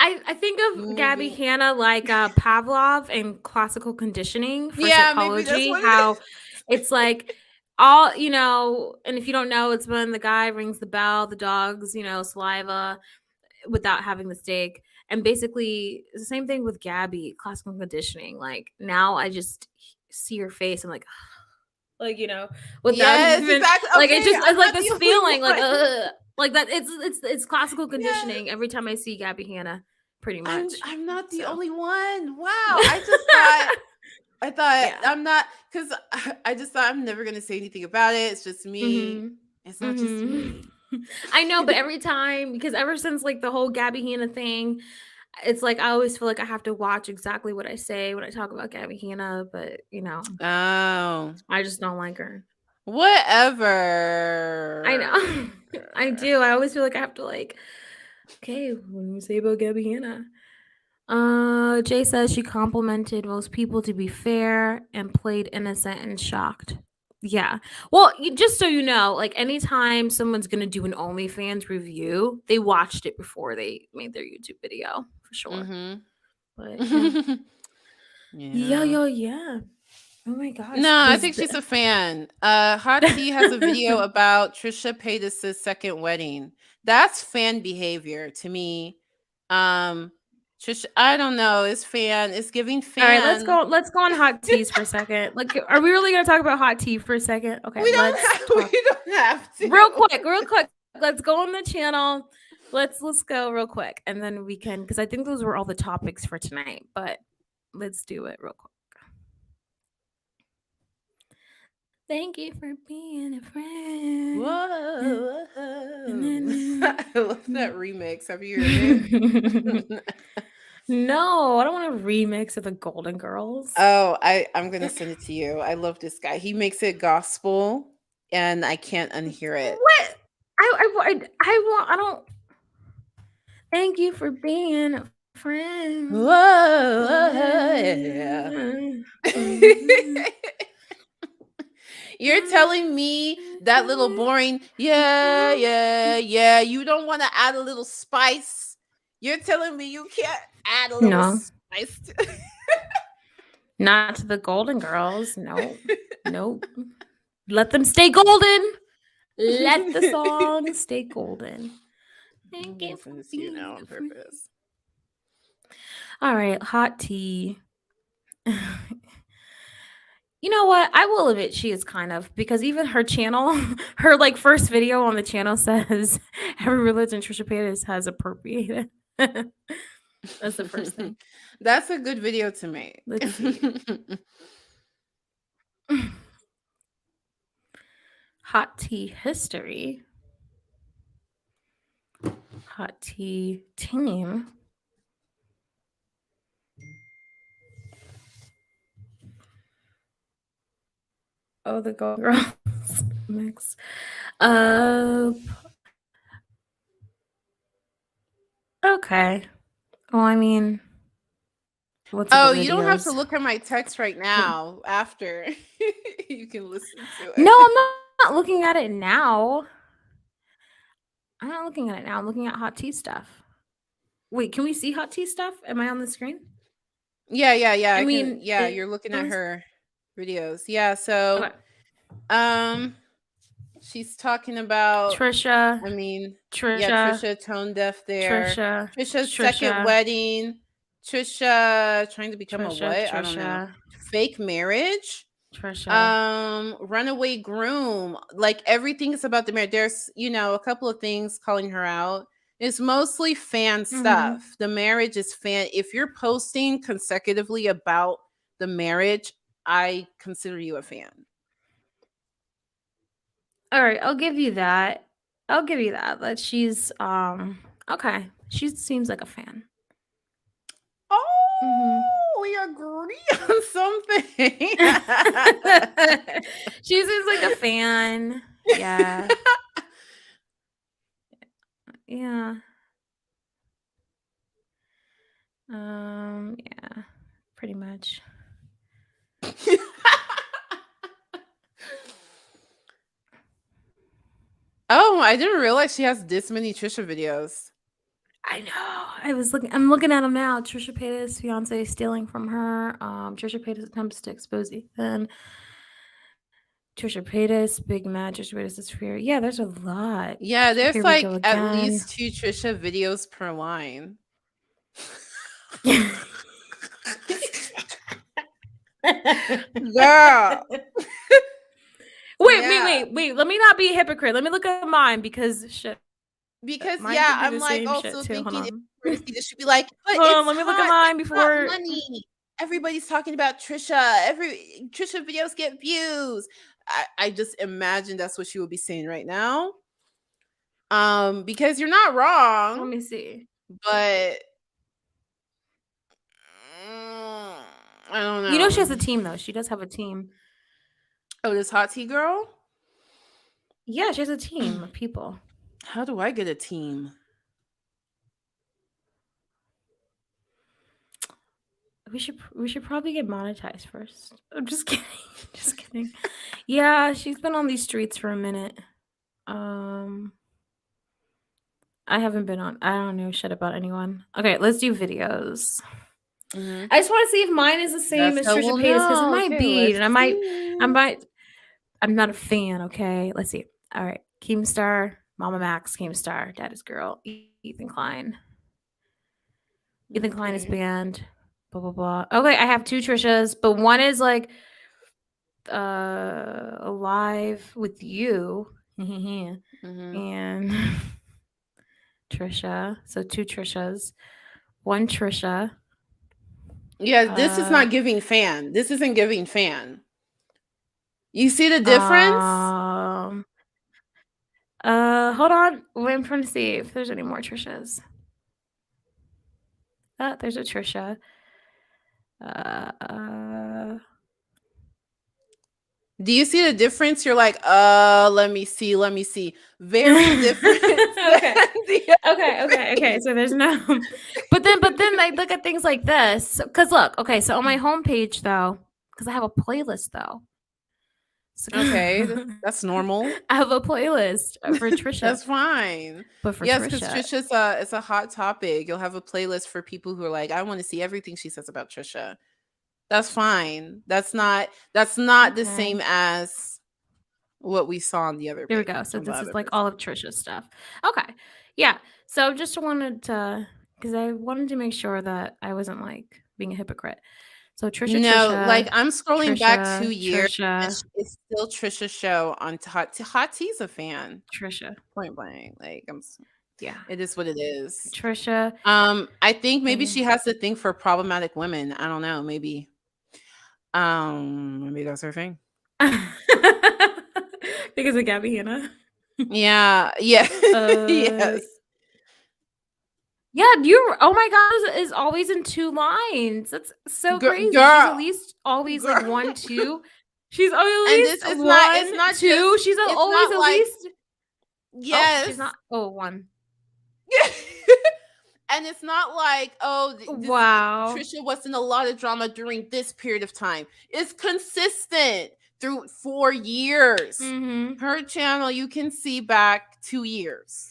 I think of Gabby moving. Hanna like Pavlov in classical conditioning for Yeah, maybe that's psychology. what it How is. it's like all, and if you don't know, it's when the guy rings the bell, the dog's, saliva without having the steak. And basically, it's the same thing with Gabby, classical conditioning. Like now I just see her face. I'm like, like, without Yes, even exactly. like Okay, it's like not this the only feeling like one. like that it's classical Yes. conditioning every time I see Gabby Hanna, pretty much. I'm not the So. only one. Wow. I thought Yeah. I'm not, because I just thought I'm never gonna say anything about it. It's just me. It's not just me. I know, but every time, because ever since like the whole Gabby Hanna thing, it's like I always feel like I have to watch exactly what I say when I talk about Gabby Hanna, but Oh, I just don't like her. whatever. I know. I do. I always feel like I have to like, okay, what do we say about Gabby Hanna? Jay says she complimented most people to be fair and played innocent and shocked. Yeah. Well, just so you know, like anytime someone's gonna do an OnlyFans review, they watched it before they made their YouTube video for sure. Mm-hmm. But yeah. Yeah. Yeah. Oh my gosh. No, I think she's a fan. Hot Tea has a video about Trisha Paytas' second wedding. That's fan behavior to me. Trisha, I don't know. It's fan. It's giving fan. All right, let's go on hot teas for a second. Like, are we really gonna talk about hot tea for a second? Okay, We don't have to. Real quick. Let's go on the channel. Let's go real quick, and then we can, because I think those were all the topics for tonight. But let's do it real quick. Thank you for being a friend. Whoa. I love that remix. Have you heard it? No, I don't want a remix of the Golden Girls. Oh, I'm gonna send it to you. I love this guy. He makes it gospel, and I can't unhear it. What? I don't. Thank you for being a friend. Whoa, yeah. You're telling me that little boring, yeah, you don't want to add a little spice? You're telling me you can't add a little spice to Not to the Golden Girls. No. Nope. Let them stay golden. Let the song stay golden. Thank you for this to you now on purpose. All right, hot tea. You know what? I will admit she is kind of, because even her channel, her like first video on the channel says every religion Trisha Paytas has appropriated. That's the first thing. That's a good video to make. Let's see. Hot tea history. Hot tea team. Oh, the Golden Girls mix. Okay. Well, I mean, you don't have to look at my text right now. After you can listen to it. No, I'm not looking at it now. I'm not looking at it now. I'm looking at hot tea stuff. Wait, can we see hot tea stuff? Am I on the screen? Yeah. I mean, You're looking at her videos. Yeah. So, okay. she's talking about Trisha. I mean, Trisha. Trisha tone deaf there. Trisha's second wedding. Trisha trying to become a what? I don't know. Fake marriage. Trisha. Runaway groom. Like everything is about the marriage. There's, a couple of things calling her out. It's mostly fan stuff. The marriage is fan. If you're posting consecutively about the marriage, I consider you a fan. All right, I'll give you that. That she's okay. She seems like a fan. Oh, we agree on something. She seems like a fan. Yeah. Yeah. Yeah. Pretty much. Oh, I didn't realize she has this many Trisha videos. I know. I'm looking at them now. Trisha Paytas' fiance stealing from her. Trisha Paytas attempts to expose Ethan. Trisha Paytas, big match. Trisha Paytas is fear. Yeah, there's a lot. Yeah, there's like at least 2 Trisha videos per line. Girl. Wait. Let me not be a hypocrite. Let me look at mine because shit. Because I'm like also thinking it should be like, but hold on, let me look at mine before money. Everybody's talking about Trisha. Every Trisha videos get views. I just imagine that's what she would be saying right now. Because you're not wrong. Let me see. But I don't know. You know she has a team though. She does have a team. Oh, this hot tea girl? Yeah, she has a team of people. How do I get a team? We should probably get monetized first. I'm just kidding. Just kidding. Yeah, she's been on these streets for a minute. I haven't been on. I don't know shit about anyone. Okay, let's do videos. I just want to see if mine is the same as Trisha Paytas because it might be, and I might. I'm not a fan. Okay, let's see. All right, Keemstar, Mama Max, Keemstar, Daddy's Girl, Ethan Klein. Ethan Klein is banned. Blah blah blah. Okay, I have 2 Trishas, but one is like alive with you, and Trisha. So 2 Trishas, 1 Trisha. Yeah, this is not giving fan. This isn't giving fan. You see the difference? Hold on. I'm trying to see if there's any more Trishas. There's a Trisha. Do you see the difference? You're like, let me see. Very different. Okay. So there's no, but then I look at things like this. Cause look, okay. So on my homepage though, cause I have a playlist though. So, okay, that's normal. I have a playlist for Trisha. That's fine. But for because Trisha's it's a hot topic. You'll have a playlist for people who are like, I want to see everything she says about Trisha. That's fine. That's not the same as what we saw on the other. There we go. So this is like all of Trisha's stuff. Okay. Yeah. So just wanted to, because I wanted to make sure that I wasn't like being a hypocrite. So Trisha. Like I'm scrolling back 2 years. It's still Trisha's show on Hot Tea's a fan. Trisha. Point blank. Like yeah. It is what it is. Trisha. I think maybe she has the thing for problematic women. I don't know. Maybe that's her thing. Because of Gabby Hanna. Yeah. Yes. Yeah, oh my god, is always in 2 lines. That's so crazy. She's at least always like 1, 2. She's always at least 1, 2. She's always at least. Yes. She's not. 1. And it's not like, wow, Trisha was in a lot of drama during this period of time. It's consistent through 4 years. Her channel, you can see back 2 years.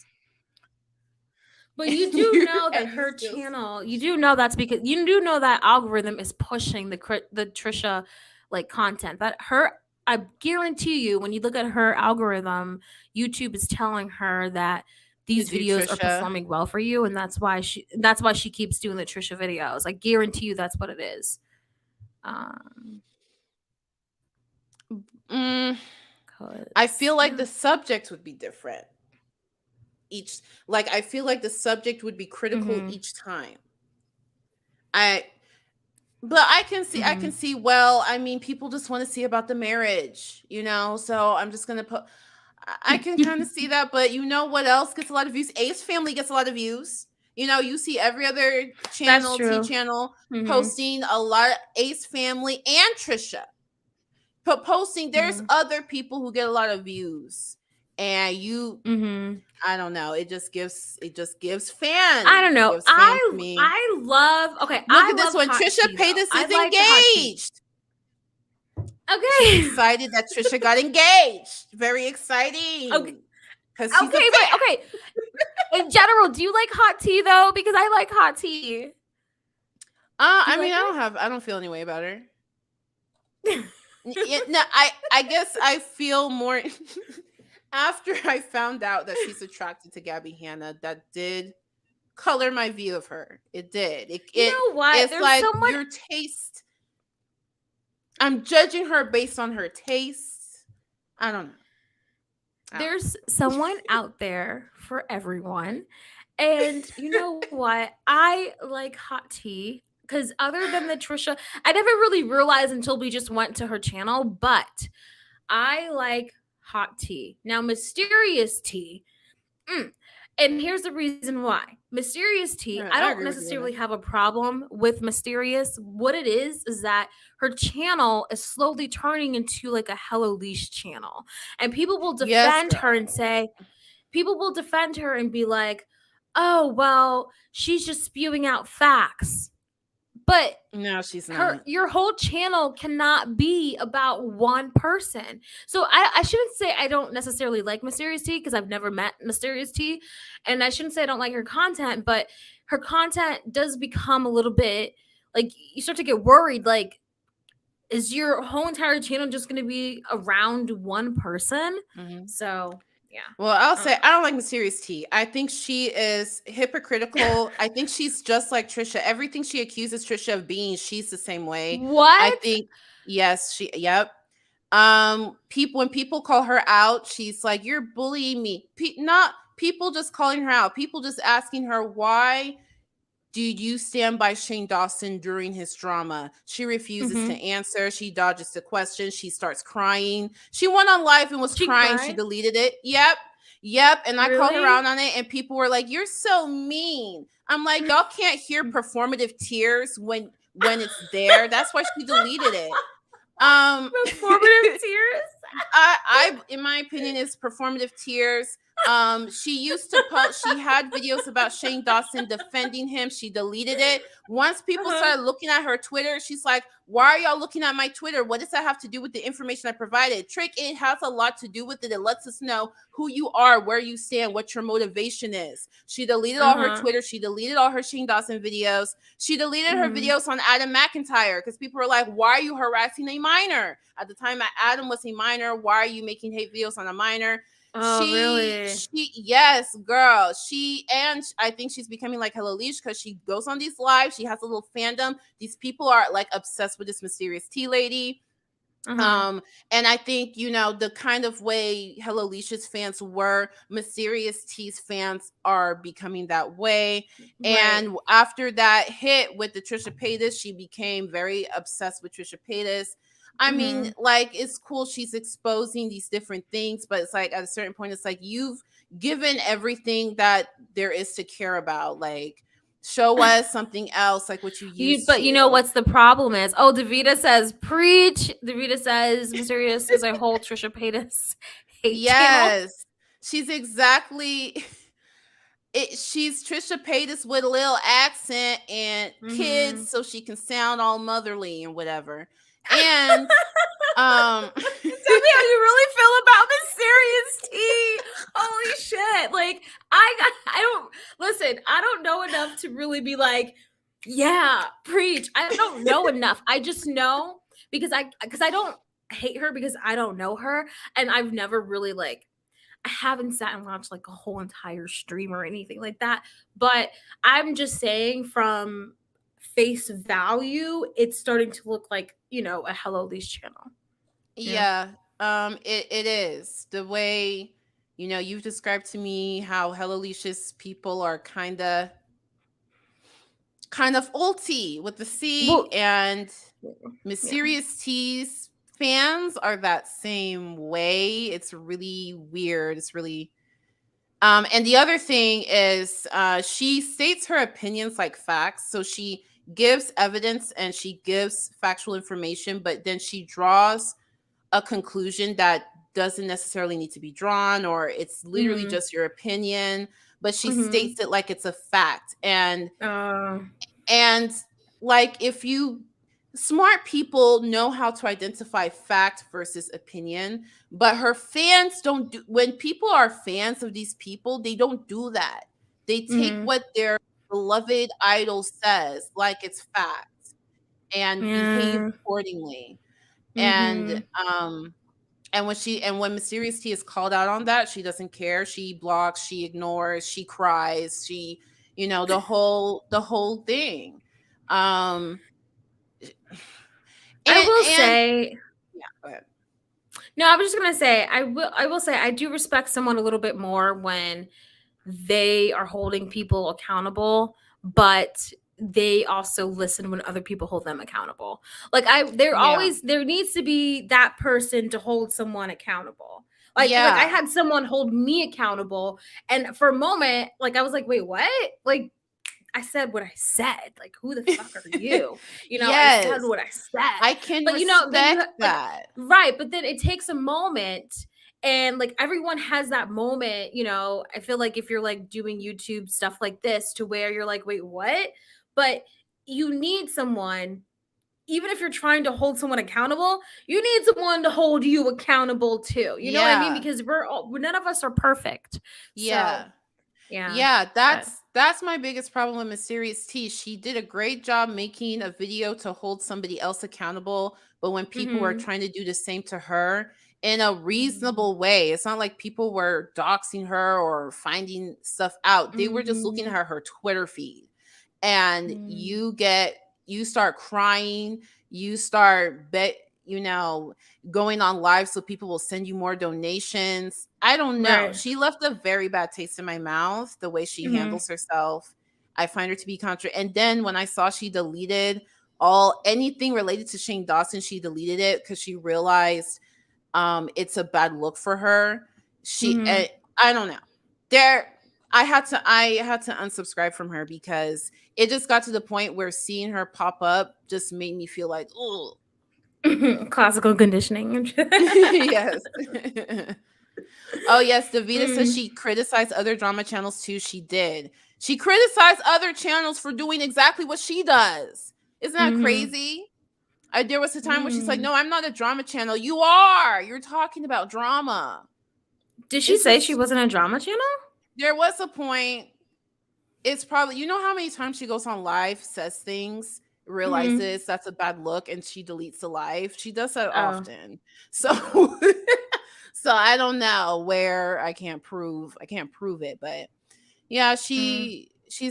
But you do know that her channel, you do know that's because you do know that algorithm is pushing the Trisha like content. That her, I guarantee you, when you look at her algorithm, YouTube is telling her that these videos are performing well for you, and that's why she keeps doing the Trisha videos. I guarantee you that's what it is. I feel like the subject would be different. I feel like the subject would be critical each time. But I can see, well, I mean, people just want to see about the marriage, so I'm just going to put, I can kind of see that, but you know what else gets a lot of views? Ace Family gets a lot of views. You see every other channel, T channel, posting a lot of Ace Family and Trisha. But posting, there's other people who get a lot of views. And I don't know. It just gives fans. I don't know. I love. Okay, look at this one. Trisha Paytas is engaged. Okay, she's excited that Trisha got engaged. Very exciting. Okay, okay. In general, do you like hot tea though? Because I like hot tea. I mean, I don't feel any way about her. No, I guess I feel more. After I found out that she's attracted to Gabby Hanna, that did color my view of her. It did. You know what? It's there's like your taste. I'm judging her based on her taste. I don't know. There's someone out there for everyone. And you know what? I like hot tea because other than the Trisha, I never really realized until we just went to her channel, but I like hot tea. Now, mysterious tea. And here's the reason why. Mysterious tea, I don't necessarily have a problem with Mysterious. What it is that her channel is slowly turning into like a Hello Leash channel. And people will defend her and be like, oh, well, she's just spewing out facts. But no, she's not. Your whole channel cannot be about one person. So I shouldn't say I don't necessarily like Mysterious Tea because I've never met Mysterious Tea. And I shouldn't say I don't like her content, but her content does become a little bit like you start to get worried. Like, is your whole entire channel just going to be around one person? So... yeah. Well, I'll say I don't like Mysterious Tea. I think she is hypocritical. I think she's just like Trisha. Everything she accuses Trisha of being, she's the same way. What? I think yes, yep. When people call her out, she's like, "You're bullying me." Not people just calling her out. People just asking her, "Why do you stand by Shane Dawson during his drama?" She refuses to answer. She dodges the question. She starts crying. She went on live and was crying. She deleted it. Yep. And I called her out on it, and people were like, "You're so mean." I'm like, y'all can't hear performative tears when it's there. That's why she deleted it. Performative tears. I in my opinion, is performative tears. She used to post, she had videos about Shane Dawson defending him. She deleted it. Once people started looking at her Twitter, she's like, "Why are y'all looking at my Twitter? What does that have to do with the information I provided?" Trick, it has a lot to do with it. It lets us know who you are, where you stand, what your motivation is. She deleted all her Twitter. She deleted all her Shane Dawson videos. She deleted her videos on Adam McIntyre because people were like, "Why are you harassing a minor?" At the time, Adam was a minor. Why are you making hate videos on a minor? Really? Yes, girl. I think she's becoming like Hello Leash because she goes on these lives. She has a little fandom. These people are like obsessed with this Mysterious Tea lady. And I think, the kind of way Hello Leash's fans were, Mysterious Tea's fans are becoming that way. Right. And after that hit with the Trisha Paytas, she became very obsessed with Trisha Paytas. I mean, like, it's cool she's exposing these different things, but it's like at a certain point, it's like you've given everything that there is to care about. Like, show us something else, like what you used But to. you know what's the problem is? Oh, Davida says, preach. Davida says, Mysterious is a whole Trisha Paytas hate channel. She's exactly... she's Trisha Paytas with a little accent and kids so she can sound all motherly and whatever. And Um, Tell me how you really feel about Mysterious Tea. Holy shit. Like, I don't know enough to really be like, yeah, preach. I don't know enough. I just know because I don't hate her because I don't know her. And I've never really like, I haven't sat and watched like a whole entire stream or anything like that. But I'm just saying from face value, it's starting to look like, a Hello Lee's channel. yeah, it is the way, you've described to me how Hello Licious people are kind of ulty with the C, Well, and yeah. Mysterious T's fans are that same way. It's really weird. It's really and the other thing is she states her opinions like facts. So she gives evidence and she gives factual information, but then she draws a conclusion that doesn't necessarily need to be drawn, or it's literally just your opinion, but she states it like it's a fact. And like, if you smart people know how to identify fact versus opinion, but her fans don't do. When people are fans of these people, they don't do that. They take what their beloved idol says like it's fact and behave accordingly. And when Mysterious T is called out on that, she doesn't care. She blocks, she ignores, she cries, she, the whole thing. I will say, yeah, go ahead. No, I was just gonna say, I will say I do respect someone a little bit more when they are holding people accountable, but they also listen when other people hold them accountable. Like there needs to be that person to hold someone accountable. Like I had someone hold me accountable, and for a moment, like I was like, wait, what? Like I said what I said. Like, who the fuck are you? I said what I said. I can respect that. Right. But then it takes a moment, and like everyone has that moment, I feel like if you're like doing YouTube stuff like this to where you're like, wait, what? But you need someone, even if you're trying to hold someone accountable, you need someone to hold you accountable too. You know what I mean? Because none of us are perfect. Yeah. So, yeah, that's my biggest problem with Mysterious T. She did a great job making a video to hold somebody else accountable, but when people were trying to do the same to her in a reasonable way, it's not like people were doxing her or finding stuff out. They were just looking at her Twitter feed, and you start crying, you start going on live so people will send you more donations. I don't know. Right. She left a very bad taste in my mouth, the way she handles herself. I find her to be and then when I saw she deleted anything related to Shane Dawson, she deleted it because she realized it's a bad look for her. I don't know. I had to unsubscribe from her because it just got to the point where seeing her pop up just made me feel like, oh, classical conditioning. Yes. Oh yes, Davita says she criticized other drama channels too. She did. She criticized other channels for doing exactly what she does. Isn't that crazy? There was a time where she's like, no, I'm not a drama channel. You are. You're talking about drama. Did she say she wasn't a drama channel? There was a point. It's probably, how many times she goes on live, says things, realizes that's a bad look, and she deletes the live. She does that often. So so I don't know where I can't prove it, but yeah, she's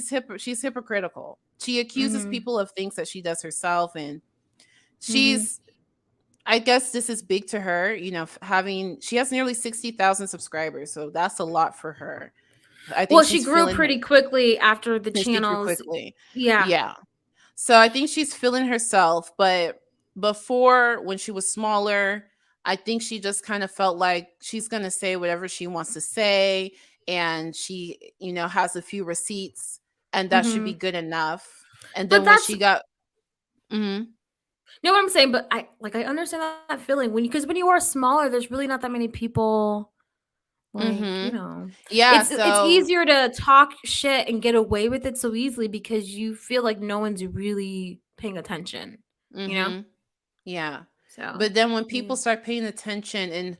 hypocritical. She accuses people of things that she does herself, and I guess this is big to her, she has nearly 60,000 subscribers, so that's a lot for her. I think she grew pretty quickly after the channels. Yeah. So I think she's feeling herself, but before, when she was smaller, I think she just kind of felt like she's going to say whatever she wants to say, and she, has a few receipts, and that should be good enough. And then when she got know what I'm saying? But I understand that feeling because when you are smaller, there's really not that many people. Yeah, it's easier to talk shit and get away with it so easily because you feel like no one's really paying attention. Yeah. So, But then when people start paying attention and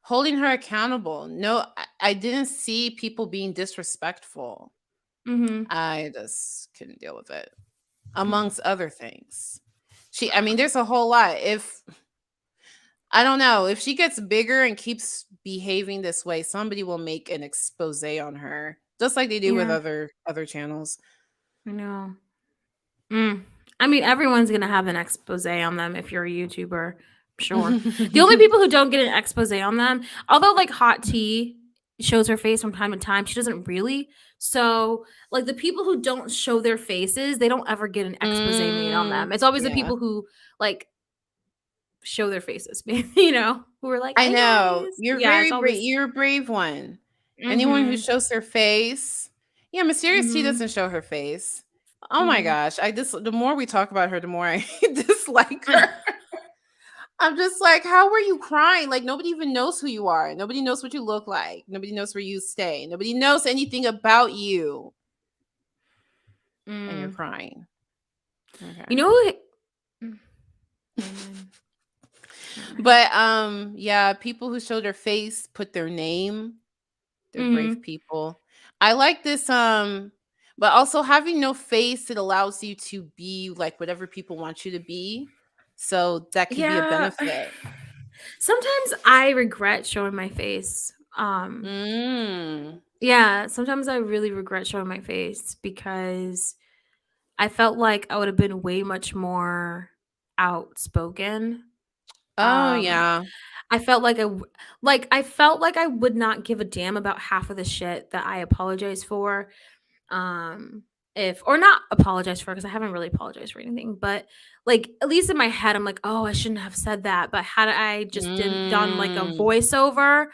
holding her accountable, no, I didn't see people being disrespectful. I just couldn't deal with it, amongst other things. I mean, there's a whole lot. I don't know, if she gets bigger and keeps behaving this way, somebody will make an expose on her, just like they do with other channels. I know. I mean, everyone's gonna have an expose on them if you're a YouTuber. Sure. The only people who don't get an expose on them, although like Hot Tea shows her face from time to time, she doesn't really. So like the people who don't show their faces, they don't ever get an expose made on them. It's always the people who like show their faces, you know, who are like, I hey know. guys. You're Yeah, very it's brave. always You're a brave one. Anyone who shows their face. Yeah, Mysterious Tea doesn't show her face. Oh my gosh. The more we talk about her, the more I dislike her. I'm just like, how were you crying? Like, nobody even knows who you are. Nobody knows what you look like. Nobody knows where you stay. Nobody knows anything about you. And you're crying. Okay. You know who But yeah, people who show their face, put their name, they're brave people. I like this but also having no face, it allows you to be like whatever people want you to be. So that can be a benefit. Sometimes I regret showing my face. Yeah, sometimes I really regret showing my face because I felt like I would have been way much more outspoken. Oh yeah. I felt like I felt like I would not give a damn about half of the shit that I apologize for. Or not apologize for, because I haven't really apologized for anything, but like at least in my head I'm like, oh, I shouldn't have said that. But had I just done like a voiceover,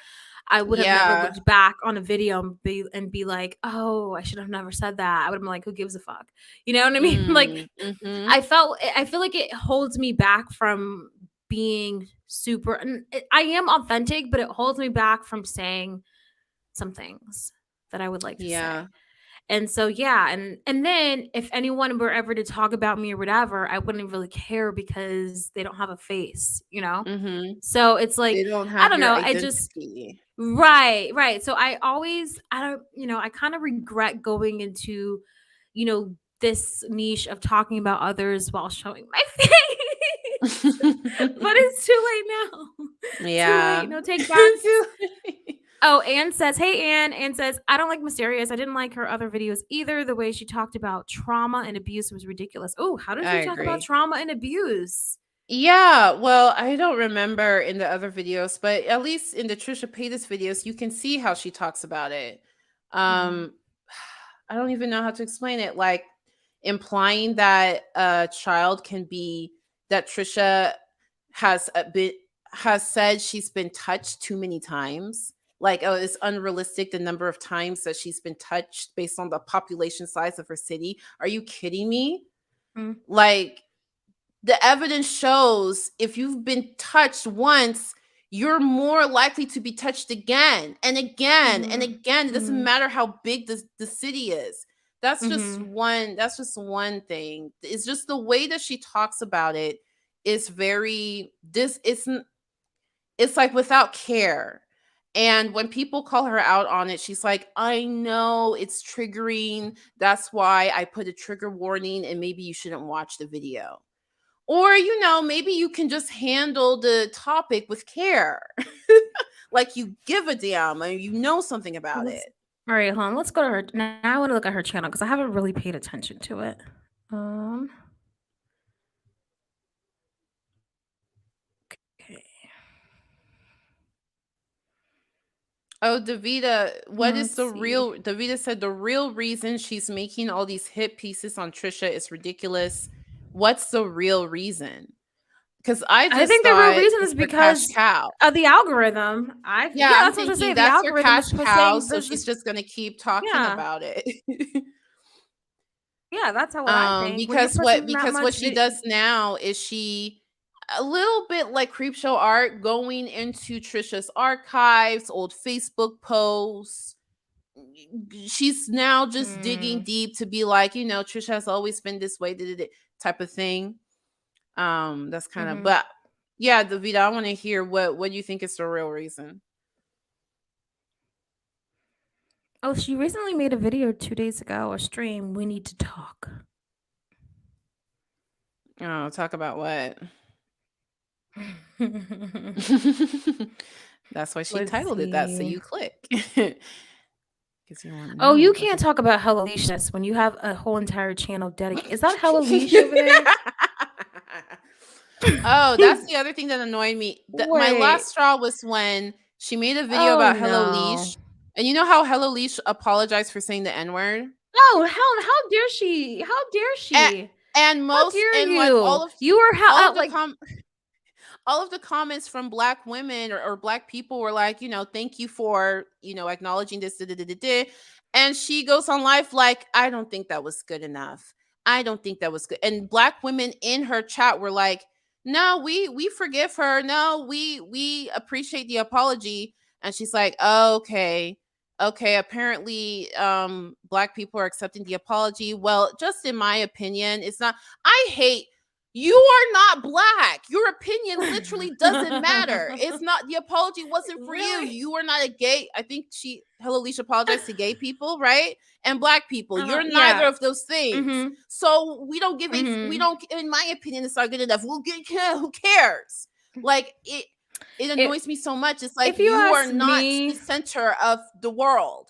I would have never looked back on a video and be like, oh, I should have never said that. I would have been like, who gives a fuck? You know what I mean? Like I feel like it holds me back from being super, and I am authentic, but it holds me back from saying some things that I would like to say. And so yeah, and then if anyone were ever to talk about me or whatever, I wouldn't really care because they don't have a face, you know? So it's like, they don't have I don't know, identity. I just right. So I kind of regret going into, this niche of talking about others while showing my face. But it's too late now. Yeah. Too late. No take back. Oh, Anne says, hey, Anne. Anne says, I don't like Mysterious. I didn't like her other videos either. The way she talked about trauma and abuse was ridiculous. Oh, how did she talk about trauma and abuse? Yeah, well, I don't remember in the other videos, but at least in the Trisha Paytas videos, you can see how she talks about it. I don't even know how to explain it. Like implying that a child can be, that Trisha has said she's been touched too many times. Like, oh, it's unrealistic the number of times that she's been touched based on the population size of her city. Are you kidding me? Like, the evidence shows if you've been touched once, you're more likely to be touched again and again and again. It doesn't matter how big the city is. That's just one thing. It's just the way that she talks about it is very it's like without care. And when people call her out on it, she's like, I know it's triggering. That's why I put a trigger warning, and maybe you shouldn't watch the video. Or, maybe you can just handle the topic with care. Like you give a damn and you know something about it. All right, hold on. Let's go to her. Now I want to look at her channel because I haven't really paid attention to it. Okay. Oh, Davida, Davida said the real reason she's making all these hit pieces on Trisha is ridiculous. What's the real reason? Because I think the real reason is because cow. of the algorithm. That's what I'm saying. That's her cash cow, so she's just gonna keep talking about it. Yeah, that's how I think. Because what she does now is she a little bit like Creepshow Art, going into Trisha's archives, old Facebook posts. She's now just digging deep to be like, Trisha has always been this way, type of thing. That's kind of, but Yeah, Davida, I want to hear what you think is the real reason. Oh, she recently made a video 2 days ago, a stream. We need to talk. Oh, talk about what? That's why she Let's titled it that, so see. you click. Oh, you can't talk about Hello Leisha when you have a whole entire channel dedicated. Is that Hello Leisha over there? Oh, that's the other thing that annoyed me. My Wait. last straw was when she made a video about Hello no. Leash. And you know how Hello Leash apologized for saying the N-word? Oh, how dare she? How dare she? And most how dare and you? like all of you were all of the like all of the comments from Black women or Black people were like, thank you for, acknowledging this. And she goes on live like, I don't think that was good enough. I don't think that was good. And Black women in her chat were like, no, we forgive her. No, we appreciate the apology. And she's like, oh, okay. Apparently Black people are accepting the apology. Well, just in my opinion, it's not. You are not Black. Your opinion literally doesn't matter. It's not, the apology wasn't for you. You are not a gay. I think Hello Leisha apologized to gay people, right? And Black people. You're neither of those things. Mhm. So we don't give we don't, in my opinion, it's not good enough. Who cares? Like it annoys me so much. It's like if you are ask not me- the center of the world.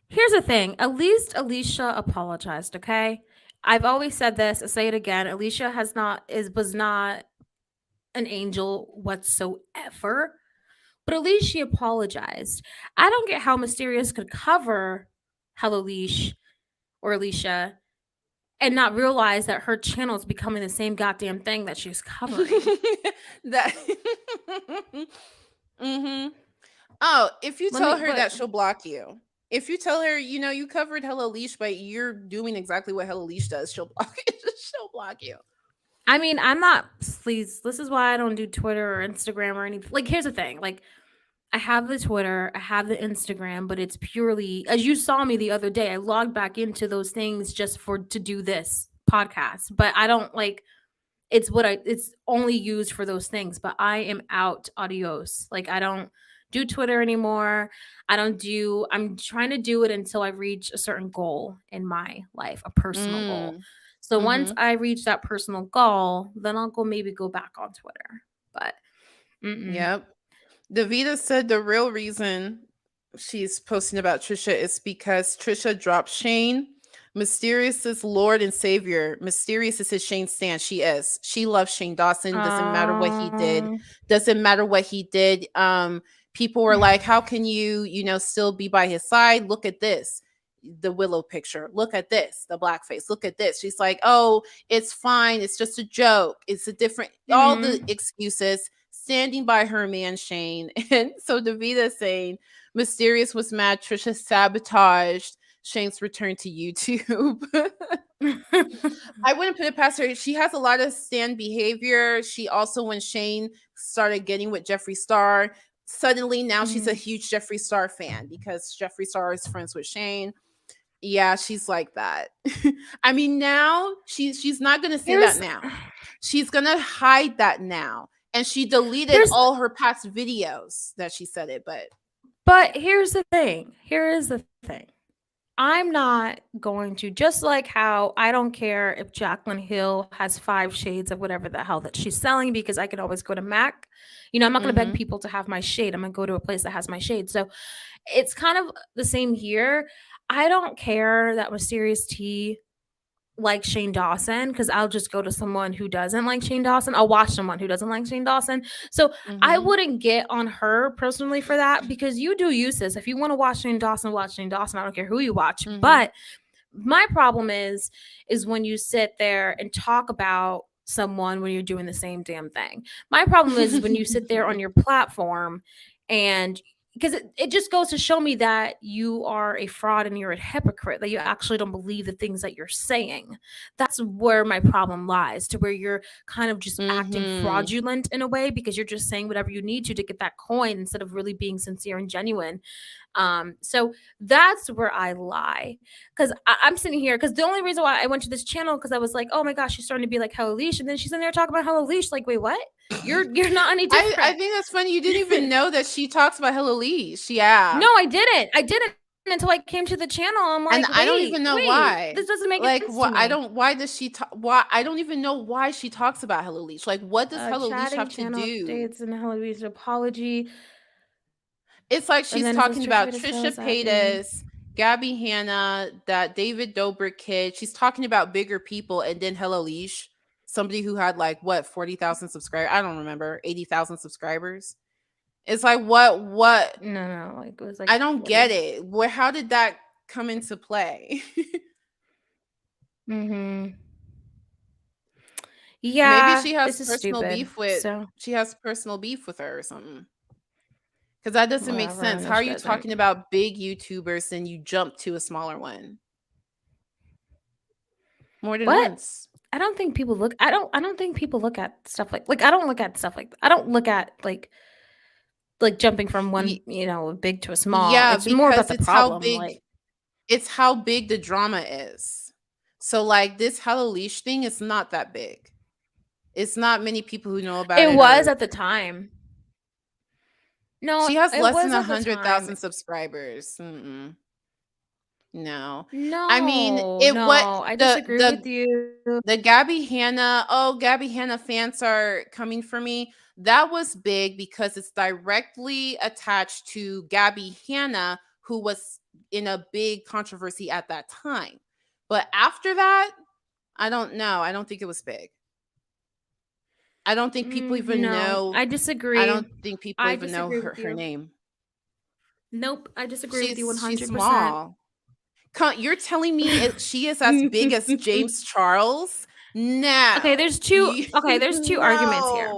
Here's the thing. At least Alicia apologized, okay? I've always said this, I'll say it again. Alicia was not an angel whatsoever. But at least she apologized. I don't get how Mysterious could cover Hello Leash or Alicia and not realize that her channel is becoming the same goddamn thing that she's covering. Mm-hmm. Oh, if you tell her but- that, she'll block you. If you tell her, you covered Hello Leash, but you're doing exactly what Hello Leash does, she'll block you. She'll block you. I mean, I'm not, please, this is why I don't do Twitter or Instagram or anything. Like, here's the thing. Like, I have the Twitter, I have the Instagram, but it's purely, as you saw me the other day, I logged back into those things just to do this podcast. But I don't it's only used for those things. But I am out, adios. Like, I don't do Twitter anymore. I'm trying to do it until I reach a certain goal in my life, a personal goal. So once I reach that personal goal, then I'll maybe go back on Twitter. But Yep. Davida said the real reason she's posting about Trisha is because Trisha dropped Shane. Mysterious is Lord and Savior. Mysterious is his Shane stan. She is. She loves Shane Dawson. Doesn't matter what he did. Doesn't matter what he did. People were like, how can you, still be by his side? Look at this. The Willow picture. Look at this. The blackface. Look at this. She's like, oh, it's fine. It's just a joke. It's a different, all the excuses, standing by her man, Shane. And so Davida saying, Mysterious was mad Trisha sabotaged Shane's return to YouTube. I wouldn't put it past her. She has a lot of stan behavior. She also, when Shane started getting with Jeffree Star, suddenly now she's a huge Jeffree Star fan because Jeffree Star is friends with Shane. Yeah, she's like that. I mean, now she's not gonna say that now. She's gonna hide that now. And she deleted all her past videos that she said it, but here's the thing. Here is the thing. I'm not going to, just like how I don't care if Jaclyn Hill has 5 shades of whatever the hell that she's selling, because I can always go to MAC. I'm not going to beg people to have my shade. I'm going to go to a place that has my shade. So it's kind of the same here. I don't care that Mysterious T like Shane Dawson, because I'll just go to someone who doesn't like Shane Dawson. I'll watch someone who doesn't like Shane Dawson. So I wouldn't get on her personally for that, because you do use this. If you want to watch Shane Dawson, watch Shane Dawson. I don't care who you watch. But my problem is when you sit there and talk about someone when you're doing the same damn thing. My problem is when you sit there on your platform and because it just goes to show me that you are a fraud and you're a hypocrite, that you actually don't believe the things that you're saying. That's where my problem lies, to where you're kind of just acting fraudulent in a way, because you're just saying whatever you need to get that coin instead of really being sincere and genuine. So that's where I lie, because I'm sitting here, because the only reason why I went to this channel, because I was like, oh my gosh, she's starting to be like Hello Leash, and then she's in there talking about Hello Leash. Like, wait, what? You're not any different. I think that's funny. You didn't even know that she talks about Hello Leash. Yeah. No, I didn't until I came to the channel. I'm like, and I don't even know why. This doesn't make like sense what to me. I don't. Why does she? Why I don't even know why she talks about Hello Leash. Like, what does Hello Leash have to do? Updates and Hello Leash apology. It's like she's talking about Trisha Paytas, Gabby Hanna, that David Dobrik kid. She's talking about bigger people, and then Hello Leash, somebody who had like what 40,000 subscribers. I don't remember, 80,000 subscribers. It's like what? No, like it was like I don't get it. How did that come into play? Yeah, maybe she has personal beef with. She has personal beef with her or something. Because that doesn't make sense. How are you talking about big YouTubers and you jump to a smaller one? More than once. I don't think people look. I don't think people look at stuff like I don't look at stuff like. I don't look at like jumping from one big to a small. Yeah, it's more about the problem. It's how big the drama is. So like this Hello Leash thing is not that big. It's not many people who know about it. It was at the time. No, she has less than 100,000 subscribers. No. I mean, I disagree with you. The Gabby Hanna fans are coming for me. That was big because it's directly attached to Gabby Hanna, who was in a big controversy at that time. But after that, I don't know. I don't think it was big. I don't think people even know. I disagree. I don't think people even know her name. Nope, I disagree with you 100%. She's small. You're telling me she is as big as James Charles? No. Okay, there's two. Okay, there's two arguments here.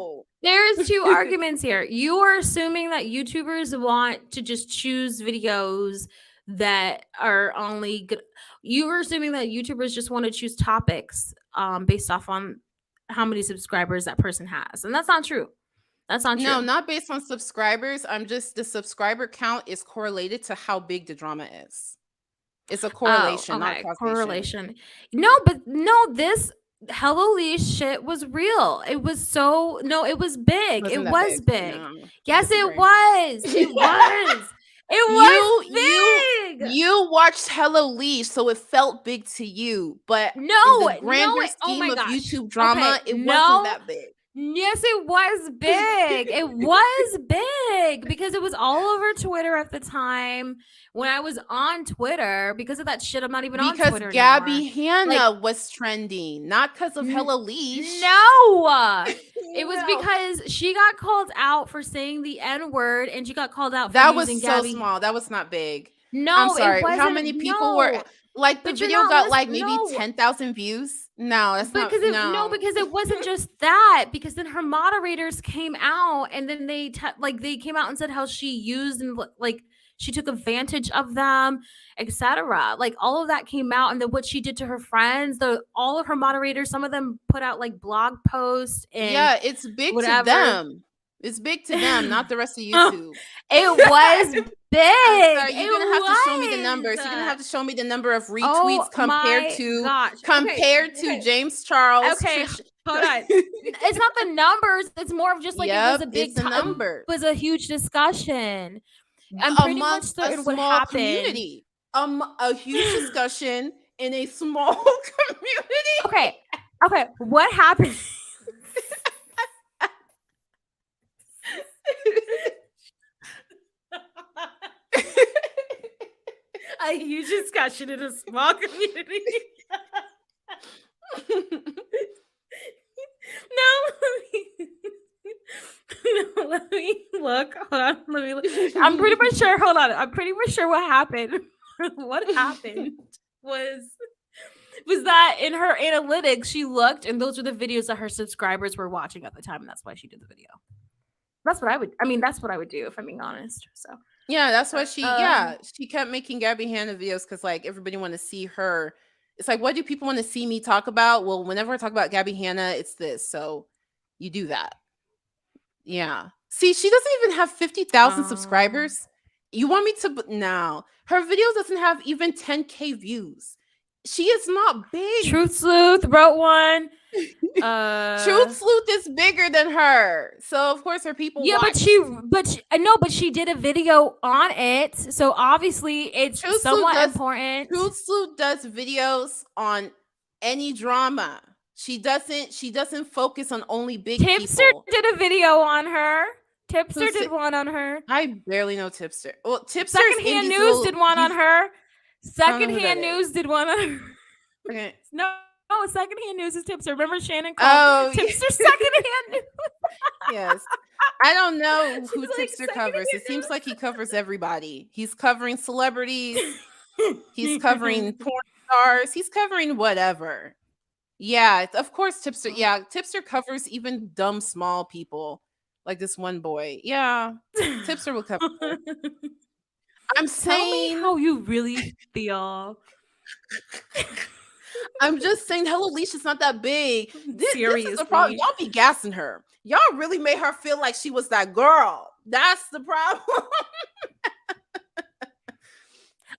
There's two arguments here. You are assuming that YouTubers want to just choose videos that are only good. You are assuming that YouTubers just want to choose topics based off on how many subscribers that person has, and that's not true. That's not true. No, not based on subscribers. The subscriber count is correlated to how big the drama is. It's a correlation, not causation. Correlation. This Hello Leash shit was real. It was it was big. It was big. No, yes, it was. It was. It was big. You watched Hello Leash, so it felt big to you. But in the grander scheme of YouTube drama, it wasn't that big. Yes, it was big. It was big because it was all over Twitter at the time when I was on Twitter. Because of that shit, I'm not even on Twitter anymore. Because Gabby Hanna was trending, not because of Hello Leash. No. It was because she got called out for saying the N-word, and she got called out for using Gabby. So small. That was not big. No, I'm sorry. It wasn't. How many people were like the video got like maybe 10,000 views? No, that's not. Because it wasn't just that. Because then her moderators came out, and then they came out and said how she used and like she took advantage of them, etc. Like all of that came out, and then what she did to her friends. All of her moderators, some of them put out like blog posts. And it's big to them. It's big to them, not the rest of YouTube. It was big. You're gonna have to show me the numbers. You're gonna have to show me the number of retweets compared to James Charles. Okay, hold on. It's not the numbers. It's more of just like it was a big number. It was a huge discussion. I'm pretty much certain what happened. Community. A huge discussion in a small community. Okay. What happened? A huge discussion in a small community. No, let me look. Hold on. Let me look. I'm pretty much sure. Hold on. I'm pretty much sure what happened. What happened was that in her analytics, she looked, and those were the videos that her subscribers were watching at the time, and that's why she did the video. That's what I would. That's what I would do if I'm being honest. So Yeah, that's why she kept making Gabby Hanna videos because like everybody want to see her. It's like, what do people want to see me talk about? Well, whenever I talk about Gabby Hanna, it's this. So you do that. Yeah. See, she doesn't even have 50,000 subscribers. You want me to? No, her video doesn't have even 10K views. She is not big. Truth Sleuth wrote one. Truth Sleuth is bigger than her, so of course her people. Yeah, watch. but she did a video on it, so obviously it's Truth somewhat important. Truth Sleuth does videos on any drama. She doesn't focus on only big Tipster people. did a video on her. Tipster did one on her. I barely know Tipster. Well, Tipster. Secondhand News did one on her. Secondhand that News did one on her. Okay. No, Secondhand News is Tipster. Remember Shannon called Tipster Secondhand News? Yes. I don't know who She's like, Tipster covers. "Secondhand It seems News?" like he covers everybody. He's covering celebrities. He's covering porn stars. He's covering whatever. Yeah, of course Tipster. Yeah, Tipster covers even dumb small people like this one boy. Yeah, Tipster will cover her. I'm saying, Tell me how you really feel. I'm just saying, Hello Leisha's not that big. This is the problem. Seriously. Y'all be gassing her. Y'all really made her feel like she was that girl. That's the problem.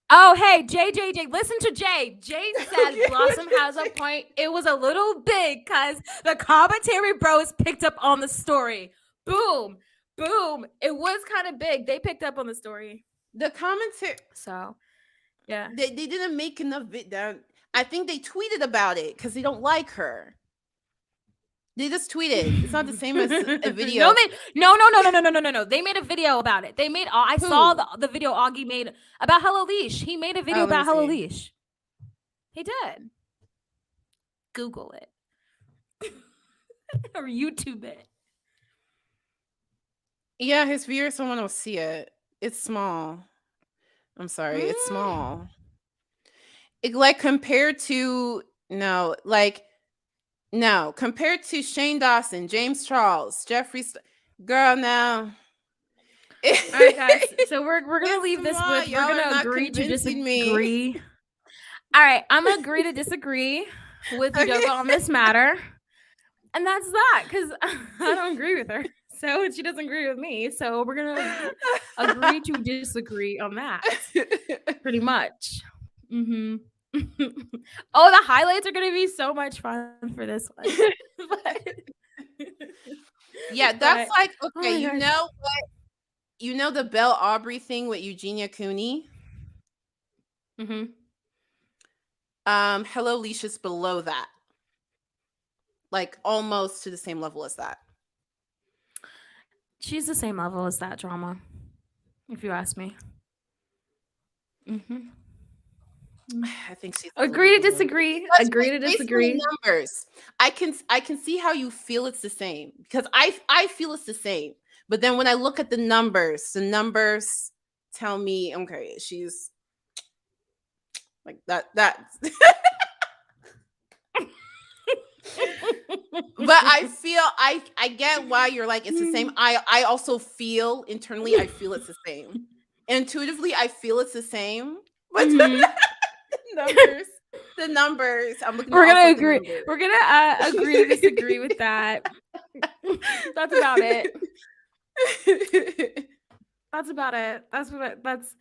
Oh, hey, Jay, listen to Jay. Jay said Blossom has a point. It was a little big because the commentary bros picked up on the story. Boom. It was kind of big. They picked up on the story. The commentary. So, yeah. They didn't make enough video. I think they tweeted about it because they don't like her. They just tweeted. It's not the same as a video. No. They made a video about it. They made. I saw the video Augie made about Hello Leash. He made a video about Hello Leash. He did. Google it or YouTube it. Yeah, his viewers, someone will see it. It's small. I'm sorry, it's small. It, like compared to compared to Shane Dawson, James Charles, Jeffree girl, now. All right, guys. So we're gonna leave this small. with Y'all we're are gonna not agree to convincing disagree. me. All right, I'm gonna agree to disagree with Udoka on this matter, and that's that because I don't agree with her. So she doesn't agree with me. So we're gonna agree to disagree on that. Pretty much. Mm-hmm. Oh, the highlights are gonna be so much fun for this one. Yeah, that's like okay. You know what? You know the Belle Aubrey thing with Eugenia Cooney. Mm-hmm. Hello Leisha's below that, like almost to the same level as that. She's the same level as that drama, if you ask me. Mm-hmm. I think she's agree to disagree. Agree to disagree. Numbers. I can see how you feel it's the same because I feel it's the same. But then when I look at the numbers tell me okay, she's like that. But I feel I get why you're like it's the same. I also feel internally I feel it's the same. Intuitively I feel it's the same. But the numbers. I'm looking. We're gonna agree. We're gonna agree to disagree with that. That's about it. That's about it. That's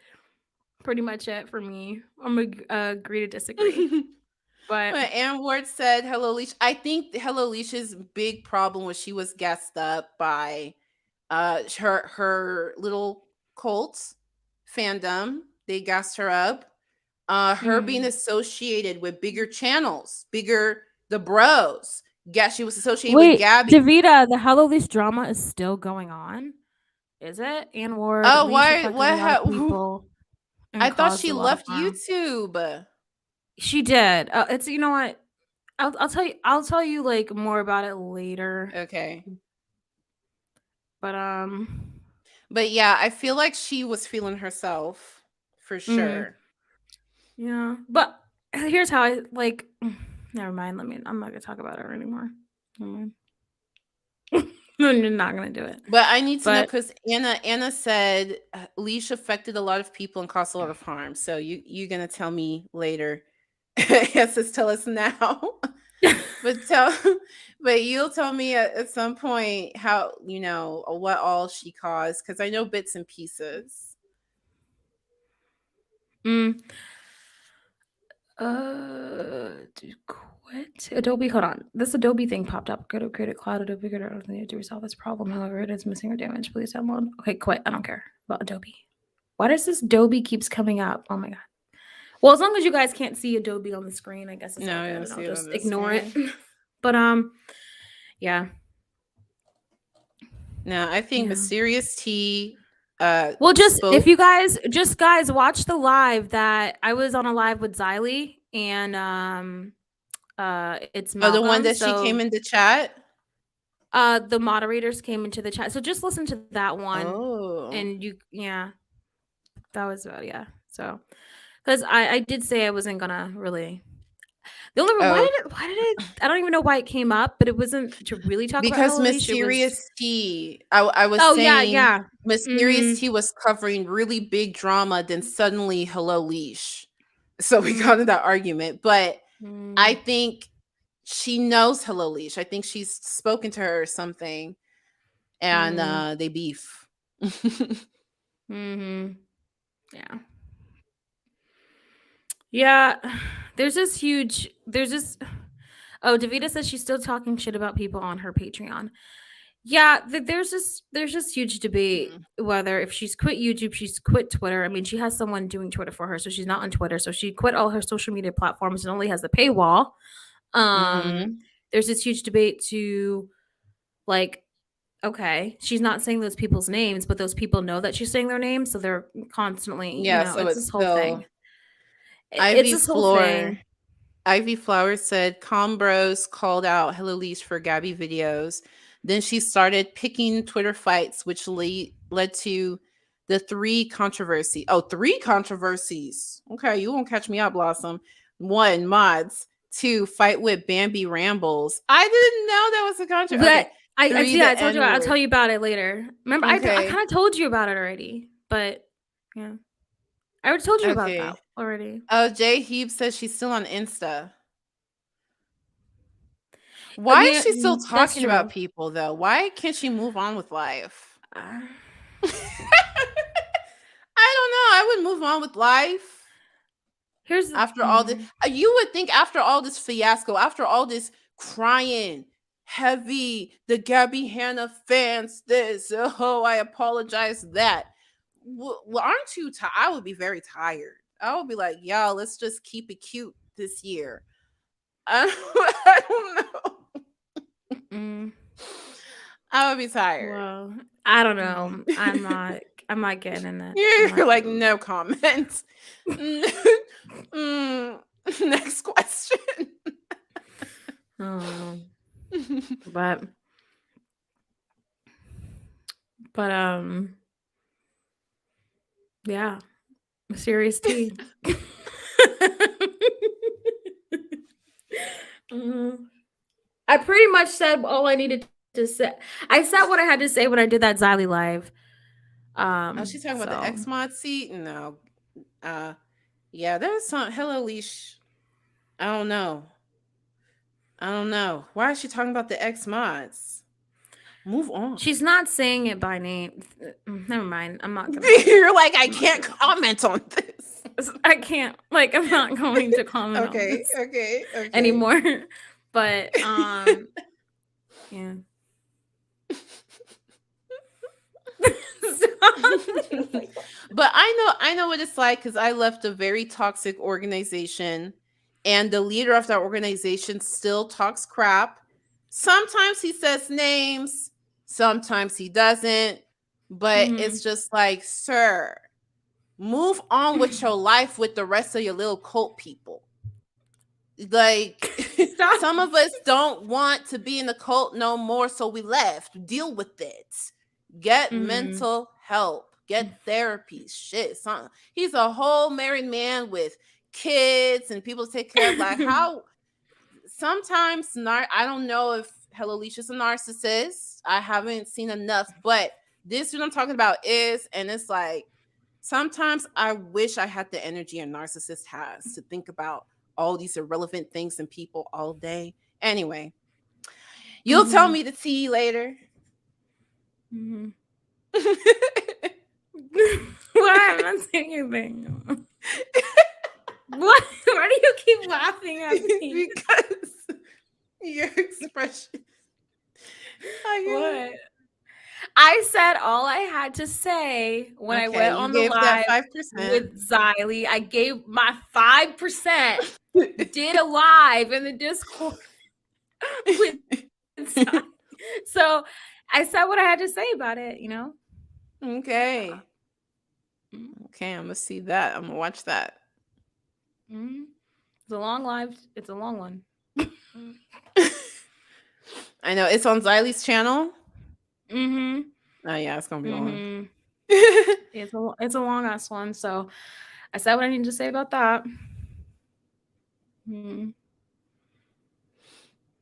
pretty much it for me. I'm gonna agree to disagree. But Ann Ward said Hello Leash. I think Hello Leash's big problem was she was gassed up by her little cult fandom. They gassed her up. Her being associated with bigger channels, the bros. Yeah, she was associated with Gabby. Davida, the Hello Leash drama is still going on. Is it? Ann Ward. Oh, why? What? People I thought she left YouTube. She did. It's you know what? I'll tell you. I'll tell you like more about it later. Okay. But yeah, I feel like she was feeling herself for sure. Yeah, but here's how I like. Never mind. I'm not gonna talk about her anymore. Never mind. No, you're not gonna do it. But I need to know But because Anna said leash affected a lot of people and caused a lot of harm. So you're gonna tell me later. Yes, just tell us now. But you'll tell me at some point how what all she caused, because I know bits and pieces. Quit Adobe. Hold on, this Adobe thing popped up. Go to Creative Cloud, Adobe Creator. I don't need to resolve this problem. However, it is missing or damaged. Please download. Okay, quit. I don't care about Adobe. Why does this Adobe keeps coming up? Oh my god. Well, as long as you guys can't see Adobe on the screen, I guess it's No, all I good, don't and see I'll it just on the ignore it. screen. But yeah. No, I think Yeah. Mysterious T. Well, just spoke. if you guys watch the live that I was on a live with Xylee and it's Oh, Malcolm. the one that so, she came in the chat. The moderators came into the chat, so just listen to that one. Oh, And that was about So, because I did say I wasn't gonna really. The only why did it? I don't even know why it came up, but it wasn't to really talk because about Hello Leash. Mysterious T. I was Oh saying yeah. Mysterious T was covering really big drama, then suddenly Hello Leash. So we got into that argument, but I think she knows Hello Leash. I think she's spoken to her or something, and they beef. Yeah. Yeah. Oh, Davida says she's still talking shit about people on her Patreon. Yeah, there's this huge debate whether if she's quit YouTube, she's quit Twitter. I mean, she has someone doing Twitter for her, so she's not on Twitter. So she quit all her social media platforms and only has the paywall. There's this huge debate to, like, okay, she's not saying those people's names, but those people know that she's saying their names, so they're constantly, so it's this whole thing. It's this whole thing. Ivy Flowers said Combros called out Hello Leash for Gabby videos. Then she started picking Twitter fights, which led to the 3 controversy. Oh, 3 controversies. Okay, you won't catch me out, Blossom. 1, mods. 2, fight with Bambi Rambles. I didn't know that was a controversy. Okay. I told you. I'll tell you about it later. Remember, okay. I kind of told you about it already, but yeah, I already told you about that already. Oh, Jay Heeb says she's still on Insta. Why is she still talking about people, though? Why can't she move on with life? I don't know. I would move on with life. After all this, you would think after all this fiasco, after all this crying, heavy, the Gabby Hanna fans, this, oh, I apologize, that. Well, aren't you tired? I would be very tired. I would be like, y'all, let's just keep it cute this year. I don't know. I would be tired. Well, I don't know. I'm not getting in that. You're like, no comment. Next question. But yeah, Mysterious T. I pretty much said all I needed to say. I said what I had to say when I did that Xylee live. She's talking about the X-Mod seat? No. Yeah, there's some Hello Leash. I don't know. Why is she talking about the X-Mods? Move on. She's not saying it by name. Never mind. I'm not gonna. You're like, I can't comment on this. I can't. Like, I'm not going to comment on this anymore. But yeah. But I know what it's like, because I left a very toxic organization, and the leader of that organization still talks crap. Sometimes he says names, sometimes he doesn't, but it's just like, sir, move on with your life with the rest of your little cult people. Like, some of us don't want to be in the cult no more, so we left. Deal with it. Get mental help. Get therapy. Shit. He's a whole married man with kids and people to take care of. Like, how sometimes I don't know if Hello Leash is a narcissist. I haven't seen enough, but this what I'm talking about is, and it's like sometimes I wish I had the energy a narcissist has to think about all these irrelevant things and people all day. Anyway, you'll tell me the tea later. Mm-hmm. Why? I'm not saying anything. What? Why do you keep laughing at me? Because your expression. What? I said all I had to say when I went on the live 5%. with Xylee. I gave my 5%. Did a live in the Discord with Xylee. So I said what I had to say about it, you know? Okay. Okay, I'm going to see that. I'm going to watch that. Mm-hmm. It's a long live. It's a long one. I know. It's on Xylee's channel. Mm-hmm. Oh, yeah, it's going to be long. It's a long ass one. So I said what I needed to say about that. Mm-hmm.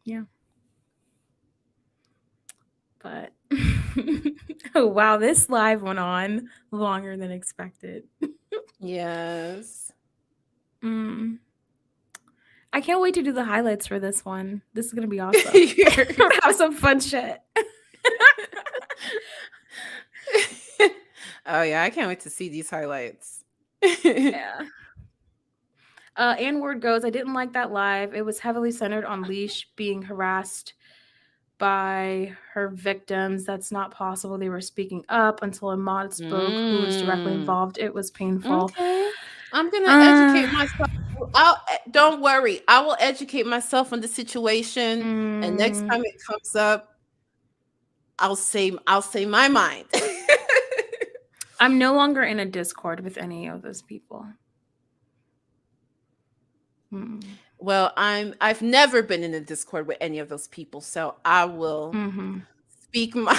Yeah. But oh wow, this live went on longer than expected. Yes. I can't wait to do the highlights for this one. This is gonna be awesome. Have some fun shit. Oh yeah, I can't wait to see these highlights. Yeah. And word goes, I didn't like that live. It was heavily centered on Leash being harassed by her victims. That's not possible. They were speaking up until a mod spoke who was directly involved. It was painful. Okay. I'm gonna educate myself. Don't worry. I will educate myself on the situation, and next time it comes up, I'll say my mind. I'm no longer in a Discord with any of those people. Well, I've never been in a Discord with any of those people, so I will speak my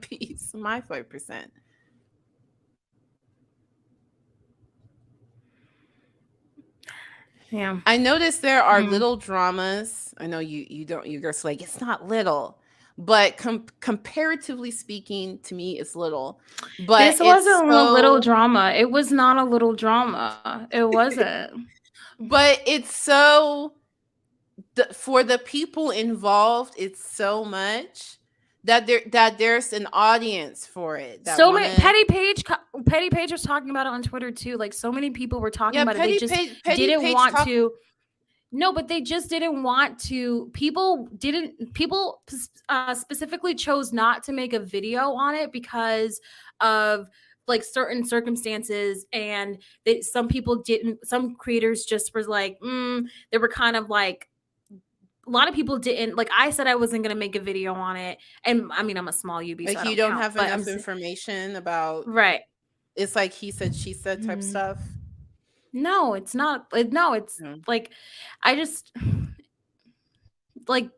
piece, my 5%. Yeah. I noticed there are little dramas. I know you guys like it's not little, but comparatively speaking, to me, it's little. But this wasn't a little drama. It was not a little drama. It wasn't. But it's so for the people involved, it's so much that there's an audience for it. So many Petty Page was talking about it on Twitter too. Like so many people were talking about it. They just didn't want to. No, but they just didn't want to. People specifically chose not to make a video on it because of like certain circumstances, and some people didn't. Some creators just were like, they were kind of like. A lot of people didn't like. I said I wasn't gonna make a video on it, and I mean I'm a small UB, like so you don't have enough information about right. It's like he said, she said type stuff. No, it's not. No, it's like I just like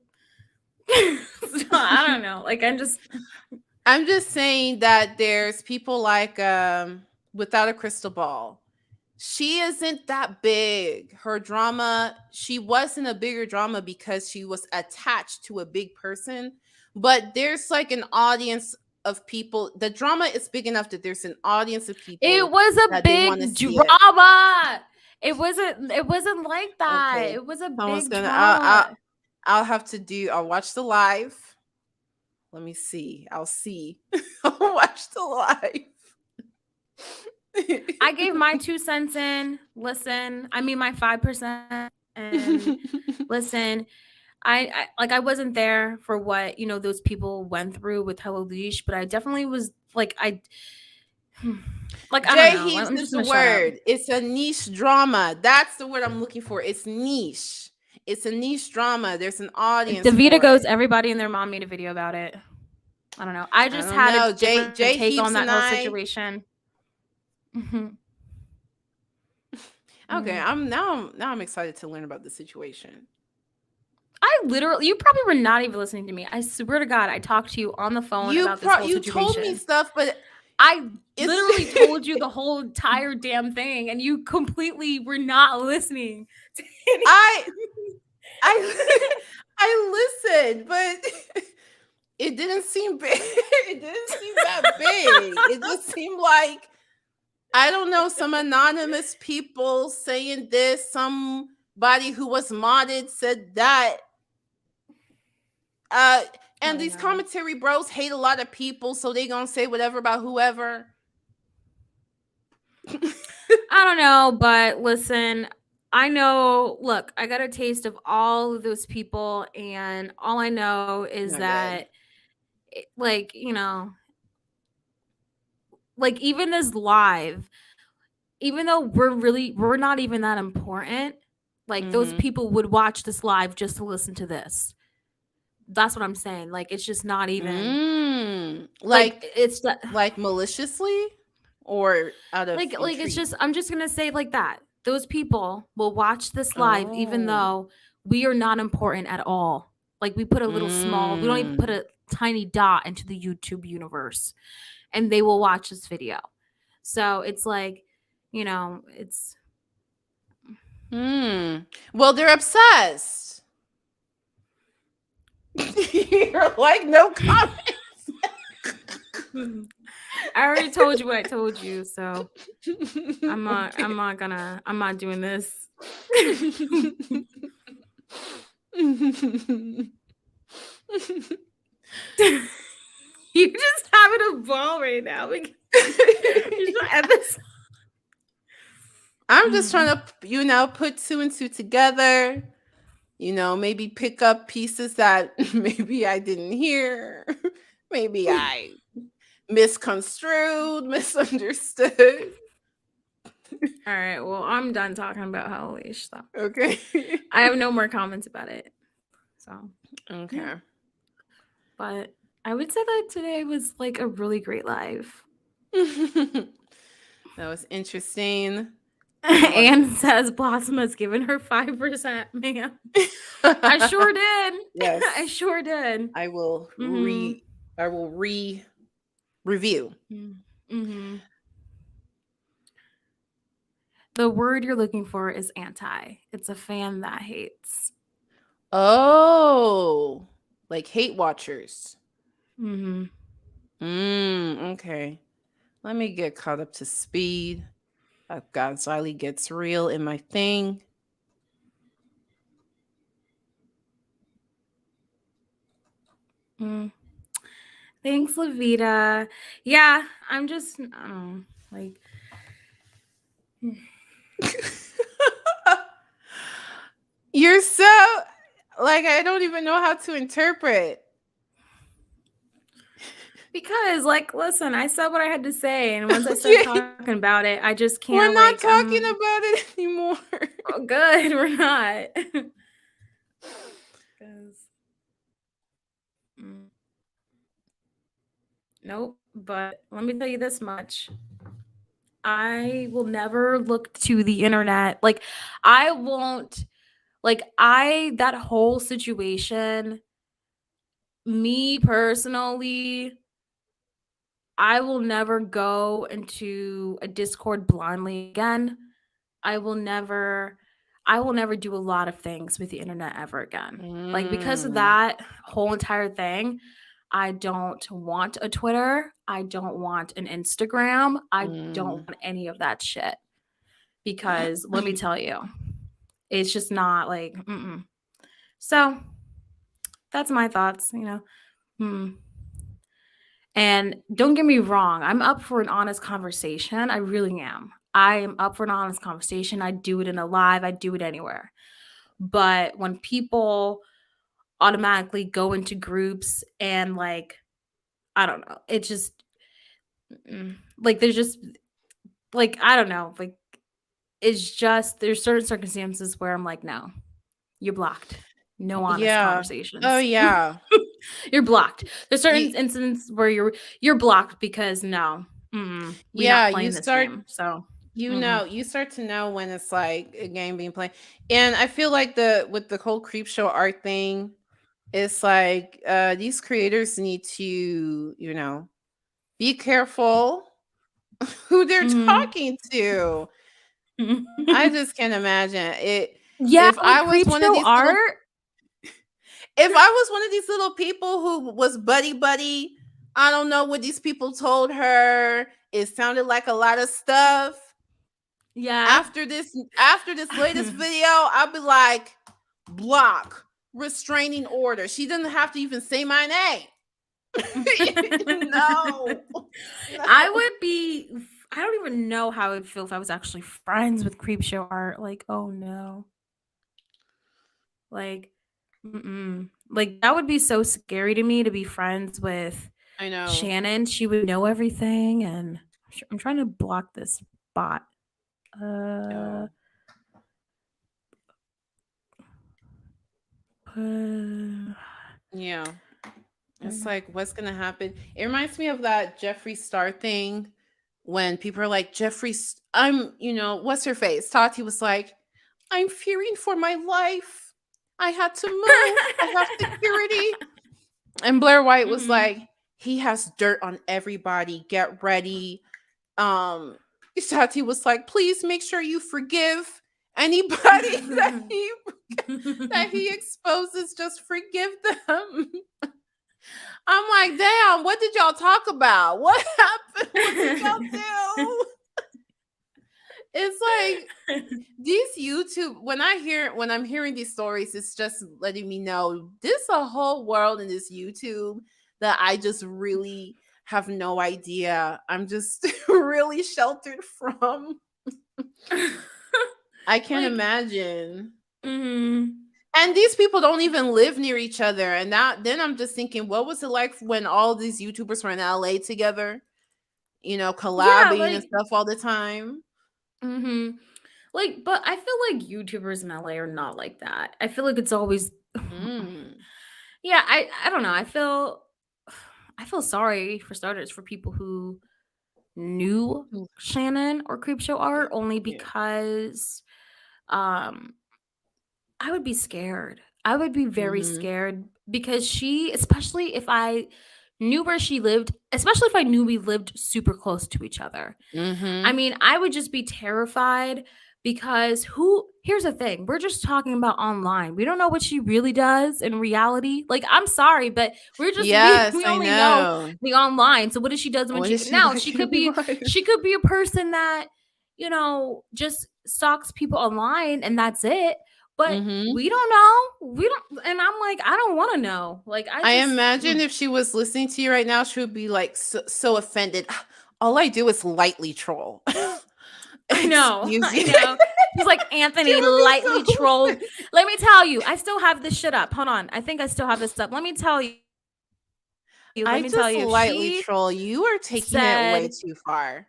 I don't know. Like I'm just saying that there's people like Without a Crystal Ball. She isn't that big. Her drama, she wasn't a bigger drama because she was attached to a big person. But there's like an audience of people. The drama is big enough that there's an audience of people. It was a big drama. It wasn't like that. Okay. It was a big drama. I'll watch the live. Let me see. I'll watch the live. I gave my 2 cents in. Listen, I mean my 5%. And listen, I wasn't there for what those people went through with Hello Leash, but I definitely was like I don't know. Is the word. It's a niche drama. That's the word I'm looking for. It's niche. It's a niche drama. There's an audience. Davida goes. Everybody and their mom made a video about it. I don't know. I just had a different take on that whole situation. Okay, I'm excited to learn about the situation. You probably were not even listening to me. I swear to God, I talked to you on the phone about this whole situation. You told me stuff, but I literally told you the whole entire damn thing, and you completely were not listening. I did, but it didn't seem big. It didn't seem that big. It just seemed like, I don't know, some anonymous people saying this, somebody who was modded said that. And these commentary bros hate a lot of people, so they gonna say whatever about whoever. I don't know, but listen, I know, look, I got a taste of all of those people, and all I know is Not that, like, you know, like, even this live, even though we're not even that important, like, those people would watch this live just to listen to this. That's what I'm saying. Like, it's just not even like it's like maliciously or out of like it's intrigue? just, I'm just gonna say it like that. Those people will watch this live even though we are not important at all. Like, we put a little small, we don't even put a tiny dot into the YouTube universe, and they will watch this video. So it's like, you know, it's well, they're obsessed. You're like, no comments. I already told you what I told you, so I'm not doing this. You're just having a ball right now. I'm just trying to, put two and two together. Maybe pick up pieces that maybe I didn't hear. Maybe I misconstrued, misunderstood. All right, well, I'm done talking about HLOE stuff. Okay. I have no more comments about it. So, okay. Yeah. But I would say that today was like a really great live. That was interesting. Anne says Blossom has given her 5%, ma'am. I sure did. Yes. I sure did. I will review. Mm-hmm. The word you're looking for is anti. It's a fan that hates. Oh, like hate watchers. Mm-hmm. Okay. Let me get caught up to speed. I've got Xylee Gets Real in my thing. Thanks, Lavita. Yeah, I'm just, like. You're so, like, I don't even know how to interpret. Because, like, listen, I said what I had to say, and once I started talking about it, I just can't. We're not talking about it anymore. Oh, good, we're not. Nope. But let me tell you this much: I will never look to the internet. Like, I won't. Like, that whole situation. Me personally, I will never go into a Discord blindly again. I will never do a lot of things with the internet ever again. Like, because of that whole entire thing, I don't want a Twitter. I don't want an Instagram. I don't want any of that shit. Because let me tell you, it's just not like, So that's my thoughts, And don't get me wrong, I'm up for an honest conversation. I really am. I am up for an honest conversation. I do it in a live. I do it anywhere. But when people automatically go into groups and, like, I don't know, it just, like, there's just, like, I don't know, like, it's just, there's certain circumstances where I'm like, no, you're blocked. No honest conversations. Oh, yeah. You're blocked. There's certain instances where you're blocked because we're not playing this game. So you start to know when it's like a game being played. And I feel like with the whole creep show art thing, it's like these creators need to, be careful who they're talking to. I just can't imagine it. Yeah, if I was one of these art. If I was one of these little people who was buddy, I don't know what these people told her. It sounded like a lot of stuff. Yeah. After this latest video, I'll be like, block, restraining order. She doesn't have to even say my name. No. I would be. I don't even know how it would feel if I was actually friends with Creepshow Art. Like, oh no. Like, like that would be so scary to me to be friends with I know. Shannon. She would know everything, and I'm trying to block this bot. Yeah. It's like, what's gonna happen? It reminds me of that Jeffree Star thing when people are like, what's her face? Tati was like, I'm fearing for my life. I had to move. I have security. And Blair White was like, he has dirt on everybody. Get ready. Tati was like, please make sure you forgive anybody that he exposes. Just forgive them. I'm like, damn, what did y'all talk about? What happened? What did y'all do? It's like these YouTube, when I'm hearing these stories, it's just letting me know there's a whole world in this YouTube that I just really have no idea. I'm just really sheltered from. I can't imagine. And these people don't even live near each other. And then I'm just thinking, what was it like when all these YouTubers were in LA together? Collabing and stuff all the time. Like, but I feel like YouTubers in LA are not like that. I feel like it's always yeah, I don't know. I feel sorry for starters for people who knew Shannon or Creepshow Art only because I would be scared. I would be very scared because especially if I knew where she lived, especially if I knew we lived super close to each other. I mean, I would just be terrified because here's the thing. We're just talking about online. We don't know what she really does in reality. Like, I'm sorry, but we're just, we only know the online. So what does she does when she could be a person that, just stalks people online and that's it. But we don't know. And I'm like, I don't want to know. Like, I imagine if she was listening to you right now, she would be like so offended. All I do is lightly troll. I know. He's like, Anthony lightly trolled. Let me tell you, I still have this shit up. Hold on. I think I still have this up. Let me tell you. I just lightly troll. You are taking it way too far.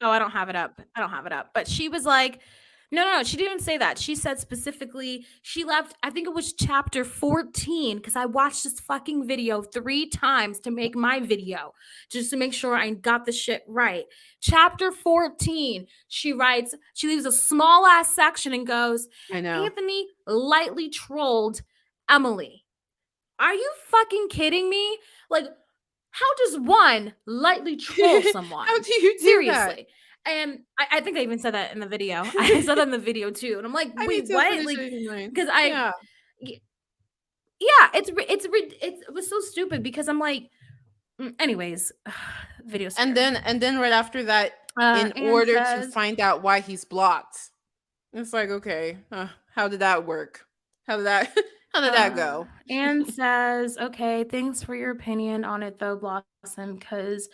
Oh, I don't have it up. But she was like, no, she didn't even say that. She said specifically, she left, I think it was chapter 14, because I watched this fucking video 3 times to make my video, just to make sure I got the shit right. Chapter 14, she leaves a small ass section and goes, I know. Anthony lightly trolled Emily. Are you fucking kidding me? Like, how does one lightly troll someone? How do you do Seriously? That? And I think I even said that in the video. I said that in the video too. And I'm like, wait, what? Like, because it was so stupid because I'm like, anyways, video. And then right after that, in order to find out why he's blocked, it's like, okay, how did that work? How did that go? Anne says, okay, thanks for your opinion on it though, Blossom, because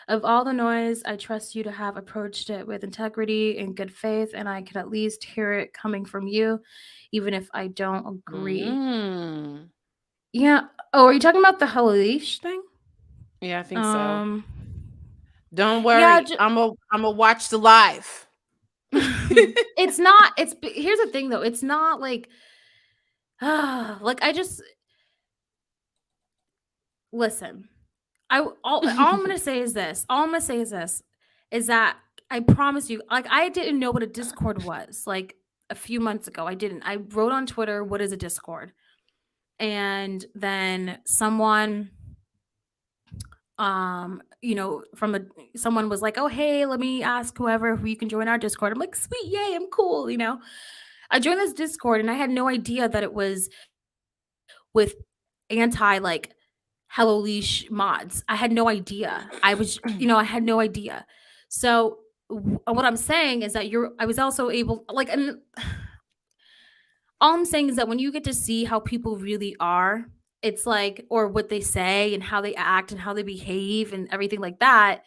of all the noise, I trust you to have approached it with integrity and good faith, and I could at least hear it coming from you, even if I don't agree. Yeah. Oh, are you talking about the Halish thing? Yeah, I think so. Don't worry. I'm a watch the live. It's not. Here's the thing though. It's not like like I just listen. All I'm gonna say is this. Is that I promise you, like I didn't know what a Discord was like a few months ago. I didn't. I wrote on Twitter, what is a Discord? And then someone someone was like, oh hey, let me ask whoever if you can join our Discord. I'm like, sweet, yay, I'm cool, I joined this Discord and I had no idea that it was with anti like Hello Leash mods. I had no idea. I was, I had no idea. So what I'm saying is that I was also able, like, and all I'm saying is that when you get to see how people really are, it's like, or what they say and how they act and how they behave and everything like that.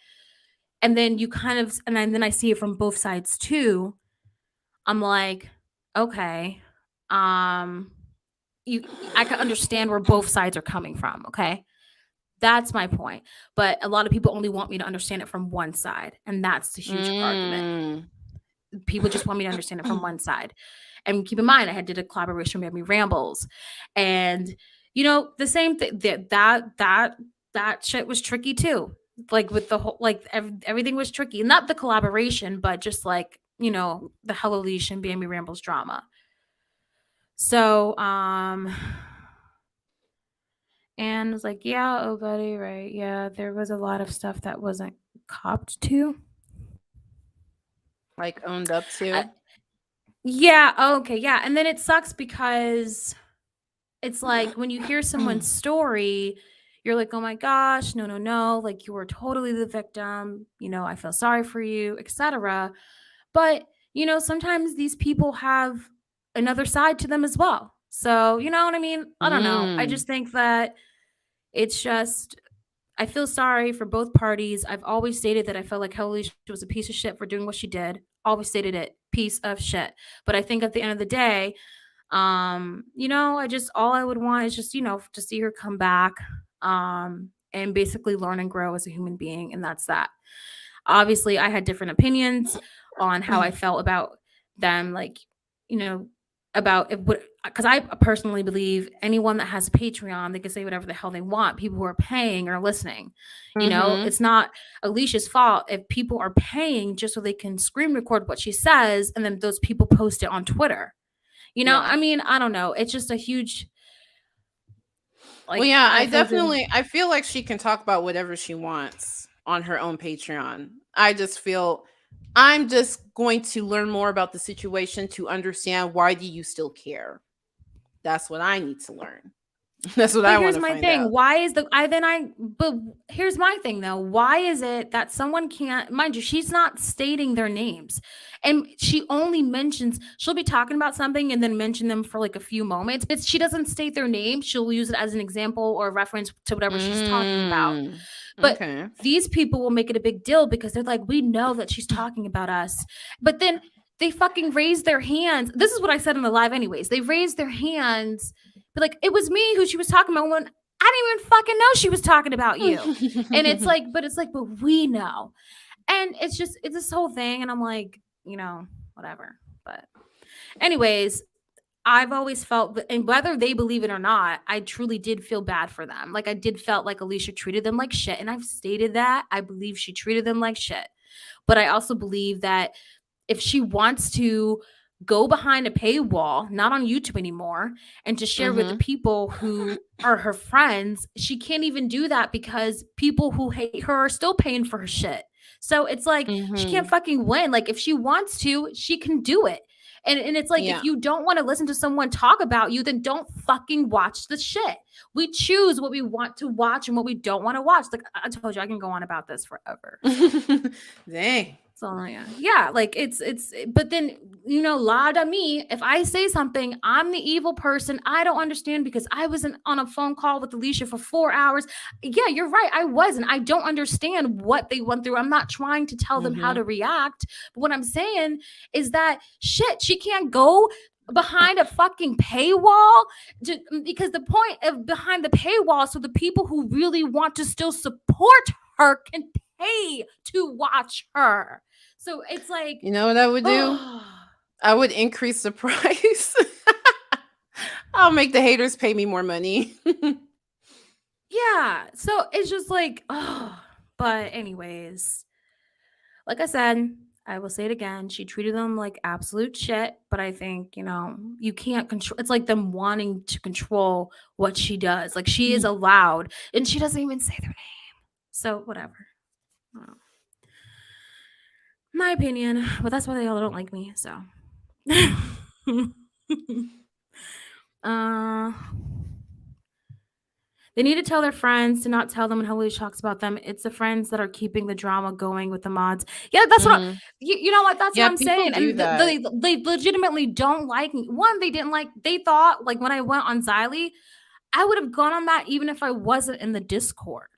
And then you kind of, and then I see it from both sides too. I'm like, okay, I can understand where both sides are coming from. Okay. That's my point. But a lot of people only want me to understand it from one side. And that's the huge argument. People just want me to understand it from one side. And keep in mind, I did a collaboration with Me Rambles. And, the same thing, that shit was tricky too. Like with the whole, like everything was tricky. Not the collaboration, but just like, the Hello Leash and Me Rambles drama. So, and I was like, yeah, oh buddy, right. Yeah, there was a lot of stuff that wasn't copped to. Like owned up to? Yeah, okay, yeah. And then it sucks because it's like when you hear someone's story, you're like, oh my gosh, no, like you were totally the victim, I feel sorry for you, etc. But, sometimes these people have another side to them as well. So, you know what I mean? I don't know. I just think that it's just, I feel sorry for both parties. I've always stated that I felt like Hello Leash was a piece of shit for doing what she did. Always stated it, piece of shit. But I think at the end of the day, all I would want is just, to see her come back, and basically learn and grow as a human being. And that's that. Obviously, I had different opinions on how I felt about them, like, about it, because I personally believe anyone that has a Patreon, they can say whatever the hell they want. People who are paying or listening, it's not Alicia's fault if people are paying just so they can screen record what she says, and then those people post it on Twitter. I mean, I don't know. It's just a huge. Like, well, yeah, I feel like she can talk about whatever she wants on her own Patreon. I just feel I'm just going to learn more about the situation to understand why do you still care. That's what I need to learn. That's what I want to find out. Here's my thing. Why is but here's my thing though. Why is it that someone can't, mind you, she's not stating their names. And she only mentions, she'll be talking about something and then mention them for like a few moments. She doesn't state their name. She'll use it as an example or a reference to whatever she's talking about. But these people will make it a big deal because they're like, we know that she's talking about us. But then they fucking raise their hands. This is what I said in the live anyways. They raised their hands, but like, it was me who she was talking about when I didn't even fucking know she was talking about you. And it's like, but we know. And it's this whole thing. And I'm like, whatever. But anyways, I've always felt, and whether they believe it or not, I truly did feel bad for them. Like I did felt like Alicia treated them like shit. And I've stated that. I believe she treated them like shit. But I also believe that if she wants to go behind a paywall, not on YouTube anymore, and to share with the people who are her friends, she can't even do that because people who hate her are still paying for her shit. So it's like, she can't fucking win. Like if she wants to, she can do it. And it's like, if you don't want to listen to someone talk about you, then don't fucking watch the shit. We choose what we want to watch and what we don't want to watch. Like I told you, I can go on about this forever. Dang. So yeah, like it's, but then, lie to me. If I say something, I'm the evil person. I don't understand because I wasn't on a phone call with Alicia for 4 hours. Yeah, you're right. I wasn't. I don't understand what they went through. I'm not trying to tell them how to react. But what I'm saying is that shit, she can't go behind a fucking paywall because the point of behind the paywall, so the people who really want to still support her can pay to watch her. So it's like, you know what I would do? I would increase the price. I'll make the haters pay me more money. Yeah. So it's just like, but anyways, like I said, I will say it again. She treated them like absolute shit, but I think, you can't control. It's like them wanting to control what she does. Like she is allowed and she doesn't even say their name. So whatever. My opinion, but that's why they all don't like me. So uh, they need to tell their friends to not tell them when Haley talks about them. It's the friends that are keeping the drama going with the mods. Yeah, that's what you know what? That's what I'm people saying. do And that. they legitimately don't like me. One, they didn't like. They thought like when I went on Xylee, I would have gone on that even if I wasn't in the Discord.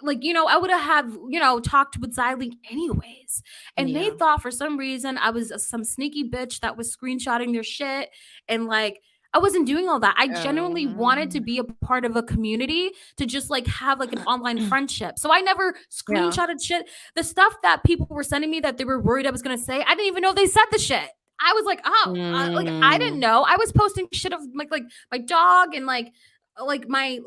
Like, you know, I would have, you know, talked with Xylee anyways. And they Yeah. thought for some reason I was some sneaky bitch that was screenshotting their shit. And like, I wasn't doing all that. I genuinely wanted to be a part of a community to just like have like an online friendship. So I never screenshotted shit. The stuff that people were sending me that they were worried I was going to say, I didn't even know they said the shit. I was like, oh, like I didn't know. I was posting shit of like my dog and like my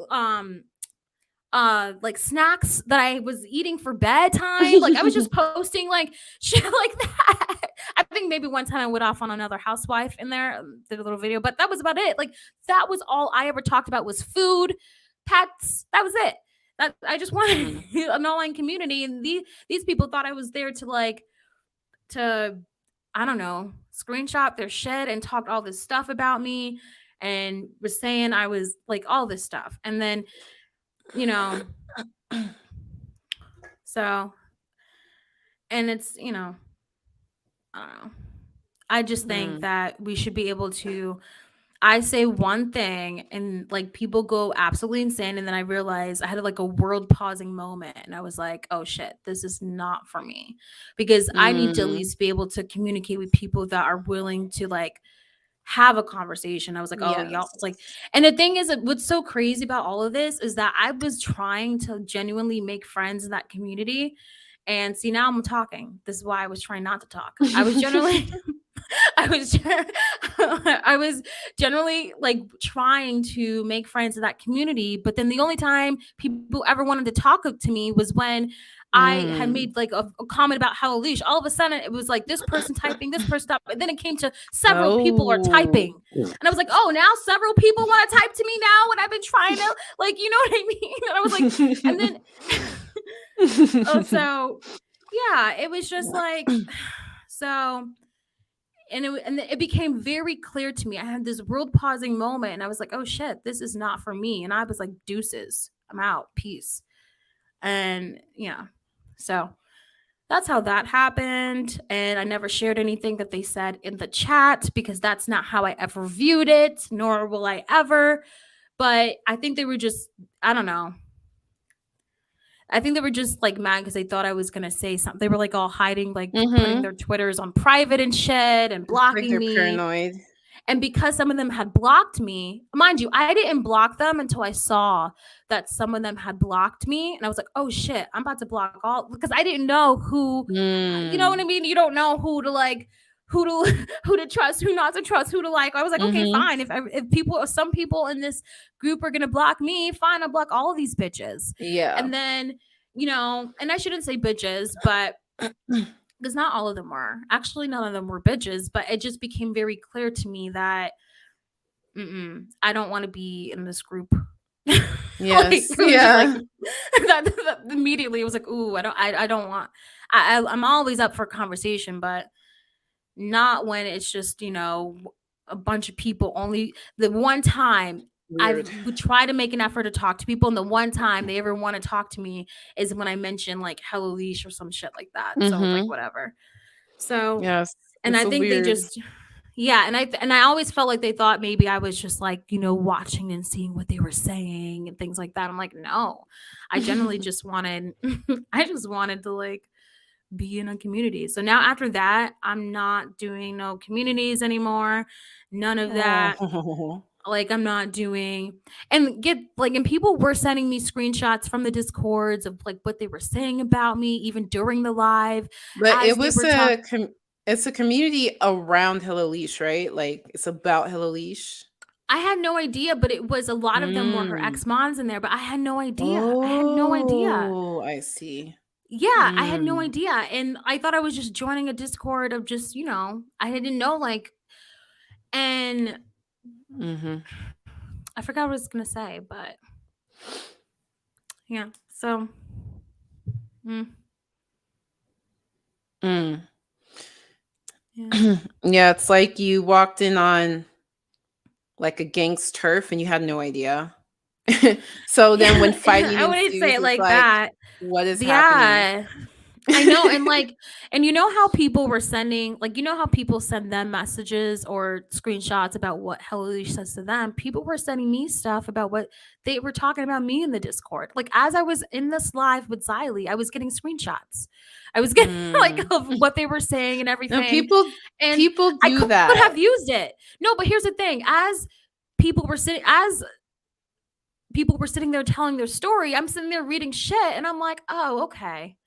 like snacks that I was eating for bedtime. Like I was just posting like shit like that. I think maybe one time I went off on another housewife in there, did a little video, but that was about it. Like that was all I ever talked about was food, pets. That was it. That I just wanted an online community, and these people thought I was there to like to I don't know, screenshot their shit and talk all this stuff about me and was saying I was like all this stuff. And then you know, so, and it's, you know, I don't know. I just think that we should be able to, I say one thing and like people go absolutely insane. And then I realized I had like a world pausing moment and I was like, oh shit, this is not for me because I need to at least be able to communicate with people that are willing to like have a conversation. I was like, oh, y'all like, and the thing is, what's so crazy about all of this is that I was trying to genuinely make friends in that community. And see, now I'm talking. This is why I was trying not to talk. I was generally, I was generally like trying to make friends in that community. But then the only time people ever wanted to talk to me was when I had made like a comment about Hello Leash. All of a sudden, it was like this person typing, this person typing. And then it came to several people are typing. And I was like, oh, now several people want to type to me now when I've been trying to, like, you know what I mean? And I was like, and then, so yeah, it was just like, so, and it became very clear to me. I had this world pausing moment and I was like, oh shit, this is not for me. And I was like, deuces, I'm out, peace. And yeah, so that's how that happened. And I never shared anything that they said in the chat because that's not how I ever viewed it, nor will I ever. But I think they were just, I don't know. I think they were just like mad because they thought I was going to say something. They were like all hiding, like putting their Twitters on private and shit and blocking like me. Paranoid. And because some of them had blocked me, mind you, I didn't block them until I saw that some of them had blocked me. And I was like, oh shit, I'm about to block all because I didn't know who, you know what I mean? You don't know who to like, who to trust, who not to trust, who to like. I was like, okay, fine. If some people in this group are gonna block me, fine, I'll block all of these bitches. Yeah. And then, you know, and I shouldn't say bitches, but because not all of them were. Actually, none of them were bitches, but it just became very clear to me that I don't want to be in this group. Yes. Like, yeah. Like, that immediately it was like, ooh, I don't want. I'm always up for conversation, but not when it's just, you know, a bunch of people. Only the one time I would try to make an effort to talk to people, and the one time they ever want to talk to me is when I mention like Hello Leash or some shit like that. So like whatever. So yes, and I so think weird. they just and I always felt like they thought maybe I was just like, you know, watching and seeing what they were saying and things like that. I'm like, no, I generally just wanted to like be in a community. So now after that, I'm not doing no communities anymore. None of that. Like I'm not doing and people were sending me screenshots from the discords of like what they were saying about me even during the live. But it was it's a community around Hello Leash, right? Like it's about Hello Leash. I had no idea, but it was a lot of them were her ex-moms in there, but I had no idea. I had no idea. Oh, I see. Yeah, I had no idea. And I thought I was just joining a Discord of just, you know, I didn't know like and I forgot what I was gonna say, but yeah. So Yeah. Yeah, it's like you walked in on like a gang's turf and you had no idea. So then when fighting I wouldn't say ensues, it it's like like, that. what is happening? Yeah. I know, and and you know how people were sending, like, you know how people send them messages or screenshots about what Hello Leash says to them. People were sending me stuff about what they were talking about me in the Discord. Like, as I was in this live with Xylee, I was getting screenshots. I was getting like Mm. of what they were saying and No, everything, people and I do could that. have used it. No, but here's the thing: as people were sitting there telling their story, I'm sitting there reading shit, and I'm like, oh, okay.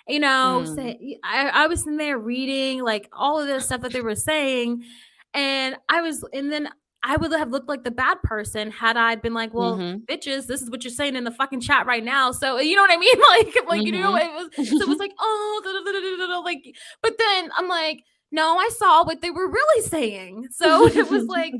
You know, Mm. I was in there reading like all of this stuff that they were saying, and then I would have looked like the bad person had I been like, well, Mhm. bitches, this is what you're saying in the fucking chat right now. So you know what I mean? Like you know, Mhm. it was like, oh, da, da, da, da, da, da, like, but then I'm like, no, I saw what they were really saying. So it was like,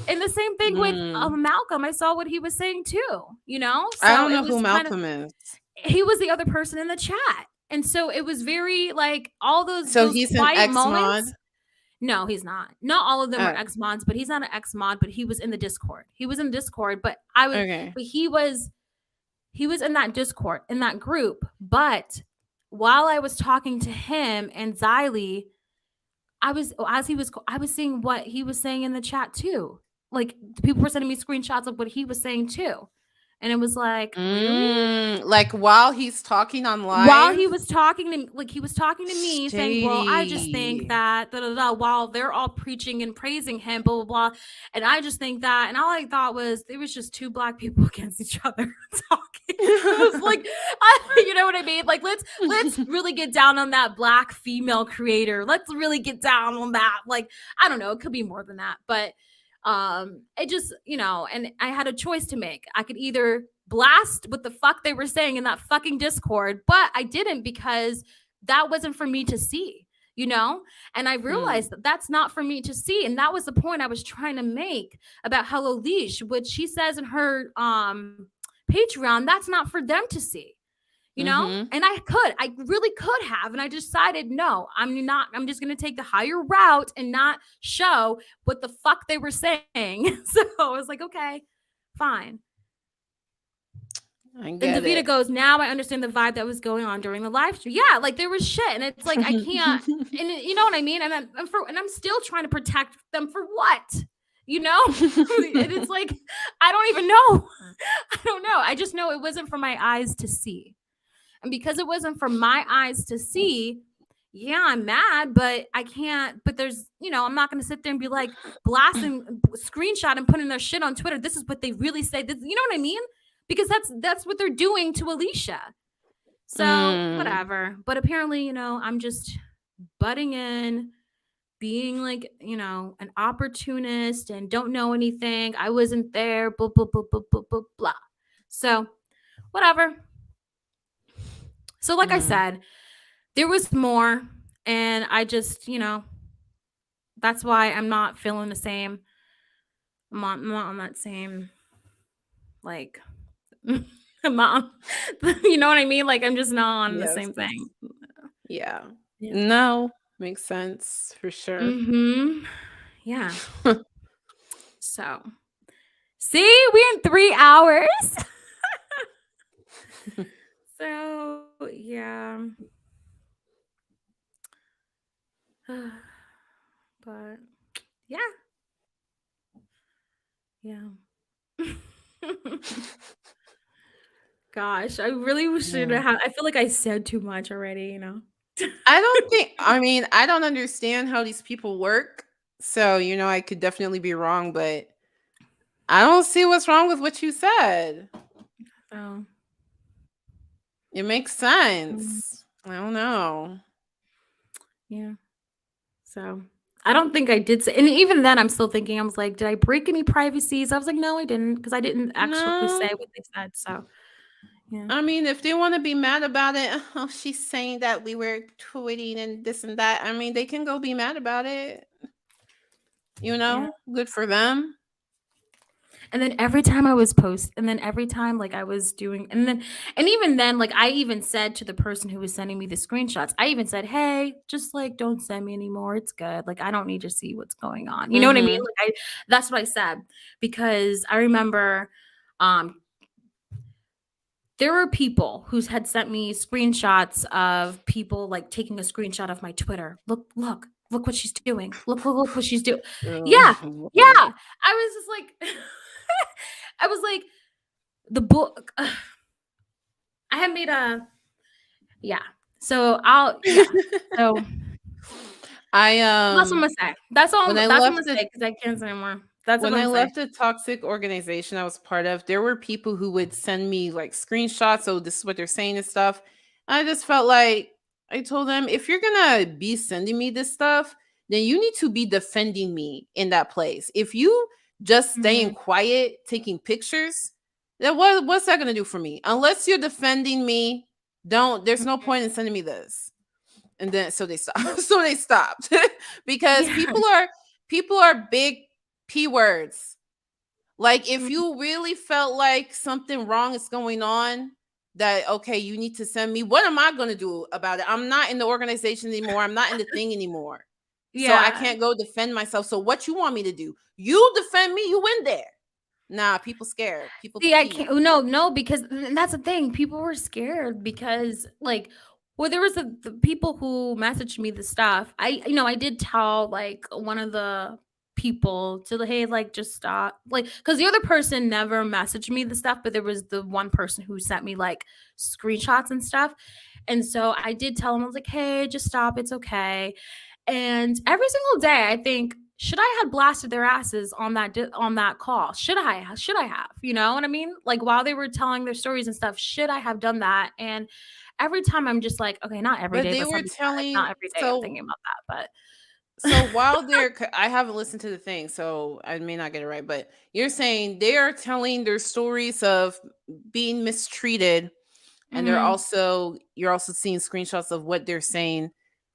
and the same thing with Mm. Malcolm. I saw what he was saying too. You know, I so don't it know who was kind of, Malcolm is. he was the other person in the chat. And so it was very like all So those he's an quiet ex-mod? moments. No, he's not. Not all of them are Oh, ex mods, but he's not an ex mod, but he was in the Discord. He was in Discord, but okay. he was in that Discord, in that group. But while I was talking to him and Xylee, I was seeing what he was saying in the chat too. Like people were sending me screenshots of what he was saying too. And it was like, really? Like while he's talking on While live? he was talking to me saying, well, I just think Shady. that da, da, da, while they're all preaching and praising him, blah blah blah, and I just think that, and all I thought was it was just two black people against each other talking. It was like, you know what I mean? Like let's really get down on that black female creator. Let's really get down on that. Like I don't know, it could be more than that, but it just, you know, and I had a choice to make. I could either blast what the fuck they were saying in that fucking Discord, but I didn't because that wasn't for me to see, you know? And I realized that that's not for me to see. And that was the point I was trying to make about Hello Leash, which she says in her Patreon, that's not for them to see. You know, Mhm. and I really could have. And I decided, no, I'm just going to take the higher route and not show what the fuck they were saying. So I was like, okay, fine. I And get Davita it. goes, now I understand the vibe that was going on during the live stream. Yeah, like there was shit. And it's like, I can't, and you know what I mean? And I'm still trying to protect them for what? You know? And it's like, I don't even know. I don't know. I just know it wasn't for my eyes to see. And because it wasn't for my eyes to see, yeah, I'm mad, but I can't. But there's, you know, I'm not going to sit there and be like blasting, screenshot and putting their shit on Twitter. This is what they really say. This, you know what I mean? Because that's what they're doing to Alicia. So whatever. But apparently, you know, I'm just butting in, being like, you know, an opportunist and don't know anything. I wasn't there. Blah blah blah blah blah blah blah. So whatever. So like I said, there was more, and I just, you know, that's why I'm not feeling the same. I'm not on that same, like, I'm not, you know what I mean? Like, I'm just not on the Yes. same thing. Yeah. Yeah. No, makes sense for sure. Yeah. So, see, we're in 3 hours. So, yeah. But, yeah. Yeah. Gosh, I really should Yeah. have. I feel like I said too much already, you know? I don't understand how these people work. So, you know, I could definitely be wrong, but I don't see what's wrong with what you said. Oh. It makes Mm. sense. I don't know. Yeah. So I don't think I did say, and even then I'm still thinking, I was like, did I break any privacies? I was like, no, I didn't, because I didn't actually say No. what they said. So yeah. I mean, if they want to be mad about it, oh, she's saying that we were tweeting and this and that. I mean, they can go be mad about it. You Yeah. know, good for them. And then every time I was and then every time like I was doing, and even then, like I even said to the person who was sending me the screenshots, I even said, hey, just like don't send me anymore. It's good. Like I don't need to see what's going on. You know what I mean? Like that's what I said, because I remember there were people who had sent me screenshots of people like taking a screenshot of my Twitter. Look what she's doing. Look what she's doing. Yeah. I was just like, I was like, the book. I had made yeah. So So that's what I'm gonna say. That's all. That's what I'm gonna say because I can't say more. That's when what I I'm left the toxic organization I was part of, there were people who would send me like screenshots. Oh, this is what they're saying and stuff. I just felt like I told them, if you're gonna be sending me this stuff, then you need to be defending me in that place. If you just staying quiet, taking pictures, then what's that gonna do for me? Unless you're defending me, there's no point in sending me this. And then so they stopped. So they stopped because people are big P words. Like if you really felt like something wrong is going on, that okay, you need to send me. What am I going to do about it? I'm not in the organization anymore. I'm not in the thing anymore. So I can't go defend myself. So what you want me to do? You defend me. You in there. Nah, people scared. People see, I can't. No, because that's the thing. People were scared because, like, well, there was the people who messaged me the stuff. I did tell like one of the people to hey, like, just stop, like, because the other person never messaged me the stuff, but there was the one person who sent me like screenshots and stuff, and so I did tell him, I was like, hey, just stop. It's okay. And every single day, I think, should I have blasted their asses on that call? Should I have? You know what I mean? Like while they were telling their stories and stuff, should I have done that? And every time I'm just like, okay, not every day, they but were telling, not every day I'm thinking about that. But so while I haven't listened to the thing, so I may not get it right, but you're saying they are telling their stories of being mistreated, and you're also seeing screenshots of what they're saying.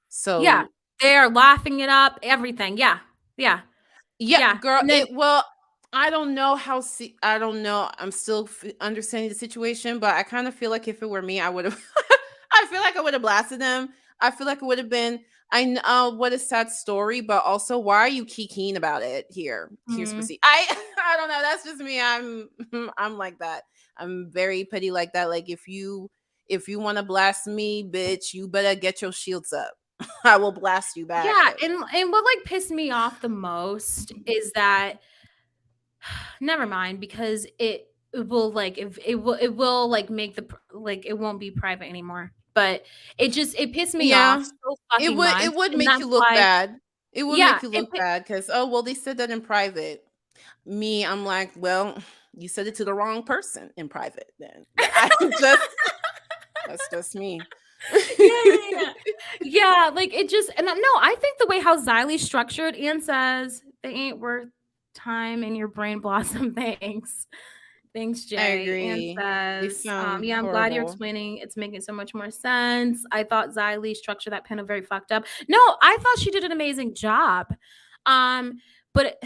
So yeah, they are laughing it up, everything. Yeah, girl. Then, I don't know how. I don't know. I'm still understanding the situation, but I kind of feel like if it were me, I would have. I feel like I would have blasted them. I feel like it would have been. I know what a sad story, but also why are you kikiing about it here? Here's proceed. I don't know. That's just me. I'm like that. I'm very petty like that. Like if you want to blast me, bitch, you better get your shields up. I will blast you back. Yeah, and what like pissed me off the most is that never mind, because it will like if it will like make like it won't be private anymore. But it pissed me off so fucking much. It would make you look bad. It would make you look bad because they said that in private. Me, I'm like, well, you said it to the wrong person in private. Then that's just me. Yeah, like it just, and no, I think the way how Xylie's structured and says they ain't worth time in your brain blossom. Thanks, Jay. I agree. And says, yeah, I'm glad you're explaining. It's making so much more sense. I thought Xylie structured that panel very fucked up. No, I thought she did an amazing job. But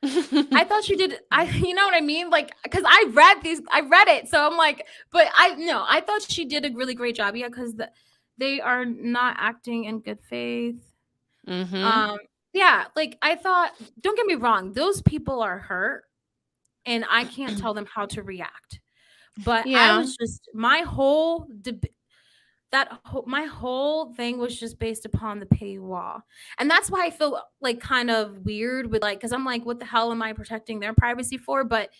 I thought she did. You know what I mean? Like, because I read it. So I'm like, but I thought she did a really great job. Yeah, because they are not acting in good faith. Yeah, like I thought, don't get me wrong, those people are hurt and I can't tell them how to react. But I was just, my whole thing was just based upon the paywall. And that's why I feel like kind of weird with like, because I'm like, what the hell am I protecting their privacy for? But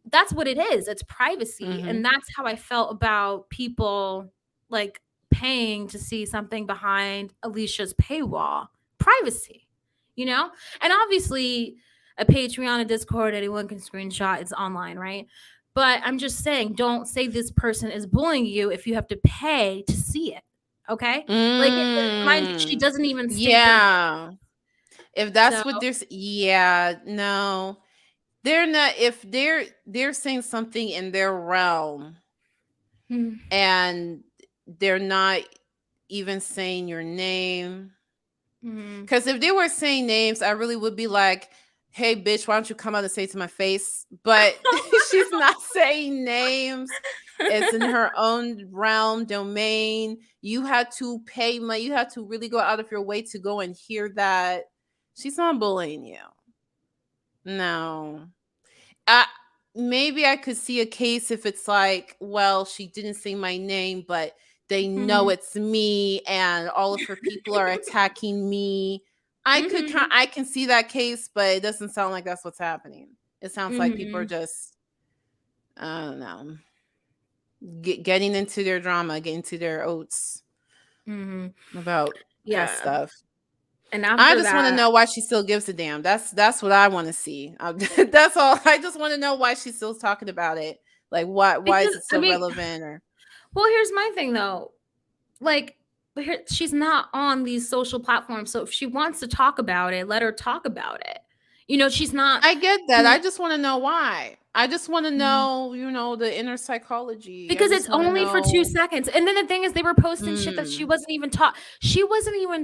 that's what it is. It's privacy. And that's how I felt about people like paying to see something behind Alicia's paywall. Privacy, you know? And obviously a Patreon, a Discord, anyone can screenshot. It's online, right? But I'm just saying, don't say this person is bullying you if you have to pay to see it. Okay? Like, mind you, she doesn't even state if that's what there's, no. They're not, if they're saying something in their realm and they're not even saying your name. Because if they were saying names, I really would be like, hey, bitch, why don't you come out and say it to my face? But she's not saying names. It's in her own realm, domain. You had to pay money. You had to really go out of your way to go and hear that. She's not bullying you. No. Maybe I could see a case if it's like, well, she didn't say my name, but they know it's me and all of her people are attacking me. I can see that case, but it doesn't sound like that's what's happening. It sounds like people are just, I don't know, getting into their drama, getting into their oats about past stuff. And after I just want to know why she still gives a damn. That's what I want to see. That's all. I just want to know why she's still talking about it. Like, why is it still relevant? Or, well, here's my thing though. Like, she's not on these social platforms, so if she wants to talk about it, let her talk about it. You know, she's not. I get that. I just want to know why. I just want to know, you know, the inner psychology. Because it's only for 2 seconds. And then the thing is, they were posting shit that she wasn't even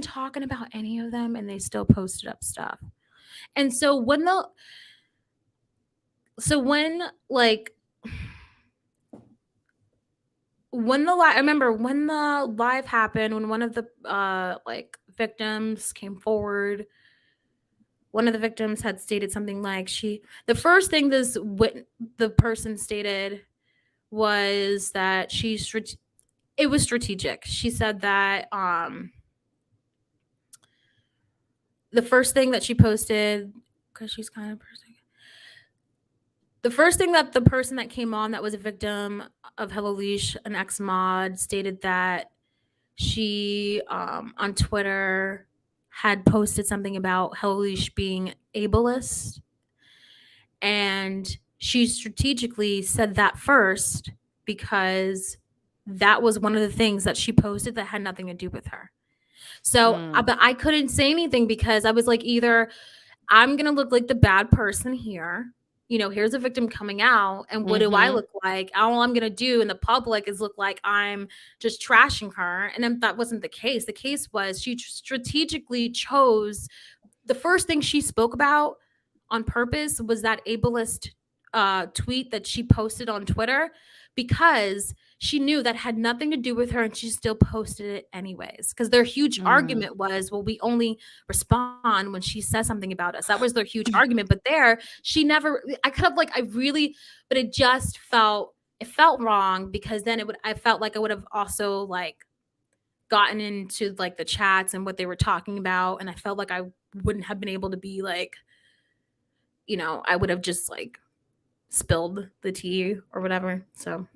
talking about any of them, and they still posted up stuff. And so I remember when the live happened, when one of the victims came forward, one of the victims had stated something like the first thing the person stated was that it was strategic. She said that the first thing that she posted, because she's kind of person, the first thing that the person that came on that was a victim of Hello Leash, an ex-mod, stated that she on Twitter had posted something about Hello Leash being ableist, and she strategically said that first because that was one of the things that she posted that had nothing to do with her. So but I couldn't say anything because I was like, either I'm gonna look like the bad person here, you know, here's a victim coming out, and what do I look like? All I'm gonna do in the public is look like I'm just trashing her. And then that wasn't the case. The case was she strategically chose, the first thing she spoke about on purpose was that ableist tweet that she posted on Twitter, because she knew that had nothing to do with her, and she still posted it anyways. Because their huge argument was, well, we only respond when she says something about us. That was their huge argument. But there, she never. I could have but it just felt wrong, because then I felt like I would have also like gotten into like the chats and what they were talking about, and I felt like I wouldn't have been able to be like, you know, I would have just like spilled the tea or whatever. So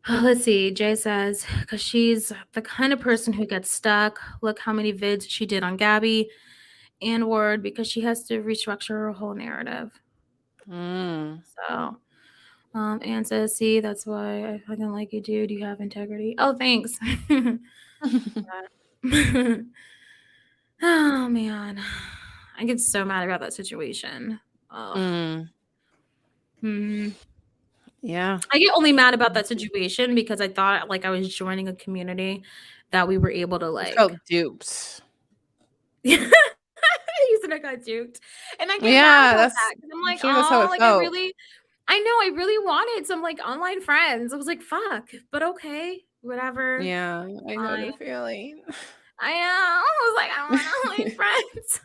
let's see. Jay says, because she's the kind of person who gets stuck. Look how many vids she did on Gabby and Word, because she has to restructure her whole narrative. So Anne says, see, that's why I fucking like you, dude. You have integrity. Oh, thanks. Oh man, I get so mad about that situation. Yeah, I get only mad about that situation because I thought like I was joining a community that we were able to like. Felt duped. You said I got duped, and I get mad about that because I'm like, oh, like felt. I really wanted some like online friends. I was like, fuck, but okay, whatever. Yeah, I know the feeling. I was like, I want online friends.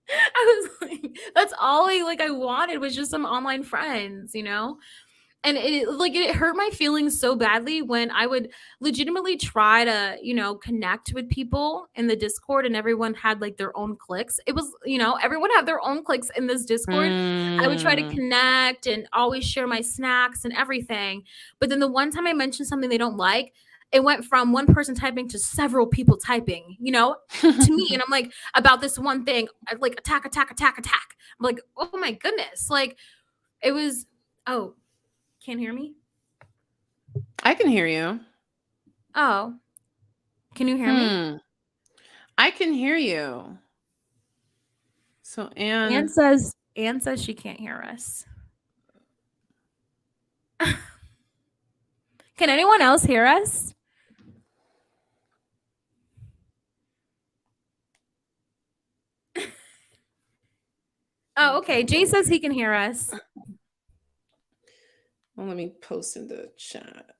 I was like, that's all I wanted was just some online friends, you know? And it hurt my feelings so badly when I would legitimately try to, you know, connect with people in the Discord, and everyone had like their own cliques. It was, you know, everyone had their own cliques in this Discord. I would try to connect and always share my snacks and everything. But then the one time I mentioned something they don't like, it went from one person typing to several people typing, you know, to me. And I'm like, about this one thing, I like attack. I'm like, oh my goodness. Like it was, oh, can't hear me? I can hear you. Oh, can you hear me? I can hear you. So Anne says she can't hear us. Can anyone else hear us? Oh, okay. Jay says he can hear us. Well, let me post in the chat.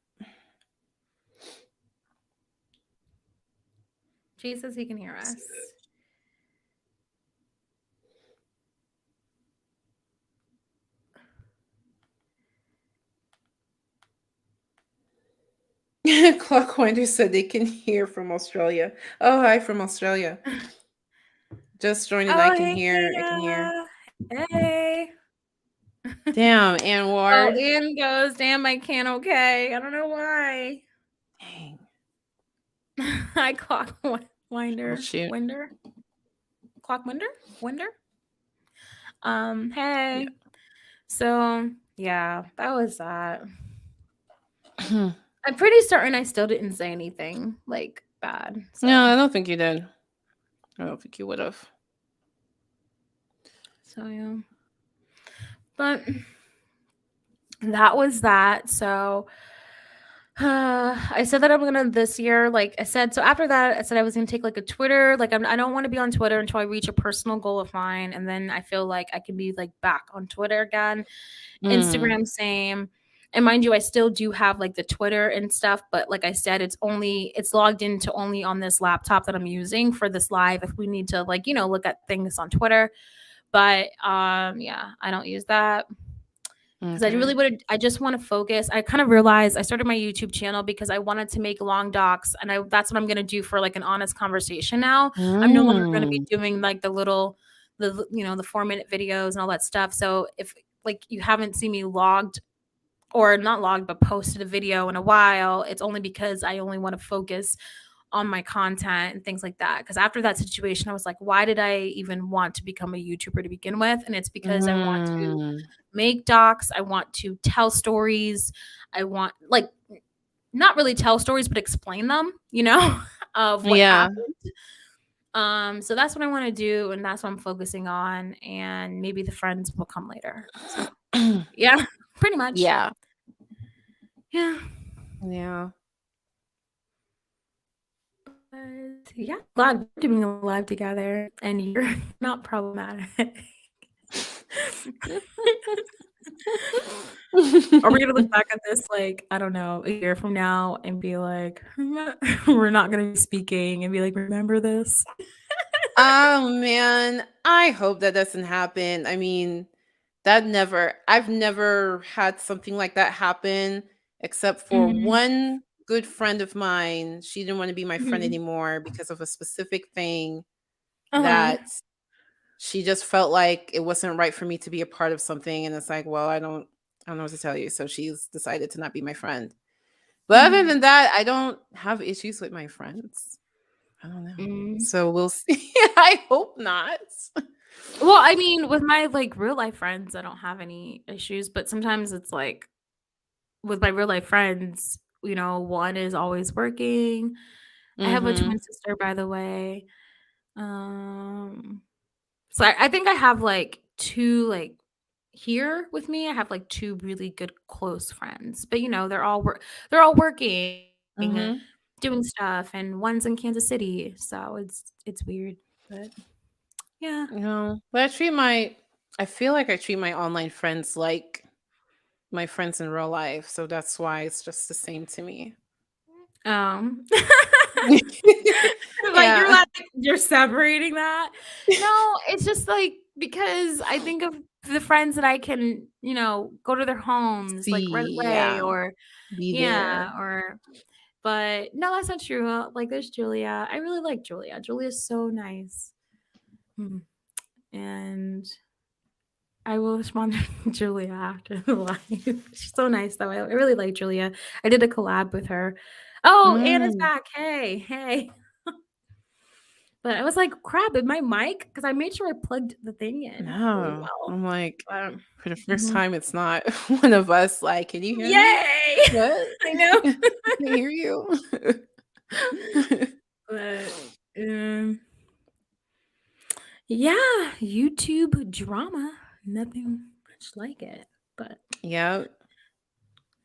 Jay says he can hear us. Clockwinder said they can hear from Australia. Oh, hi from Australia. Just joined and I can hear. I can hear. Hey. Damn, Ann Ward. Oh, Ann goes, damn, I can't. Okay. I don't know why. Dang. Hi, Clockwinder. Oh, shoot. Winder? Clockwinder? Winder? Hey. Yeah. So, yeah, that was that. I'm pretty certain I still didn't say anything like bad. So. No, I don't think you did. I don't think you would have. So yeah. But that was that. So I said that I'm gonna this year, like I said. So after that, I said I was gonna take like a Twitter. Like I don't want to be on Twitter until I reach a personal goal of mine, and then I feel like I can be like back on Twitter again. Instagram, same. And mind you, I still do have like the Twitter and stuff, but like I said, it's logged into only on this laptop that I'm using for this live. If we need to like, look at things on Twitter, but yeah, I don't use that because I just want to focus. I kind of realized I started my YouTube channel because I wanted to make long docs, and that's what I'm going to do for like an honest conversation now. I'm no longer going to be doing like the 4-minute videos and all that stuff. So if like you haven't seen me logged or not logged, but posted a video in a while, it's only because I only want to focus on my content and things like that. Because after that situation, I was like, why did I even want to become a YouTuber to begin with? And it's because I want to make docs. I want to tell stories. I want like not really tell stories, but explain them, of what happened. So that's what I want to do, and that's what I'm focusing on, and maybe the friends will come later. So, yeah, pretty much. Yeah. But yeah, glad we're doing a live together, and you're not problematic. Are we gonna look back at this like, I don't know, a year from now and be like, we're not gonna be speaking, and be like, remember this? Oh man, I hope that doesn't happen. I mean, I've never had something like that happen except for one good friend of mine. She didn't want to be my friend anymore because of a specific thing that she just felt like it wasn't right for me to be a part of something. And it's like, well, I don't know what to tell you. So she's decided to not be my friend. But other than that, I don't have issues with my friends. I don't know. So we'll see. I hope not. Well, I mean, with my like real life friends, I don't have any issues, but sometimes it's like with my real life friends, one is always working. I have a twin sister, by the way. So I think I have like two like here with me. I have like two really good close friends, but they're all working, doing stuff, and one's in Kansas City, so it's weird, but. Yeah. But I feel like I treat my online friends like my friends in real life. So that's why it's just the same to me. Like you're separating that. No, it's just like because I think of the friends that I can, go to their homes like right away or be there. But no, that's not true. Like there's Julia. I really like Julia. Julia's so nice. And I will respond to Julia after the live. She's so nice, though. I really like Julia. I did a collab with her. Oh, Anna's back. Hey. But I was like, crap, in my mic? Because I made sure I plugged the thing in. No. Really well. I'm like, for the first time, it's not one of us. Like, can you hear me? Yay! What? I know. I can hear you. But, yeah, YouTube drama. Nothing much like it. But yeah.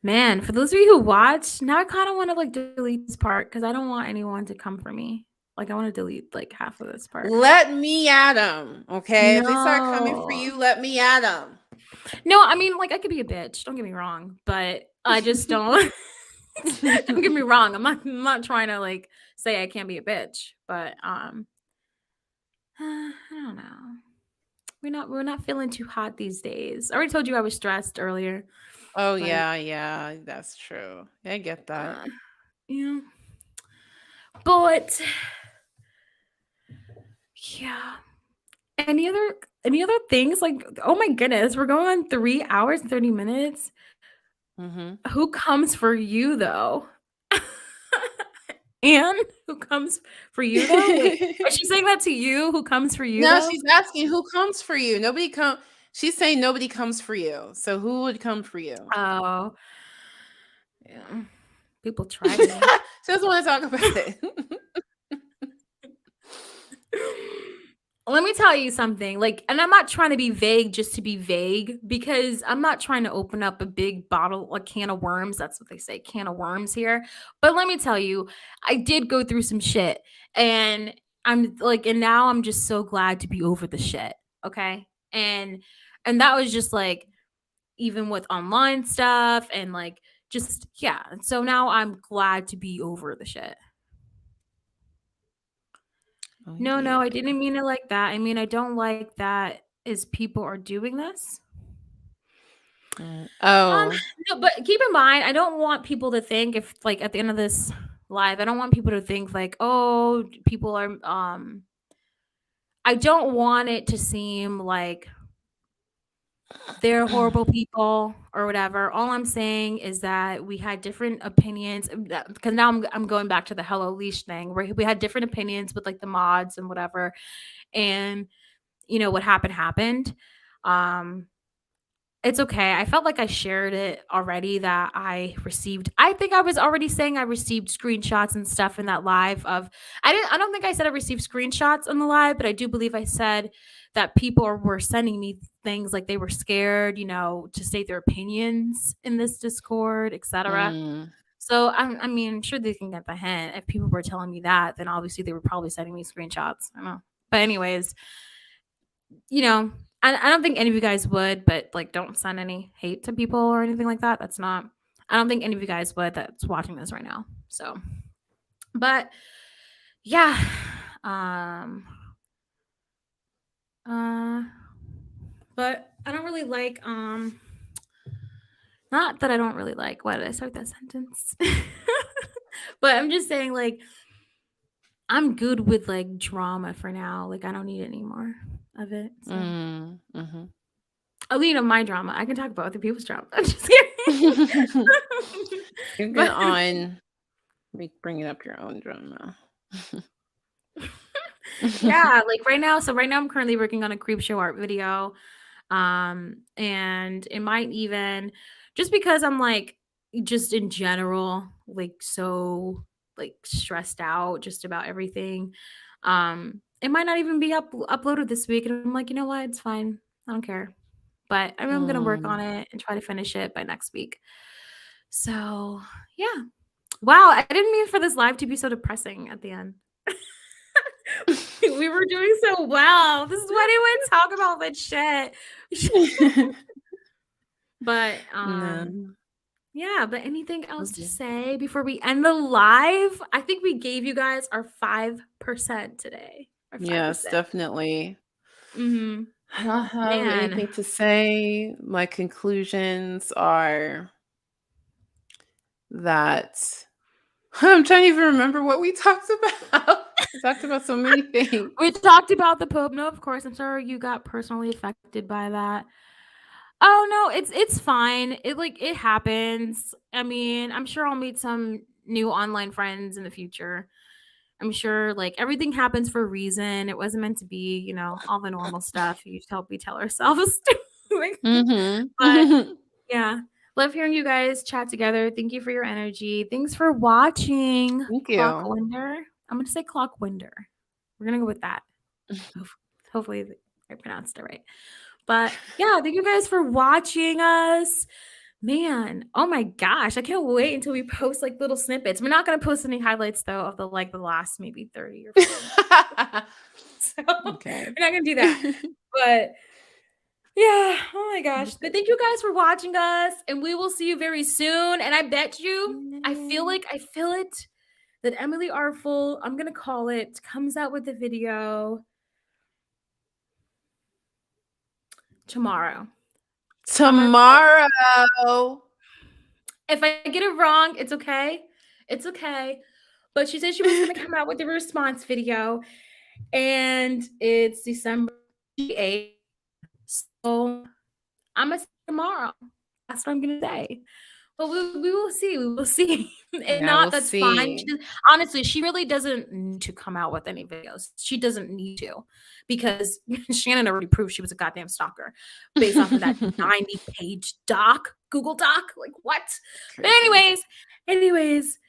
Man, for those of you who watch, now I kind of want to like delete this part because I don't want anyone to come for me. Like I want to delete like half of this part. Let me at them, okay? If they start coming for No. you, let me at them. No, I mean, like I could be a bitch. Don't get me wrong, but I just don't. Don't get me wrong. I'm not trying to like say I can't be a bitch, but I don't know. We're not feeling too hot these days. I already told you I was stressed earlier. Oh, But, yeah, that's true. I get that. yeah. But yeah. Any other things? Like, oh my goodness, we're going on 3 hours and 30 minutes. Mm-hmm. Who comes for you though? Anne, who comes for you though? Like, is she saying that to you? Who comes for you? No, though? she's asking who comes for you. She's saying nobody comes for you. So who would come for you? Oh, yeah. People try me. She doesn't want to talk about it. Let me tell you something. Like, and I'm not trying to be vague just to be vague, because I'm not trying to open up a big bottle, a can of worms. That's what they say, can of worms here. But let me tell you, I did go through some shit, and I'm like, and now I'm just so glad to be over the shit. Okay. And that was just like, even with online stuff and like, just, yeah. So now I'm glad to be over the shit. Oh, No, yeah. I didn't mean it like that. I mean, I don't like that is people are doing this. Oh. No, but keep in mind, I don't want people to think, if like at the end of this live, I don't want people to think like, oh, people are I don't want it to seem like they're horrible people or whatever. All I'm saying is that we had different opinions, because now I'm going back to the Hello Leash thing, where we had different opinions with like the mods and whatever, and you know what happened. It's okay. I felt like I shared it already, that I think I was already saying I received screenshots and stuff in that live of, I don't think I said I received screenshots on the live, but I do believe I said that people were sending me things like they were scared, you know, to state their opinions in this Discord, etc. So I mean, I'm sure they can get the hint. If people were telling me that, then obviously they were probably sending me screenshots. I don't know. But anyways, you know, I don't think any of you guys would, but like, don't send any hate to people or anything like that. I don't think any of you guys would that's watching this right now. So, but yeah. But I don't really like, not that I don't really like, why did I start that sentence? But I'm just saying, like, I'm good with like drama for now. Like, I don't need any more of it. So. I'll leave on my drama. I can talk about other people's drama. I'm just kidding. You're good on bringing up your own drama. Yeah, like right now. So right now I'm currently working on a creep show art video. And it might even, just because I'm like, just in general, like so like stressed out just about everything. It might not even be uploaded this week. And I'm like, you know what? It's fine. I don't care. But I'm going to work on it and try to finish it by next week. So, yeah. Wow, I didn't mean for this live to be so depressing at the end. We were doing so well. This is why I didn't talk about that shit. But, yeah, but anything else to say before we end the live? I think we gave you guys our 5% today. Yes, definitely. Mm-hmm. I don't have anything to say. My conclusions are that I'm trying to even remember what we talked about. We talked about so many things. We talked about the Pope. No, of course. I'm sorry you got personally affected by that. Oh no, it's fine. It happens. I mean, I'm sure I'll meet some new online friends in the future. I'm sure like everything happens for a reason. It wasn't meant to be, you know, all the normal stuff we tell ourselves. But yeah, love hearing you guys chat together. Thank you for your energy. Thanks for watching. Thank you. Clockwinder. I'm gonna say Clockwinder. We're gonna go with that. Hopefully I pronounced it right. But yeah, thank you guys for watching us. Man, oh my gosh, I can't wait until we post like little snippets. We're not gonna post any highlights though of the last maybe 30 or 40. So Okay. we're not gonna do that. But yeah, oh my gosh. But thank you guys for watching us, and we will see you very soon. And I bet you, I feel it that Emily Artful, I'm gonna call it, comes out with the video tomorrow. Tomorrow. If I get it wrong, it's okay. It's okay. But she said she was going to come out with a response video, and it's December 8th. So I'm going to say tomorrow. That's what I'm going to say. But we will see. We will see. If Yeah, not, we'll that's see. fine. Honestly, she really doesn't need to come out with any videos. She doesn't need to, because Shannon already proved she was a goddamn stalker based off of that 90-page Google Doc. Like, what? But anyways,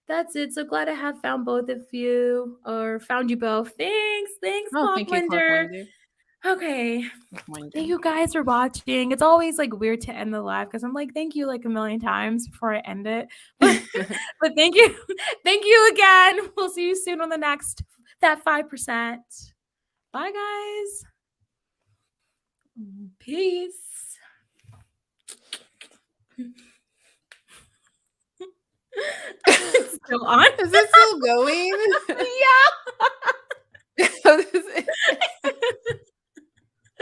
that's it. So glad I have found both of you, or found you both. Thanks, Oh, thank you, Clockwinder. Okay. Thank you guys for watching. It's always like weird to end the live because I'm like, thank you like a million times before I end it. But thank you. Thank you again. We'll see you soon on the next that 5%. Bye guys. Peace. It's still on. Is it still going? Yeah.